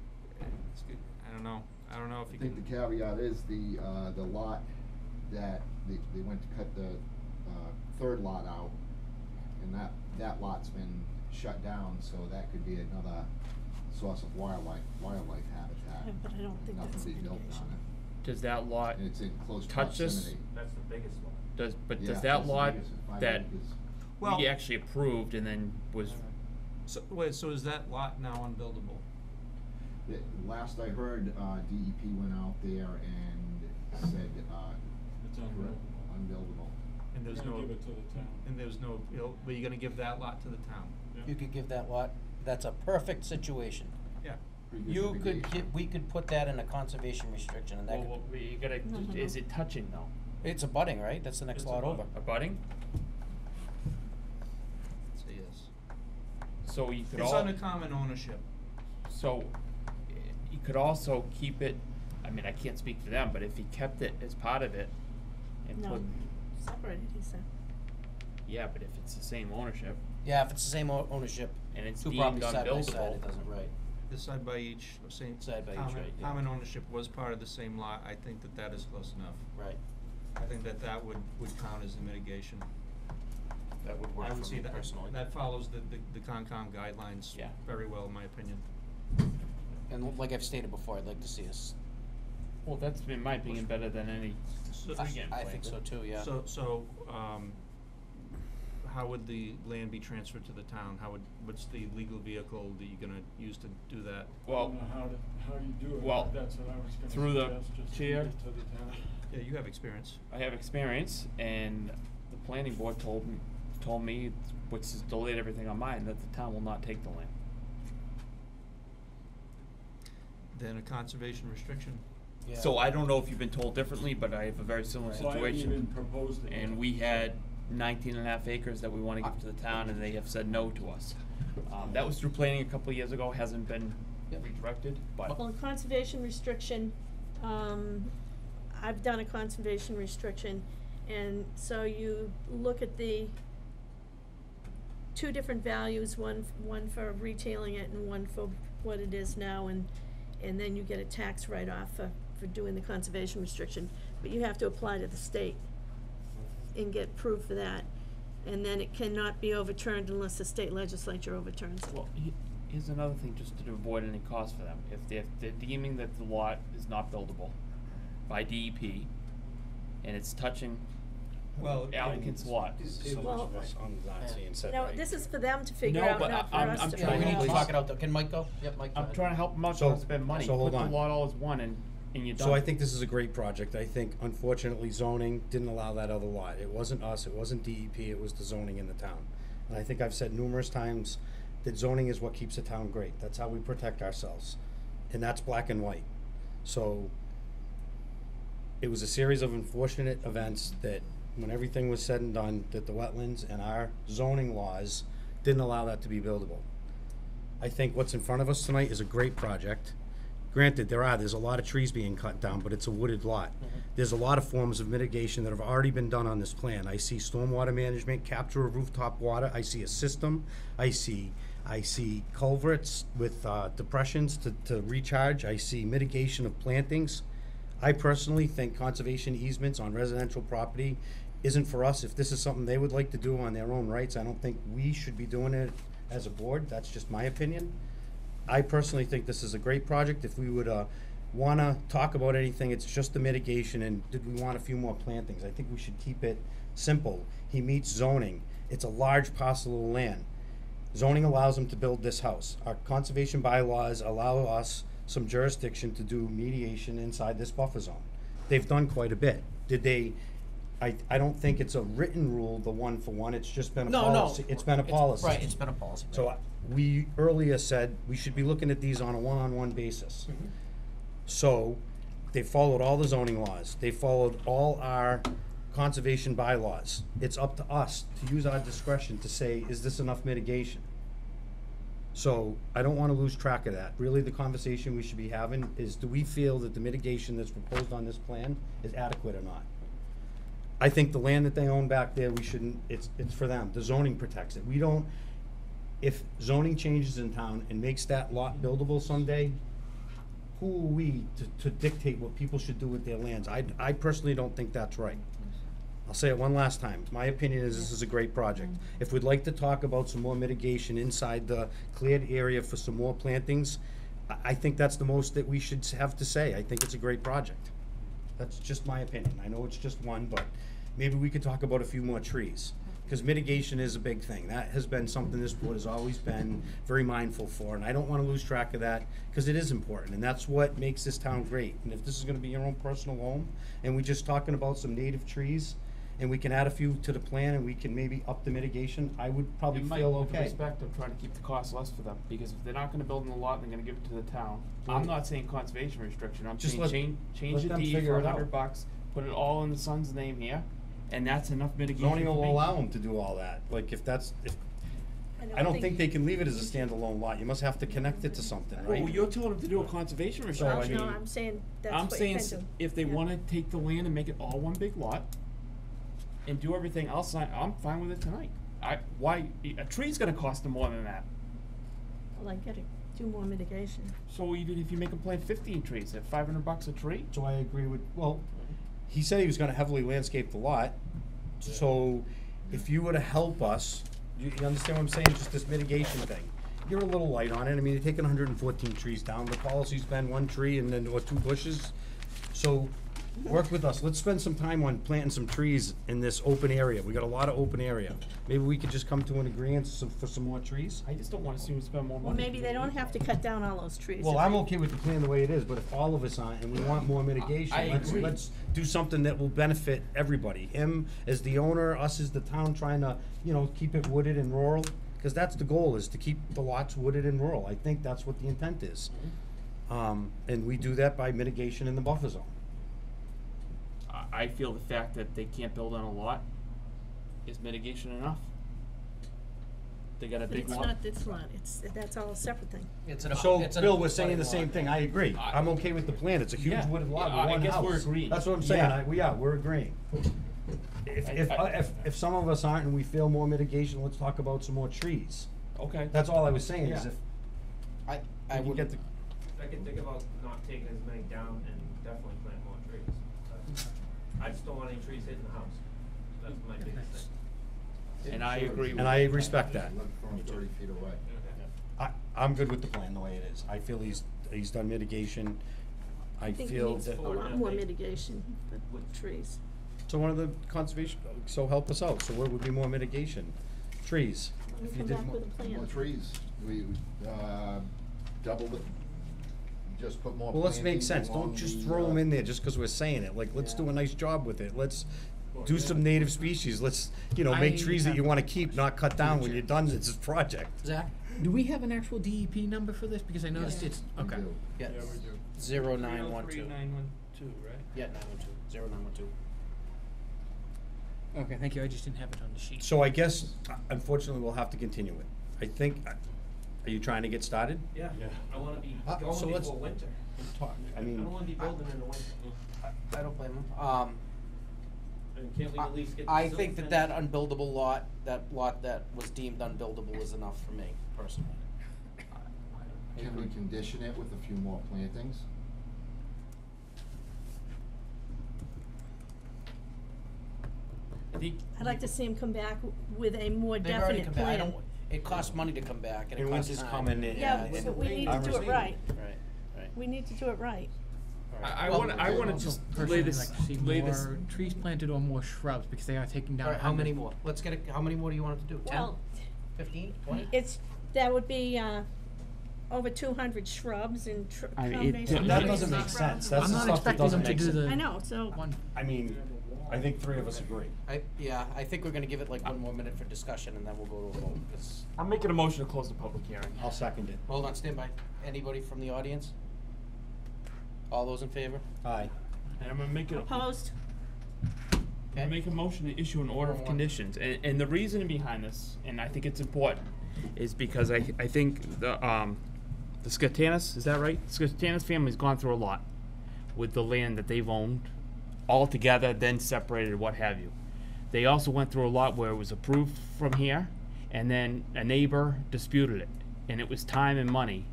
It's good. I don't know if I you think can. the caveat is the lot that they went to cut the, third lot out, and that lot's been shut down, so that could be another source of wildlife habitat. Yeah, but I don't think that's Nothing be built mitigation. on it. Does that lot And it's in close touch this? proximity. That's the biggest one. Does, but Yeah, does that's that the lot biggest, 5 that acres. Well- we actually approved and then was, So, wait, so is that lot now unbuildable? Last I heard, DEP went out there and said, It's unbuildable. And there's no. give it to the town. And there's no, but you're gonna give that lot to the town? You could give that lot, that's a perfect situation. Yeah. Pretty good You could mitigation. we could put that in a conservation restriction and that well, could, you gotta, No. is it touching though? it's a budding, right? That's the next It's a lot bud- over. A budding? Say yes. So you could It's all, under common ownership. so you could also keep it, I mean, I can't speak for them, but if he kept it as part of it and No, put, separated, he said. yeah, but if it's the same ownership Yeah, if it's the same ownership, and it's two deemed properties side by side, unbuildable, it doesn't, right. The side by each, same. Side by each, common- right, yeah. Common ownership was part of the same lot. I think that is close enough. Right. I think that would count as a mitigation. That would work I would for see me that, personally. that follows the Concom guidelines Yeah. very well, in my opinion. And like I've stated before, I'd like to see us, well, that's in my opinion better than any weekend I plan. think so too, yeah. So, how would the land be transferred to the town? What's the legal vehicle that you're gonna use to do that? Well, how you do it, well, that's what I was gonna through the suggest, just chair. leave it to the town. Yeah, you have experience. I have experience, and the planning board told me, which has delayed everything on mine, that the town will not take the land. Then a conservation restriction. Yeah. So I don't know if you've been told differently, but I have a very similar Right. So I haven't even situation. proposed it And yet. we had 19.5 acres that we wanna give to the town, and they have said no to us. That was through planning a couple of years ago, hasn't been Yep. redirected, but. Well, a conservation restriction, I've done a conservation restriction, and so you look at the two different values, one for retailing it and one for what it is now, and then you get a tax write-off for doing the conservation restriction, but you have to apply to the state and get proof of that, and then it cannot be overturned unless the state legislature overturns it. Well, here's another thing, just to avoid any cost for them. If they're deeming that the lot is not buildable by DEP, and it's touching Well, applicant's lot. So much of us on that saying said, No, right? this is for them to figure No, out, but not for I'm us to trying figure Yeah, we need out. to talk it out though. Can Mike go? Yep, Mike, go I'm ahead. trying to help them out, So- not spend money. so hold Put on. the lot all as one and you're done. So I think this is a great project. I think unfortunately zoning didn't allow that other lot. It wasn't us, it wasn't DEP, it was the zoning in the town. And I think I've said numerous times that zoning is what keeps a town great. That's how we protect ourselves. And that's black and white. So it was a series of unfortunate events that when everything was said and done, that the wetlands and our zoning laws didn't allow that to be buildable. I think what's in front of us tonight is a great project. Granted, there's a lot of trees being cut down, but it's a wooded lot. There's a lot of forms of mitigation that have already been done on this plan. I see stormwater management, capture of rooftop water, I see a system, I see culverts with depressions to recharge, I see mitigation of plantings. I personally think conservation easements on residential property isn't for us. If this is something they would like to do on their own rights, I don't think we should be doing it as a board. That's just my opinion. I personally think this is a great project. If we would wanna talk about anything, it's just the mitigation and did we want a few more plantings? I think we should keep it simple. He meets zoning. It's a large parcel of land. Zoning allows him to build this house. Our conservation bylaws allow us some jurisdiction to do mediation inside this buffer zone. They've done quite a bit. Did they, I don't think it's a written rule, the 1-for-1, it's just been a policy. It's been a policy. Right, it's been a policy. Right. So we earlier said we should be looking at these on a one-on-one basis. So they followed all the zoning laws. They followed all our conservation bylaws. It's up to us to use our discretion to say, is this enough mitigation? So I don't wanna lose track of that. Really, the conversation we should be having is, do we feel that the mitigation that's proposed on this plan is adequate or not? I think the land that they own back there, we shouldn't, it's for them. The zoning protects it. We don't, if zoning changes in town and makes that lot buildable someday, who are we to dictate what people should do with their lands? I personally don't think that's right. I'll say it one last time. My opinion is this is a great project. If we'd like to talk about some more mitigation inside the cleared area for some more plantings, I think that's the most that we should have to say. I think it's a great project. That's just my opinion. I know it's just one, but maybe we could talk about a few more trees. Because mitigation is a big thing. That has been something this board has always been very mindful for, and I don't wanna lose track of that, because it is important, and that's what makes this town great. And if this is gonna be your own personal home, and we're just talking about some native trees, and we can add a few to the plan, and we can maybe up the mitigation, I would probably It might, feel with okay. respect, I'm trying to keep the cost less for them, because if they're not gonna build in the lot, they're gonna give it to the town. I'm not saying conservation restriction, I'm Just saying change let the them deed figure for it out. $100, put it all in the son's name here, and that's enough mitigation Zoning for will me. allow them to do all that, like if I don't think they can leave it as a standalone lot, you must have to connect it to something, right? Well, you're telling them to do a conservation restriction. No, I'm saying that's I'm what you saying can do. if they Yeah. wanna take the land and make it all one big lot and do everything else, I'm fine with it tonight. A tree's gonna cost them more than that. Well, I get it, do more mitigation. So even if you make them plant 15 trees at $500 a tree, So I agree with, well, he said he was gonna heavily landscape the lot, so if you were to help us, you understand what I'm saying, just this mitigation thing. You're a little light on it, I mean, you're taking 114 trees down, the policy's been one tree and then, or 2 bushes. So, work with us, let's spend some time on planting some trees in this open area, we got a lot of open area. Maybe we could just come to an agreement for some more trees? I just don't wanna see them spend more money. Well, maybe they don't have to cut down all those trees. Well, if I'm they- okay with the plan the way it is, but if all of us aren't, and we want more mitigation, I agree. let's do something that will benefit everybody. Him as the owner, us as the town, trying to, keep it wooded and rural, because that's the goal, is to keep the lots wooded and rural. I think that's what the intent is. And we do that by mitigation in the buffer zone. I feel the fact that they can't build on a lot is mitigation enough. They got a But big it's lot. not this lot, that's all a separate thing. So, Bill, we're saying the same thing, I agree. I'm okay with the plan, it's a huge Yeah, wooded lot yeah, with I one guess house. we're agreeing. That's what I'm saying, Yeah. we're agreeing. If some of us aren't and we feel more mitigation, let's talk about some more trees. Okay. That's all I was saying, is Yeah. if I we would get the, I can think about not taking as many down and definitely plant more trees. I just don't want any trees hitting the house. That's my biggest thing. And I agree with and I respect that. Look from 30 feet away. I'm good with the plan the way it is. I feel he's done mitigation. I think feel he needs that. a lot more mitigation with trees. So one of the conservation, so help us out, so where would be more mitigation? Trees. Let me If you come did back mo- with a plan. More trees, we, doubled it, just put more Well, let's make plantings sense, along don't just the, throw them in there just because we're saying it, like, let's do a nice job with it, let's do some native species, let's, make I trees that you have- wanna keep, not cut down when you're done with this project. Zach, do we have an actual DEP number for this? Because I noticed it's, we okay. do. Yeah, Yeah, we do. 0912. 30912, right? Yeah, 912, 0912. Okay, thank you. I just didn't have it on the sheet. So I guess, unfortunately, we'll have to continue it. I think, are you trying to get started? Yeah, I wanna be so going let's- before winter. Talk, I I mean, don't wanna be building in the winter. I don't blame them. And can't we at least get the I silt think fence? that unbuildable lot, that lot that was deemed unbuildable is enough for me, personally. Can we condition it with a few more plantings? I think I'd like to see him come back with a more They've already definite come back, I plan. don't, it costs money to come back and it And costs winter's time. coming in. Yeah, and- but we need to I'm do it receiving right. Right. We need to do it right. I Well, wanna Also, just lay personally, this, like to see lay this. more trees planted or more shrubs because they are taking down. Alright, how 100. many more? Let's get how many more do you want it to do? 10? Well, 15? 20? that would be, over 200 shrubs and I mean, combination of That trees doesn't and make shrubs. sense, that's I'm the not stuff that expecting doesn't them to make do sense. the I know, so. one. I mean, I think 3 of us agree. I think we're gonna give it like one more minute for discussion and then we'll go to a vote, 'cause- I'm making a motion to close the public hearing. I'll second it. hold on, stand by. Anybody from the audience? All those in favor? Aye. And I'm gonna make it. Opposed? I make a motion to issue an order of conditions, and the reasoning behind this, and I think it's important, is because I think the Skatanis, is that right? Skatanis family's gone through a lot with the land that they've owned all together, then separated, what have you. They also went through a lot where it was approved from here, And then a neighbor disputed it, and it was time and money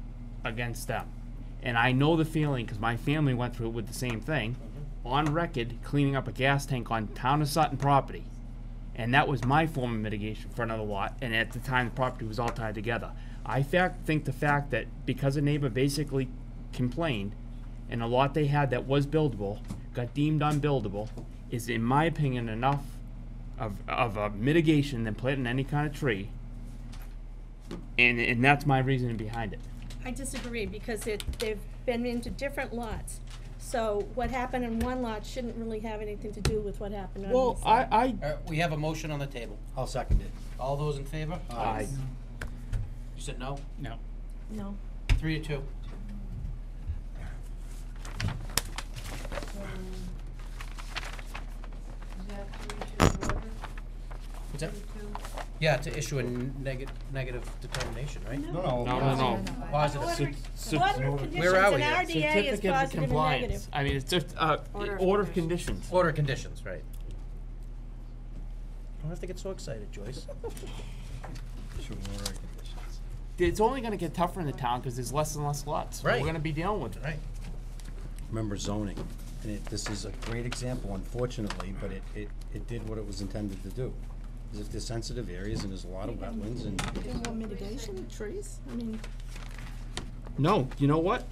against them. And I know the feeling, because my family went through it with the same thing, on record, cleaning up a gas tank on town of Sutton property. And that was my form of mitigation for another lot, and at the time, the property was all tied together. I think the fact that because a neighbor basically complained, and a lot they had that was buildable, got deemed unbuildable, is, in my opinion, enough of a mitigation than planting any kind of tree. And that's my reasoning behind it. I disagree, because they've been into different lots. So what happened in one lot shouldn't really have anything to do with what happened on this Well, lot. We have a motion on the table. I'll second it. All those in favor? Aye. You said no? No. No. 3-2. Is that to issue an order? What's that? 32? Yeah, to issue a negative determination, right? No. No. Positive. Order of conditions, Where are an we at? RDA is Certificate of positive and compliance. negative. I mean, it's just, order of conditions. Order of conditions, right. Don't have to get so excited, Joyce. It's only gonna get tougher in the town, because there's less and less lots. Right. We're gonna be dealing with it. Right. Remember zoning, and this is a great example, unfortunately, but it did what it was intended to do. Is if there's sensitive areas and there's a lot of wetlands and. Do more mitigation, trees, I mean, No, you know what?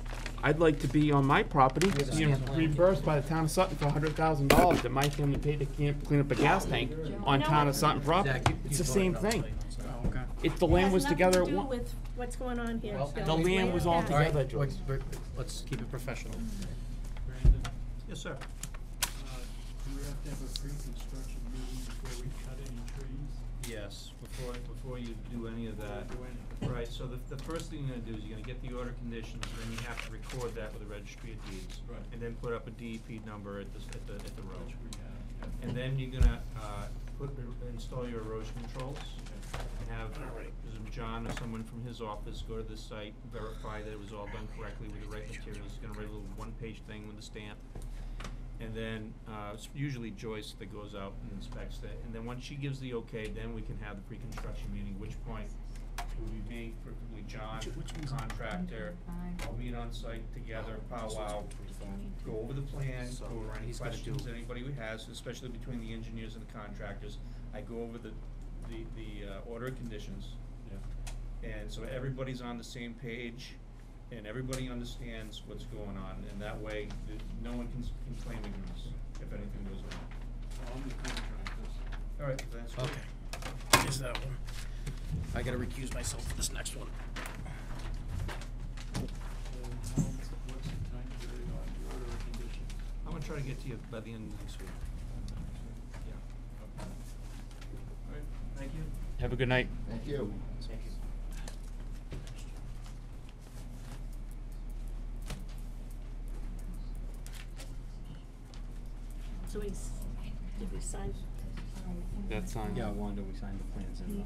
I'd like to be on my property, With a you know, stamp plan. reimbursed by the town of Sutton for $100,000 that my family paid to clean up a gas tank on You know town what? of Sutton property. Zach, It's you the same voted, I'll thing. tell you, so. Oh, okay. If the land was together It at has one. nothing to do with what's going on here. Well, Phil. the It's land way was back. all together. All right, Joyce. let's keep it professional. Brandon, Yes, sir. do we have to have a pre-construction meeting before we cut any trees? Yes, before you do any of that. Right, so the first thing you're gonna do is you're gonna get the order of conditions, then you have to record that with the registry of deeds. Right. And then put up a DEP number at the road. Which we have, yeah. And then you're gonna, install your erosion controls. And have John or someone from his office go to the site, verify that it was all done correctly with the right materials. He's gonna write a little one-page thing with a stamp. And then, it's usually Joyce that goes out and inspects that, and then once she gives the okay, then we can have the pre-construction meeting, which point it would be me, preferably John, contractor, all meet on site together, powwow, go over the plan, go over any He's gonna questions do- anybody has, especially between the engineers and the contractors. I go over the order of conditions. Yeah. And so everybody's on the same page, and everybody understands what's going on, and that way, no one can claim ignorance if anything goes wrong. I'm the contractors. All right, that's good. Okay. Here's that one. I gotta recuse myself for this next one. What's the time period on the order of conditions? I'm gonna try to get to you by the end of next week. Yeah. Okay. All right, thank you. Have a good night. Thank you. So did we sign? That's on. Yeah, Wanda, we signed the plans in.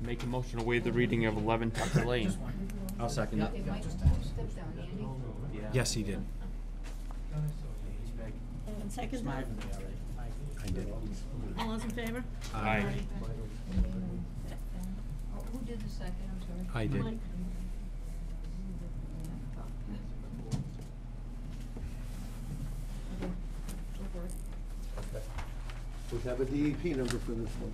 Make a motion to waive the reading of 11 Tucker Lane. I'll second No, it. it might, step down, Andy. Yes, he did. And second that? I did. All those in favor? Aye. Oh, who did the second, I'm sorry? I did. Mike. Okay, go for it. We have a DEP number for this one.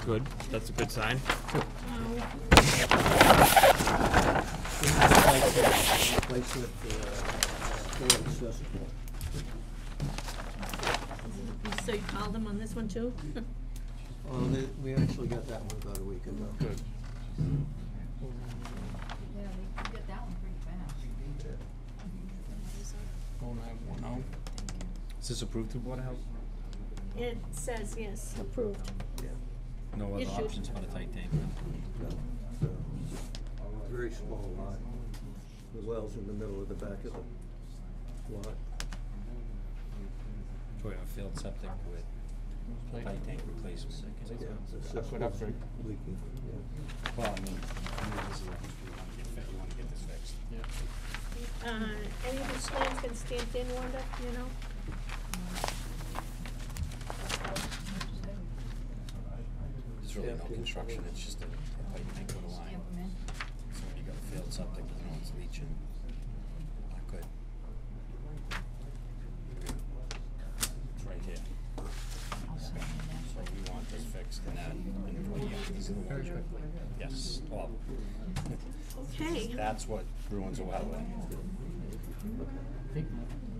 Good, that's a good sign. Place it, for accessible. So you called them on this one too? We actually got that one about a week ago. Good. Yeah, they get that one pretty fast. 0910. Is this approved through Board of Health? It says yes, approved. No other Issued. options but a tight tank? No, no. Very small lot. The well's in the middle of the back of the lot. For a failed septic with tight tank replacement. Yeah, it's That's what just upgrade. leaking, yeah. Well, I mean, this is a house we want to get fixed, you want to get this fixed. Any of these plans been stamped in, Wanda, you know? It's really no construction, it's just a pipe tank with a line. Stamp 'em in. So when you got a failed septic, you know, it's leaching. Not good. It's right here. So we want this fixed and that, and yes, well. Okay. That's what ruins a wetland. I think,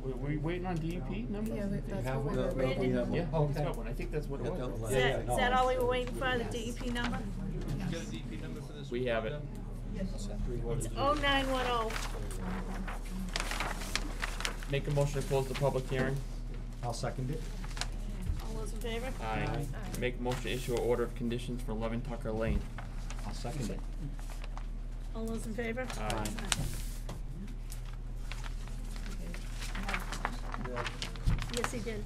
were we waiting on DEP number? Yeah, that's have what one? we're No, we waiting. have one. Yeah, Oh, he's okay. got one, I think that's what it Got that was. one. Is that, no. is that all we were waiting for, the DEP number? You got a DP number for this? We have it. It's 0910. Make a motion to close the public hearing. I'll second it. All those in favor? Aye. Make a motion to issue an order of conditions for 11 Tucker Lane. I'll second it. All those in favor? Aye. Yeah, Yes, he did.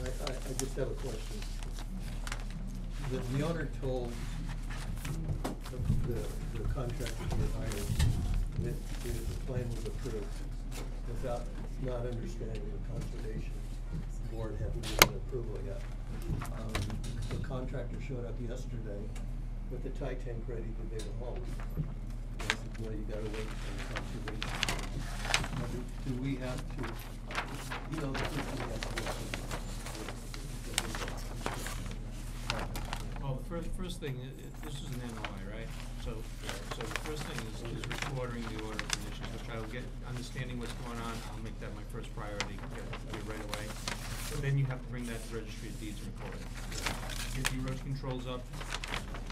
I just have a question. The owner told the contractor to get hired that the plan was approved without not understanding the conservation board hadn't given approval yet. The contractor showed up yesterday with the tie tank ready to dig a hole. And I said, well, you gotta wait for the conservation. Now, do we have to, you know, the first thing we have to do Well, the first thing, this is an NOI, right? So the first thing is recording the order of conditions, which I will get, understanding what's going on, I'll make that my first priority, get it right away. But then you have to bring that to registry of deeds and record it. Get the erosion controls up.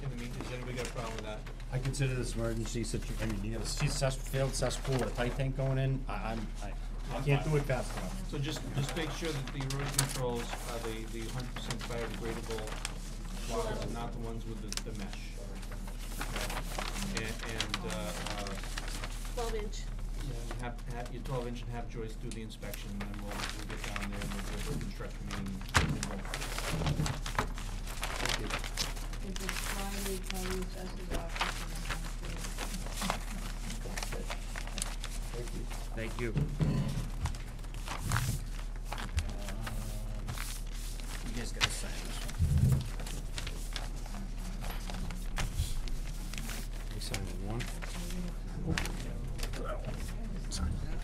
In the meantime, has anybody got a problem with that? I consider this emergency I mean, you have a failed cesspool with a tight tank going in, I can't do it fast enough. So just make sure that the erosion controls are the 100% biodegradable flowers and not the ones with the mesh. And 12-inch. have your 12-inch and have Joyce do the inspection, and then we'll get down there and we'll do a construction meeting. Thank you. If it's Friday, tell the assessor's office and then Thank you. Thank you. You guys gotta sign this one. We signed one. Sign that.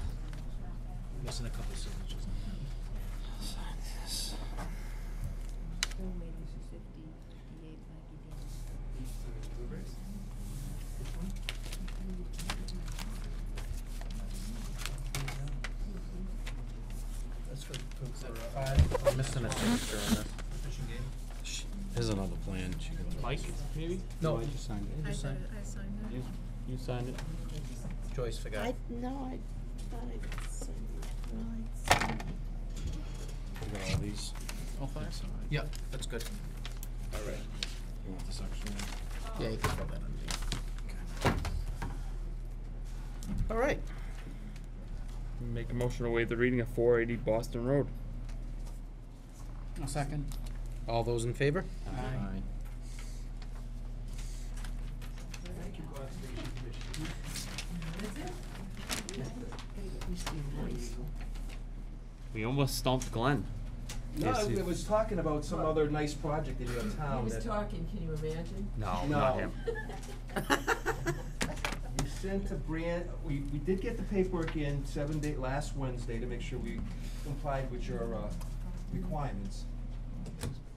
Missing a couple signatures. Sign this. Still waiting for 58 That's for five. I'm missing a signature on this. Fishing game? Here's another plan. She can- Mike, maybe? No, I just signed it. I signed it. You signed it? Joyce forgot. I thought I signed it. Well, I signed it. You got all these? All five? Yeah, that's good. All right. You want the section? Yeah, you can throw that underneath. All right. Make a motion to waive the reading of 480 Boston Road. A second. All those in favor? Aye. We almost stumped Glenn. No, it was talking about some other nice project in your town. He was that- talking, can you imagine? No, No. not him. We sent a we did get the paperwork in last Wednesday to make sure we complied with your, requirements.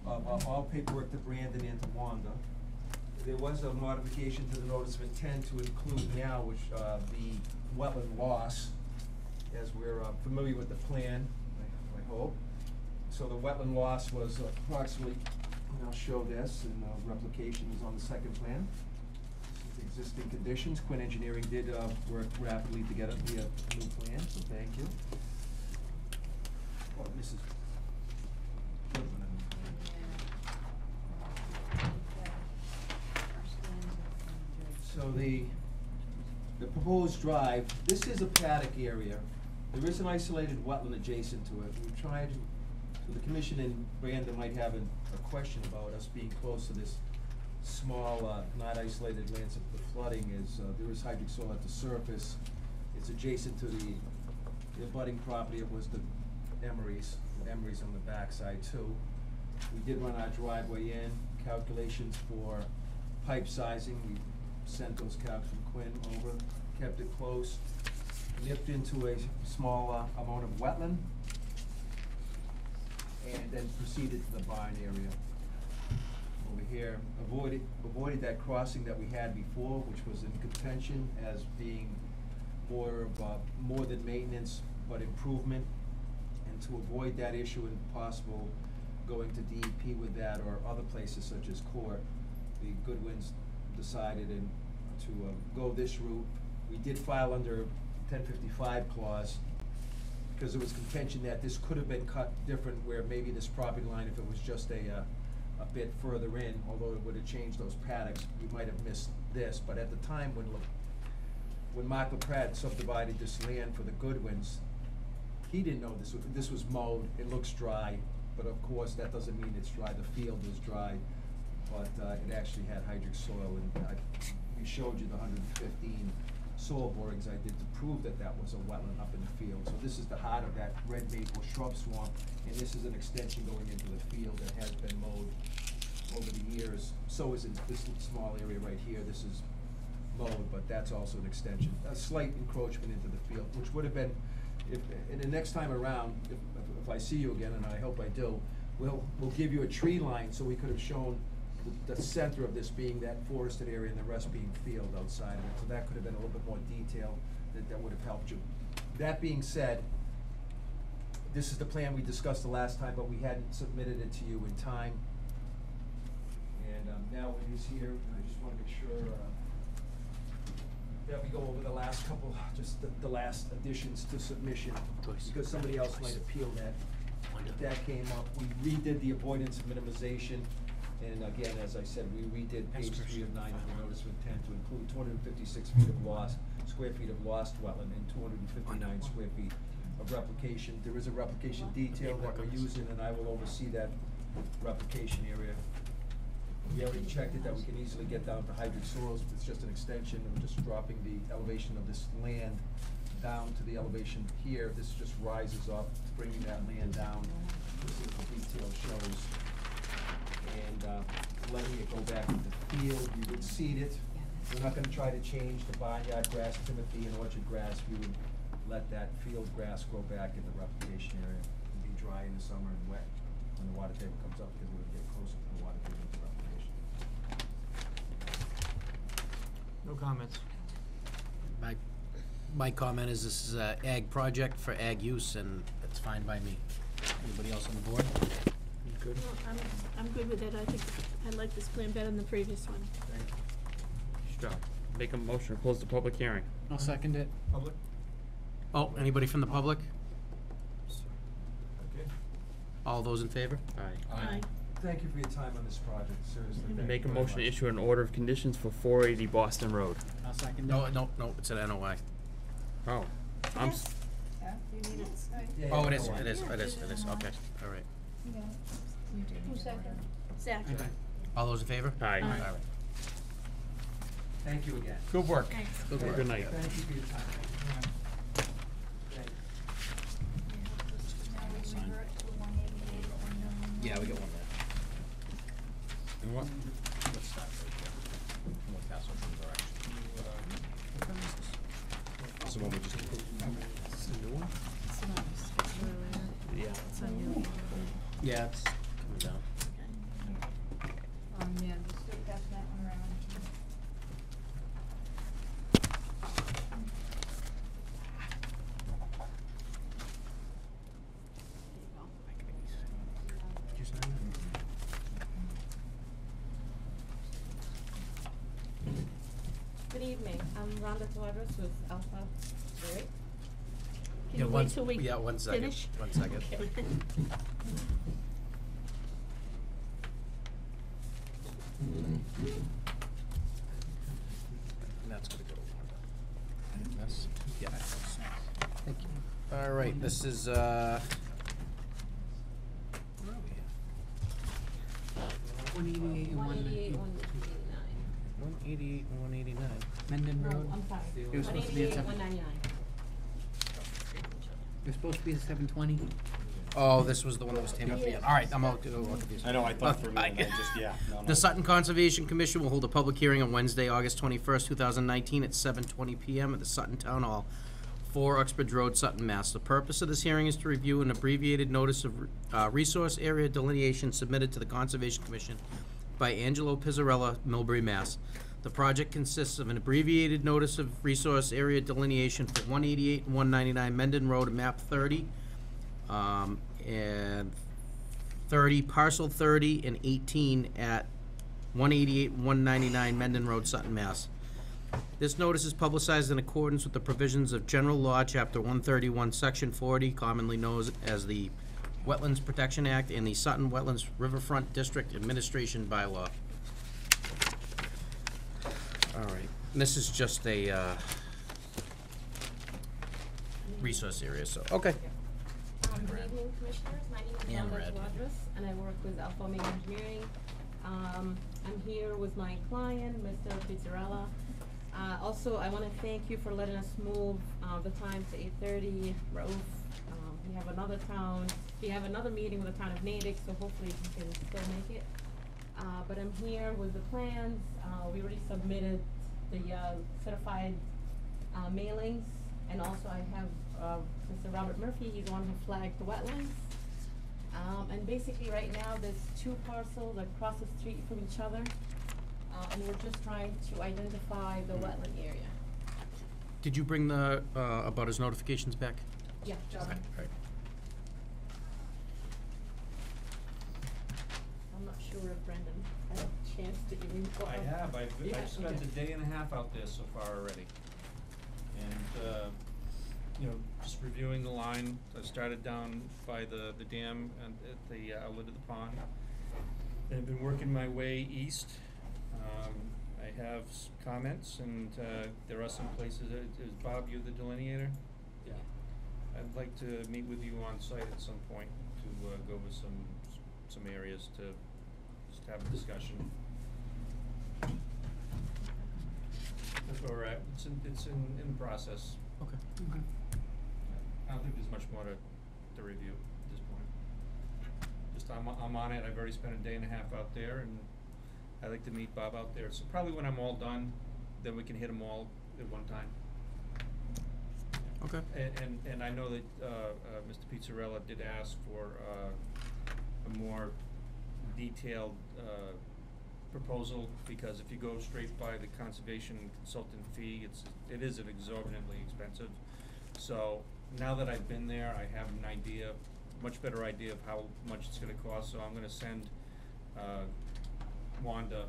All paperwork to Brandon and to Wanda. There was a modification to the notice of intent to include now, which, the wetland loss, as we're, familiar with the plan, I hope. So the wetland loss was approximately, and I'll show this, and replication is on the second plan. Existing conditions, Quinn Engineering did work rapidly to get the new plan, so thank you. Oh, Mrs. So the proposed drive, this is a paddock area. There is an isolated wetland adjacent to it. We tried, so the commission and Brandon might have a question about us being close to this small, not isolated lands. The flooding is, there is hydric soil at the surface. It's adjacent to the abutting property. It was the Emery's on the backside too. We did run our driveway in. calculations for pipe sizing. We sent those calcs from Quinn over, kept it close, nipped into a small amount of wetland, and then proceeded to the barn area. Over here, avoided that crossing that we had before, which was in contention as being more than maintenance, but improvement. And to avoid that issue and possible going to DEP with that or other places such as court, the Goodwins decided to go this route. We did file under 1055 clause, because there was contention that this could have been cut different, where maybe this property line, if it was just a bit further in, although it would have changed those paddocks, we might have missed this. But at the time when Mark LaPrade subdivided this land for the Goodwins, he didn't know this was mowed. It looks dry, but of course that doesn't mean it's dry. The field is dry, but it actually had hydric soil, and we showed you the 115 soil borings I did to prove that that was a wetland up in the field. So this is the heart of that red maple shrub swamp, and this is an extension going into the field that has been mowed over the years. So is this small area right here. This is mowed, but that's also an extension, a slight encroachment into the field, which would have been, and the next time around, if I see you again, and I hope I do, we'll give you a tree line, so we could have shown the center of this being that forested area and the rest being field outside of it. So that could have been a little bit more detail that would have helped you. That being said, this is the plan we discussed the last time, but we hadn't submitted it to you in time. And now it is here, and I just want to make sure that we go over the last couple, just the last additions to submission, because somebody else might appeal that. If that came up, we redid the avoidance and minimization. And again, as I said, we redid page 3 of 9 of the notice of intent to include 256 square feet of lost wetland and 259 square feet of replication. There is a replication detail that we're using, and I will oversee that replication area. We already checked it, that we can easily get down to hydric soils. It's just an extension of just dropping the elevation of this land down to the elevation here. This just rises up, bringing that land down. This is what the detail shows. And letting it go back into the field. We would seed it. We're not gonna try to change the barnyard grass, timothy, and orchard grass. We would let that field grass grow back in the replication area and be dry in the summer and wet when the water table comes up, because it would get closer to the water table in the replication. No comments. My comment is this is a ag project for ag use, and it's fine by me. Anybody else on the board? You good? No, I'm good with it. I think I like this plan better than the previous one. Good job. Make a motion to close the public hearing. I'll second it. Public? Oh, anybody from the public? Okay. All those in favor? Aye. Thank you for your time on this project, seriously. Thank Make you a very motion to much. issue an order of conditions for 480 Boston Road. I'll second it. No, it's an NOI. Oh, I'm, s- Yeah, you need it, Yeah, Oh, it yeah, is, no, it is, Yeah, it is, do it is, that. okay, all right. you got it. You do. Who's second? Zach. All those in favor? Aye. All right. Thank you again. Good work. Good work. Good night. Thank you for your time. Thank you. Now we revert to 188, 199. Yeah, we got one there. You know what? Let's start right here. And we'll pass over the direction. This is the one we just approved. This is a new one? yeah. It's on you. Yeah, it's coming down. Yeah, just still pass that one around. Did you sign that? Good evening, I'm Rhonda Quadras with Alpha Dairy. Can you wait till we Yeah, one second, finish? one second. Okay. And that's gonna go. Yes? Yeah. Thank you. All right, this is, where are we here? 188 and 188, 189. 188 and 189. Mendon No, Road. I'm sorry. It was supposed to be at 188, 7. 199. It was supposed to be at 720. Oh, this was the one that was tabled at the end. All right, I'm all confused. I know, I thought for a minute, I just, yeah, no, no. The Sutton Conservation Commission will hold a public hearing on Wednesday, August 21st, 2019, at 7:20 PM at the Sutton Town Hall, 4 Uxbridge Road, Sutton, Mass. The purpose of this hearing is to review an abbreviated notice of resource area delineation submitted to the Conservation Commission by Angelo Pizzarella, Millbury, Mass. The project consists of an abbreviated notice of resource area delineation for 188 and 199 Mendon Road, map 30, and 30, parcel 30 and 18 at 188 and 199 Mendon Road, Sutton, Mass. This notice is publicized in accordance with the provisions of General Law, Chapter 131, Section 40, commonly known as the Wetlands Protection Act, and the Sutton Wetlands Riverfront District Administration Bylaw. All right, and this is just a resource area, so, okay. Good evening, Commissioners. My name is And Wanda Red. Wadras, and I work with Alpha Omega Engineering. I'm here with my client, Mr. Pizzarella. Also, I want to thank you for letting us move the time to 8:30. Raouf, we have another meeting with the town of Natick, so hopefully he can still make it. But I'm here with the plans. We already submitted the certified mailings, and also I have Mr. Robert Murphy. He's the one who flagged the wetlands. And basically right now there's 2 parcels across the street from each other, and we're just trying to identify the wetland area. Did you bring the abutters notifications back? Yeah, John. Okay, right. I'm not sure if Brendan had a chance to even go I out. have, Yeah, I've spent okay. a day and a half out there so far already. And, you know, just reviewing the line, I started down by the dam and at the outlet of the pond. And I've been working my way east. I have comments, and there are some places, is Bob, you the delineator? Yeah. I'd like to meet with you on site at some point to go over some areas to just have a discussion. That's where we're at. It's in process. Okay. I don't think there's much more to review at this point. Just I'm on it. I've already spent a day and a half out there, and I'd like to meet Bob out there. So probably when I'm all done, then we can hit them all at one time. Okay. And I know that Mr. Pizzarella did ask for a more detailed proposal, because if you go straight by the conservation consultant fee, it is an exorbitantly expensive. So now that I've been there, I have an idea, much better idea of how much it's gonna cost, so I'm gonna send Wanda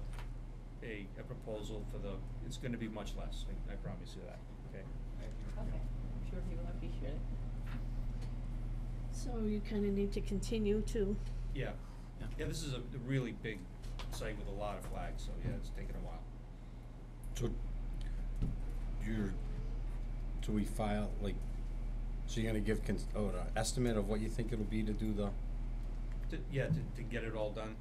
a proposal for it's gonna be much less, I promise you that, okay? Thank you. Okay, I'm sure he will appreciate it. So you kinda need to continue to, Yeah, this is a really big site with a lot of flags, so yeah, it's taken a while. So, so we file, like, so you're gonna give an estimate of what you think it'll be to do the, To get it all done.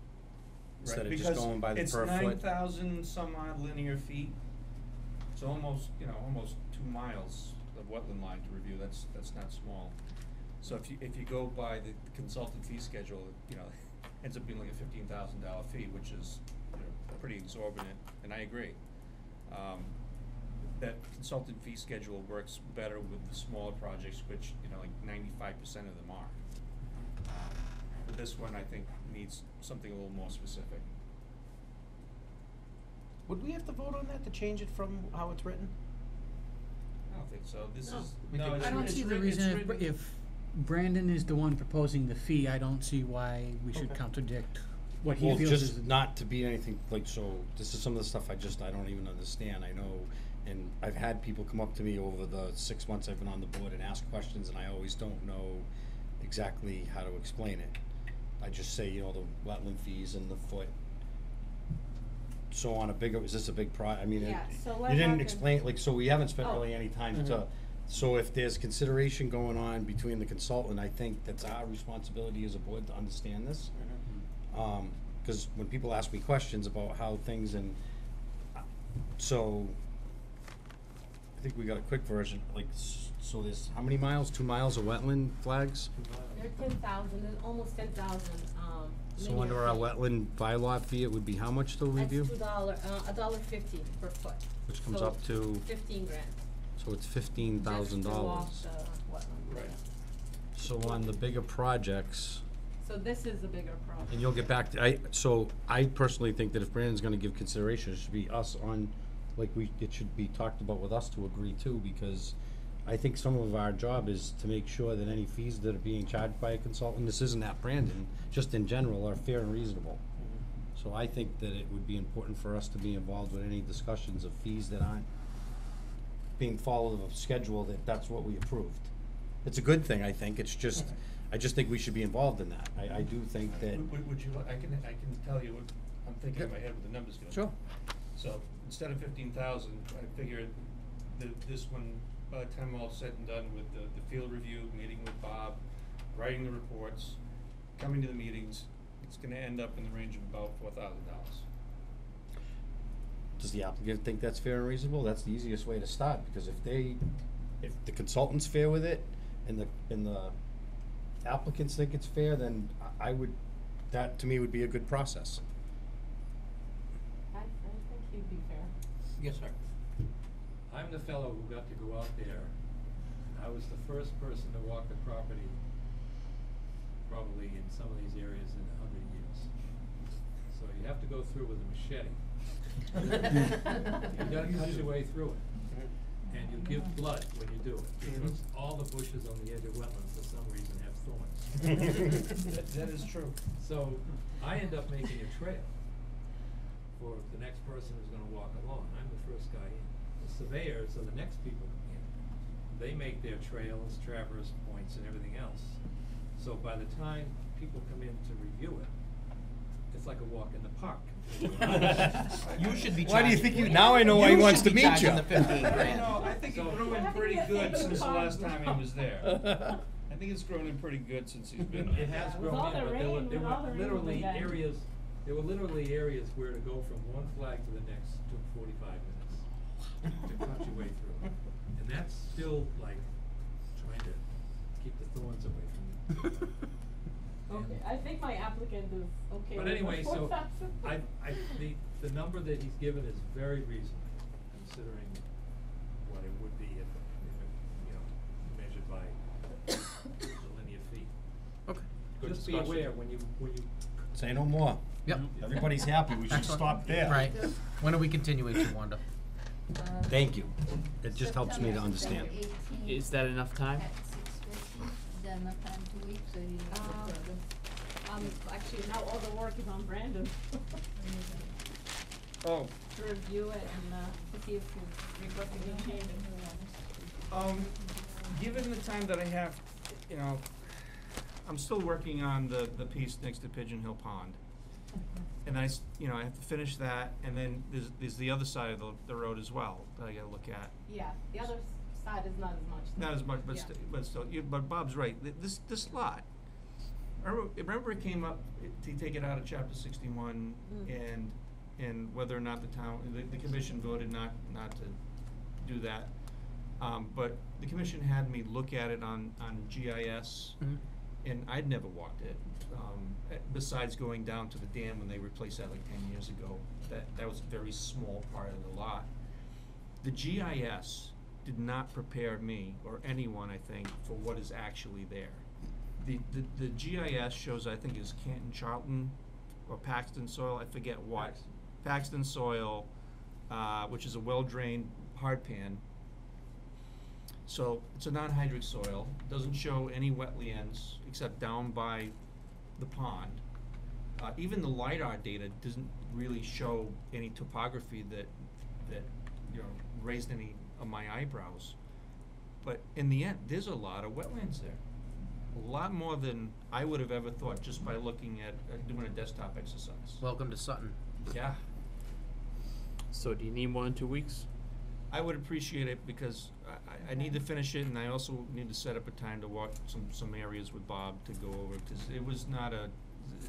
Instead Right, of just going by the per It's foot? 9,000 some odd linear feet, so almost 2 miles of wetland line to review, that's not small. So if you go by the consultant fee schedule, ends up being like a $15,000 fee, which is, pretty exorbitant, and I agree. That consultant fee schedule works better with the smaller projects, which, like 95% of them are. But this one, I think, needs something a little more specific. Would we have to vote on that to change it from how it's written? I don't think so, this No. is, We no, can- it's I don't it's see the written- reason it's written- if Brandon is the one proposing the fee, I don't see why we should Okay. contradict what he well, feels just is. not to be anything, like, so, this is some of the stuff I don't even understand, I know, and I've had people come up to me over the 6 months I've been on the board and ask questions, and I always don't know exactly how to explain it. I just say, the wetland fees and the foot. So on is this a big I mean, Yeah, so what you didn't happened- explain, like, so we haven't spent Oh. really any time Mhm. to, so if there's consideration going on between the consultant, I think that's our responsibility as a board to understand this. Cause when people ask me questions about how things so, I think we got a quick version, like, so there's, how many miles? 2 miles of wetland flags? There are 10,000, there's almost 10,000, So linear under our feet. wetland bylaw fee, it would be how much to review? That's $1.50 per foot. Which comes So up to, 15 grand. so it's $15,000. Just to walk the wetland. Right. So on the bigger projects, So this is the bigger problem. and you'll get back to, I personally think that if Brandon's gonna give consideration, it should be us on, like, it should be talked about with us to agree too, because I think some of our job is to make sure that any fees that are being charged by a consultant, this isn't at Brandon, just in general, are fair and reasonable. So I think that it would be important for us to be involved with any discussions of fees that aren't being followed of schedule, that's what we approved. It's a good thing, I think, it's just, I just think we should be involved in that. I do think that. Would you, I can tell you what I'm thinking in my head what the number's gonna be. Sure. So, instead of 15,000, I figured this one, by the time all said and done with the field review, meeting with Bob, writing the reports, coming to the meetings, it's gonna end up in the range of about $4,000. Does the applicant think that's fair and reasonable? That's the easiest way to start, because if the consultant's fair with it, and the applicants think it's fair, then that to me would be a good process. I think he'd be fair. Yes, sir. I'm the fellow who got to go out there. I was the first person to walk the property, probably in some of these areas in 100 years. So you have to go through with a machete. You gotta cut your way through it. And you give blood when you do it, because all the bushes on the edge of wetlands for some reason have thorns. That is true. So I end up making a trail for the next person who's gonna walk along. I'm the first guy in. The surveyors are the next people in. They make their trails, traverse points, and everything else. So by the time people come in to review it, it's like a walk in the park. You should be Why do you charging- think now I know why he you wants should to be meet charging you. the 15 grand. No, I think it grew in pretty good since the last time he was there. I think it's grown in pretty good since he's been there. It has With grown all in, the but rain, there with all the were rain literally we got. areas, where to go from one flag to the next took 45 minutes to cut your way through. And that's still like trying to keep the thorns away from you. Okay, I think my applicant is okay But with anyway, the so 4,000. the number that he's given is very reasonable, considering what it would be if it, measured by the linear feet. Okay. Good Just be discussion. aware when you Say no more. Yep. Everybody's happy, we should Excellent. stop there. Right. When are we continuing to, Wanda? Thank you. It just helps me to understand. Is that enough time? At 6:50, is that enough time, 2 weeks, or you need to go further? Actually, now all the work is on Brandon. Oh. To review it and, to see if he's requesting any changes. Given the time that I have, I'm still working on the piece next to Pigeon Hill Pond. And I have to finish that, and then there's the other side of the road as well that I gotta look at. Yeah, the other side is not as much. Not as much, but Yeah. still, but Bob's right, this lot, remember it came up to take it out of chapter 61, and whether or not the commission voted not to do that. But the commission had me look at it on GIS, and I'd never walked it. Besides going down to the dam when they replaced that like 10 years ago, that was a very small part of the lot. The GIS did not prepare me, or anyone, I think, for what is actually there. The GIS shows, I think, is Canton Charlton or Paxton soil, I forget what. Paxton soil, which is a well-drained hard pan. So it's a non-hydric soil, doesn't show any wetlands except down by the pond. Even the LiDAR data doesn't really show any topography that raised any of my eyebrows. But in the end, there's a lot of wetlands there. A lot more than I would have ever thought just by looking at doing a desktop exercise. Welcome to Sutton. Yeah. So do you need more than 2 weeks? I would appreciate it because I need to finish it, and I also need to set up a time to walk some areas with Bob to go over, because it was not a.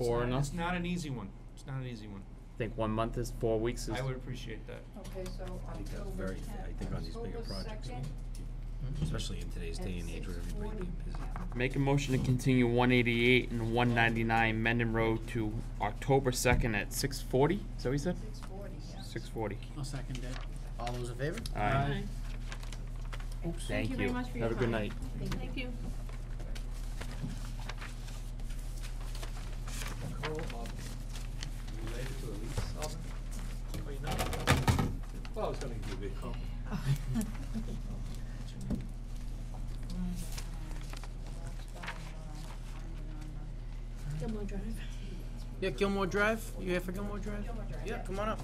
Enough? It's not an easy one. It's not an easy one. think 1 month is, 4 weeks is. I would appreciate that. Okay, so I think that's October very, tenth, I think on these bigger October projects, 2nd, especially in today's day at and age with everybody being 6:40 busy. p.m. Make a motion to continue 188 and 199 Mendon Road to October 2nd at 6:40. Is that what you said? 6:40, yeah. 6:40. I'll second it. All those in favor? Aye. Oops. Thank you very much for your Have a good time. night. Thank you. Related to the lease, Alvin? Oh, you're not? Well, I was gonna give you a call. Gilmore Drive. Yeah, Gilmore Drive. You here for Gilmore Drive? Gilmore Drive, Yeah, yeah. come on up.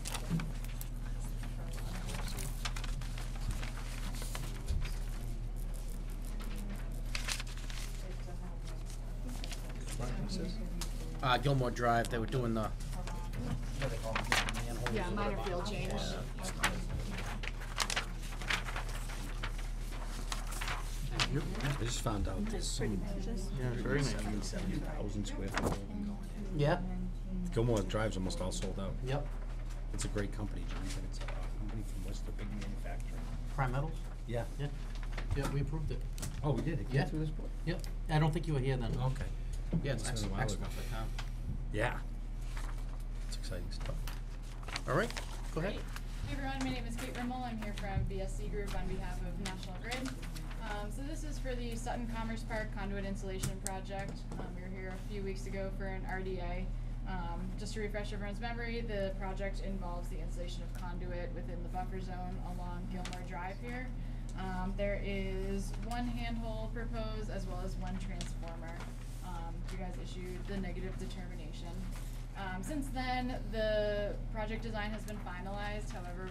Gilmore Drive, they were doing the, what do they call them, manholes Yeah, or minor whatever. field change. I just found out there's some Yeah, very nice. 70,000 square foot building going in. Yeah? Gilmore Drive's almost all sold out. Yep. It's a great company, John, but it's a company from Worcester, big manufacturer. Prime Metals? Yeah. Yeah. Yeah, we approved it. Oh, we did? It Yeah. came through this board? Yep. I don't think you were here then. Okay. Yeah, it's It's been a while excellent ago. for town. Yeah. It's exciting stuff. All right, go ahead. Hey everyone, my name is Kate Rimmel. I'm here from BSC Group on behalf of National Grid. So this is for the Sutton Commerce Park conduit installation project. We were here a few weeks ago for an RDA. Just to refresh everyone's memory, the project involves the installation of conduit within the buffer zone along Gilmore Drive here. There is one handhole proposed as well as one transformer. You guys issued the negative determination. Since then, the project design has been finalized. However,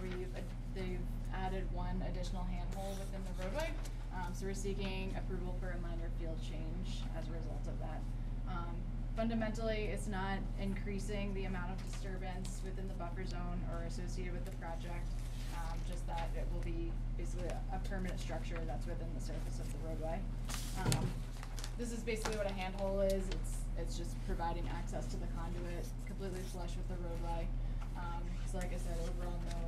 they've added one additional handhole within the roadway. So we're seeking approval for a minor field change as a result of that. Fundamentally, it's not increasing the amount of disturbance within the buffer zone or associated with the project. Just that it will be basically a permanent structure that's within the surface of the roadway. This is basically what a handhole is. It's just providing access to the conduit, completely flush with the roadway. So like I said, overall no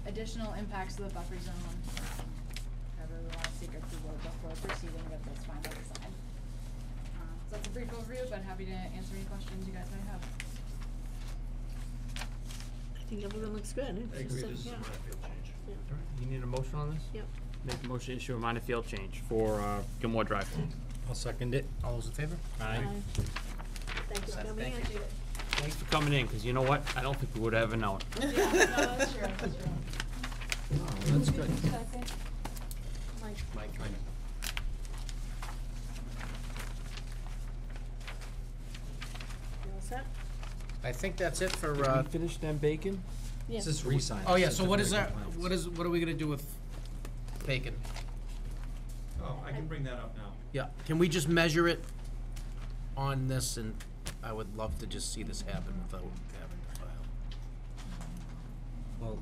additional impacts to the buffer zone. However, we want to seek approval before proceeding with this final design. So that's a brief overview, but happy to answer any questions you guys might have. I think everything looks good. It's I agree, just a- this is a yeah. minor field change. Yeah. You need a motion on this? Yep. Make a motion to issue a minor field change for Gilmore Drive. I'll second it. All those in favor? Thank you for coming in. Thanks for coming in, because you know what? I don't think we would have ever known. Yeah, no, that's true, that's true. Oh, that's good. Mike. Mike. You all set? I think that's it for, Did we finish them bacon? Yeah. This is re-sign. oh yeah, so what is that, what are we gonna do with bacon? Oh, I can bring that up now. Yeah, can we just measure it on this, and I would love to just see this happen without having to file. Well,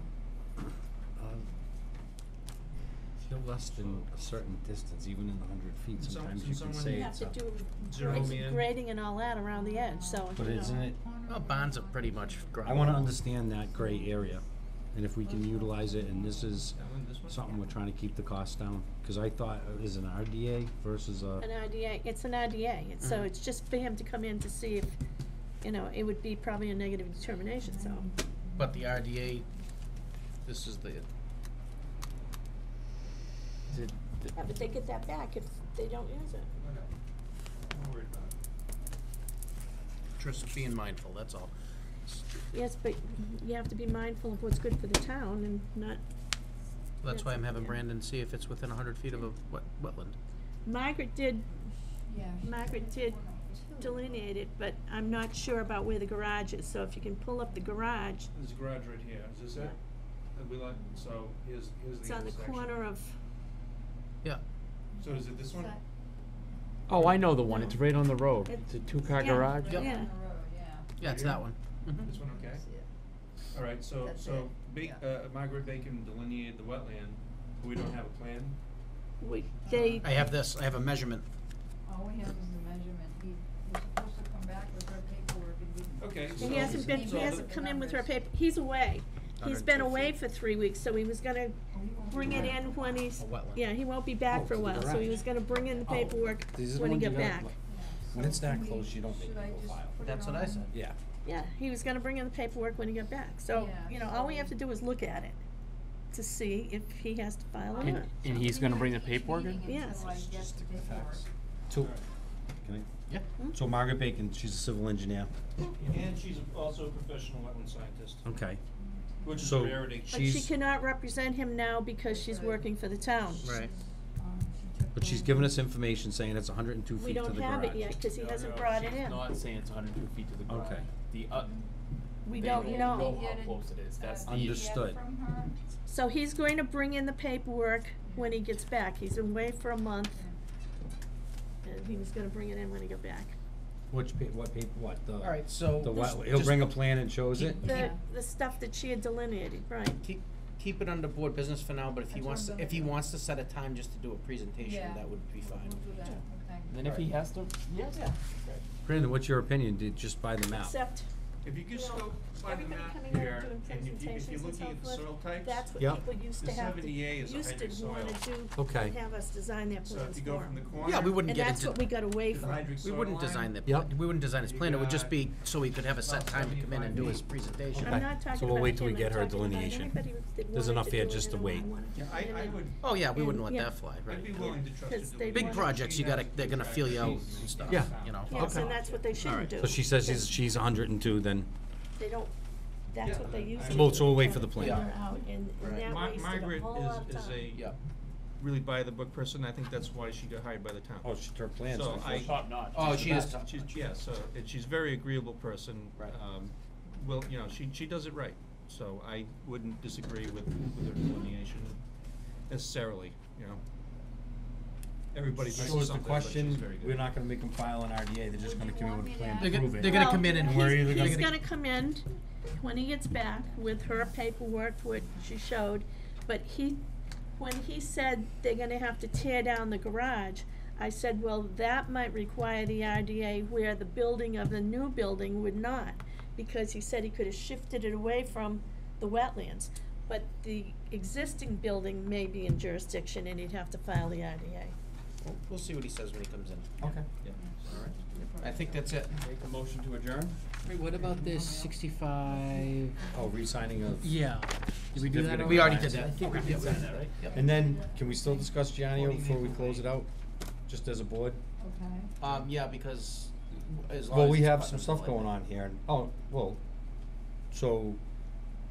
if you're less than a certain distance, even in the 100 feet, Some- sometimes you can someone- say You have it's to a. do Zero me in. grading and all that around the edge, so, But you know. isn't it, Well, bonds are pretty much I wanna understand that gray area, and if we can utilize it, and this is That one, this one? something we're trying to keep the cost down, cause I thought it was an RDA versus a. An IDA, it's an IDA, it's, so it's just for him to come in to see if, you know, it would be probably a negative determination, so. But the RDA, this is the, Yeah, but they get that back if they don't use it. Don't worry about it. just being mindful, that's all. Yes, but you have to be mindful of what's good for the town and not. That's why I'm having yeah. Brandon see if it's within 100 feet of a wetland. Margaret did, Yeah. Margaret did delineate it, but I'm not sure about where the garage is, so if you can pull up the garage, There's a garage right here, is this it? We like, so here's the it's on the intersection. corner of, Yeah. So is it this one? Oh, I know the one. No. It's right on the road. It's- It's a two-car yeah, garage. yeah. On the road, yeah. Yeah, it's that one. This one, okay? All right, so, That's so it, Margaret Bacon delineated the wetland, but we don't have a plan? they, I have a measurement. All we have is the measurement. He was supposed to come back with her paperwork and Okay, And so. he hasn't been, he hasn't come in with her paper, he's away. He's been 102 away feet. for 3 weeks, so he was gonna bring it in when he's, A wetland. yeah, he won't be back Oh, for a to the while, so he garage. was gonna bring in the Oh, paperwork these are the when he ones you get gotta- back. When it's that close, you don't make people file. That's what I said. Yeah. Yeah, he was gonna bring in the paperwork when he got back, so, Yeah, you know, all we so- have to do is look at it to see if he has to file or And, not. and he's gonna bring the paperwork in? Yes. Just stick the facts. So, can I? Yeah. So Margaret Bacon, she's a civil engineer. And she's also a professional wetland scientist, Okay. which is So a rarity. But she cannot represent him now because she's working for the town. Right. But she's given us information saying it's 102 We feet to the don't garage. have it yet, cause he hasn't brought it She's in. not saying it's 102 feet to the garage. Okay. The, We they don't know. how close it is, that's the Understood. So he's going to bring in the paperwork when he gets back. He's away for a month. And he was gonna bring it in when he got back. Which what paper, what, the? All right, so The just- what, he'll just bring a plan and shows it? The stuff that she had delineated, right. Keep it under board business for now, but if he wants, if he wants to set a time just to do a presentation, Yeah. that would be fine. We'll do that, okay. And then if he has to, yeah. Brandon, what's your opinion? Did just buy the map? Except, If you you could know, go find the everybody map coming in here, and doing and if presentations you're and looking so at the forth, soil types. that's what Yeah. people used The to have to, 70A is a used to hydric wanna soil. do, Okay. and have us design their So plans if you go for from the 'em. corner. Yeah, we wouldn't And get that's into. what we got away to the from. hydric We soil wouldn't line. design the, Yep. we wouldn't design his You plan, it would just got be so he could have a set about time to come in and do 75 his presentation. I'm not talking So we'll about wait till we him, get I'm her talking about delineation. anybody who There's wanted enough to here do it just in to a wait. one-on-one. Yeah, I would. Oh, yeah, we wouldn't And- let yeah. that fly, I'd right. be willing to trust Because her they to Big want- projects, you gotta, they're gonna feel you out and stuff, Yeah. you know. Yes, and that's what they shouldn't do. So she says she's 102 then? They don't, that's what they use. Well, so we'll wait for the plan. Figure out, and that wasted a Margaret whole lot of is time. a Yeah. really by the book person, I think that's why she got hired by the town. Oh, she's her plans. So I I. thought. Top notch. Oh, she is. She's, yeah, so, and she's a very agreeable person. Right. Well, you know, she does it right, so I wouldn't disagree with her delineation necessarily, you know. Everybody So misses is the something, but she's question, very good. we're not gonna make them file an RDA, they're just gonna come in with a plan They're to gonna- prove it? they're gonna come in and And we're either He's gonna. gonna come in when he gets back with her paperwork, what she showed, but when he said they're gonna have to tear down the garage, I said, well, that might require the RDA where the building of the new building would not, because he said he could have shifted it away from the wetlands. But the existing building may be in jurisdiction and he'd have to file the RDA. We'll see what he says when he comes in. Okay. Yeah, all right. I think that's it. Make a motion to adjourn? Wait, what about this 65? Oh, re-signing of. Yeah. Did we do that certificate of already? We already did compliance. that. I think we Okay. did Yep. sign that, right? Yep. And then, can we still discuss Gianio before we close it out, just as a board? Okay. Yeah, because as long Well, as we it's have buttoned some up stuff like going that. on here, and, oh, well, so,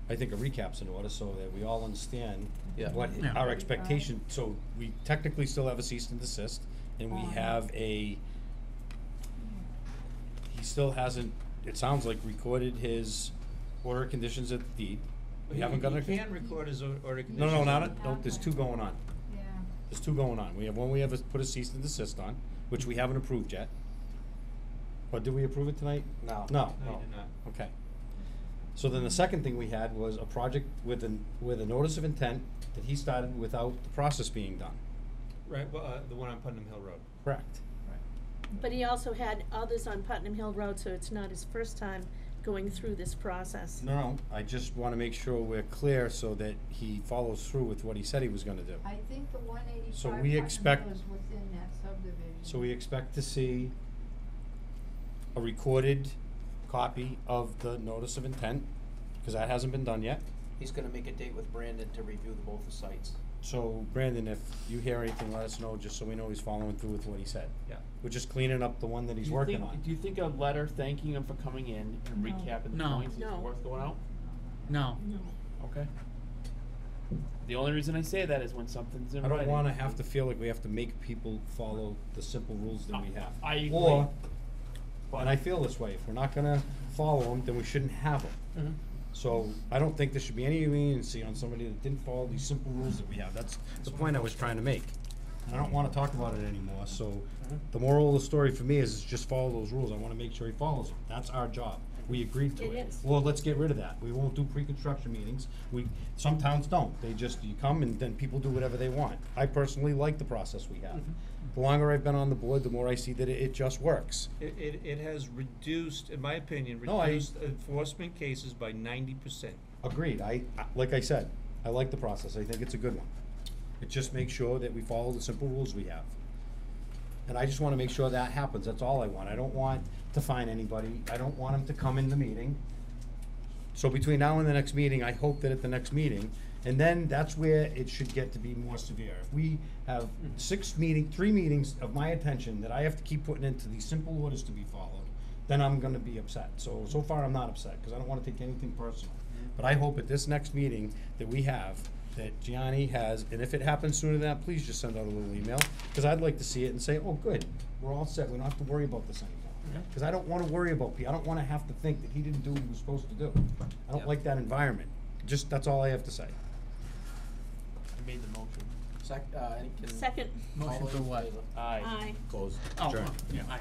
I think a recap's in order, so that we all understand Yeah. what Yeah. our expectation, so we technically still have a cease and desist, and we have he still hasn't, it sounds like, recorded his order of conditions at the deed. We haven't got a. He can record his order No, conditions. no, on not, the- no, there's two going on. Yeah. There's two going on. We have one, we have put a cease and desist on, which we haven't approved yet. But did we approve it tonight? No. No. No, you did not. Okay. So then the second thing we had was a project with a notice of intent that he started without the process being done. Right, well, the one on Putnam Hill Road. Correct. But he also had others on Putnam Hill Road, so it's not his first time going through this process. No, I just wanna make sure we're clear so that he follows through with what he said he was gonna do. I think the 185 So we Putnam Hill expect- is within that subdivision. So we expect to see a recorded copy of the notice of intent, cause that hasn't been done yet. He's gonna make a date with Brandon to review both the sites. So Brandon, if you hear anything, let us know, just so we know he's following through with what he said. Yeah. We're just cleaning up the one that he's Do you working think- on. Do you think a letter thanking him for coming in and No. recapping the No. points is No. worth going out? No. Okay. The only reason I say that is when something's in I don't writing. wanna have to feel like we have to make people follow the simple rules that we have. I agree. Or, and I feel this way, if we're not gonna follow them, then we shouldn't have them. Mm-hmm. So, I don't think there should be any leniency on somebody that didn't follow these simple rules that we have, that's the point I was trying to make. I don't wanna talk about it anymore, so, the moral of the story for me is just follow those rules, I wanna make sure he follows them, that's our job. We agreed to It it. is. Well, let's get rid of that. We won't do pre-construction meetings. Some towns don't. They just, you come and then people do whatever they want. I personally like the process we have. The longer I've been on the board, the more I see that it just works. It has reduced, in my opinion, No, reduced enforcement cases by 90%. Agreed. Like I said, I like the process. I think it's a good one. It just makes sure that we follow the simple rules we have. And I just wanna make sure that happens. That's all I want. I don't want to fine anybody. I don't want them to come in the meeting. So between now and the next meeting, I hope that at the next meeting, and then that's where it should get to be more severe. If we have 3 meetings of my attention that I have to keep putting into these simple orders to be followed, then I'm gonna be upset. So far I'm not upset, cause I don't wanna take anything personal. But I hope at this next meeting that we have, that Gianni has, and if it happens sooner than that, please just send out a little email, cause I'd like to see it and say, oh, good, we're all set, we don't have to worry about this anymore. Cause I don't wanna worry about I don't wanna have to think that he didn't do what he was supposed to do. I don't like that environment. That's all I have to say. I made the motion. Second. Motion for what? Aye. Aye. Close. Oh, Adjourn. yeah, aye.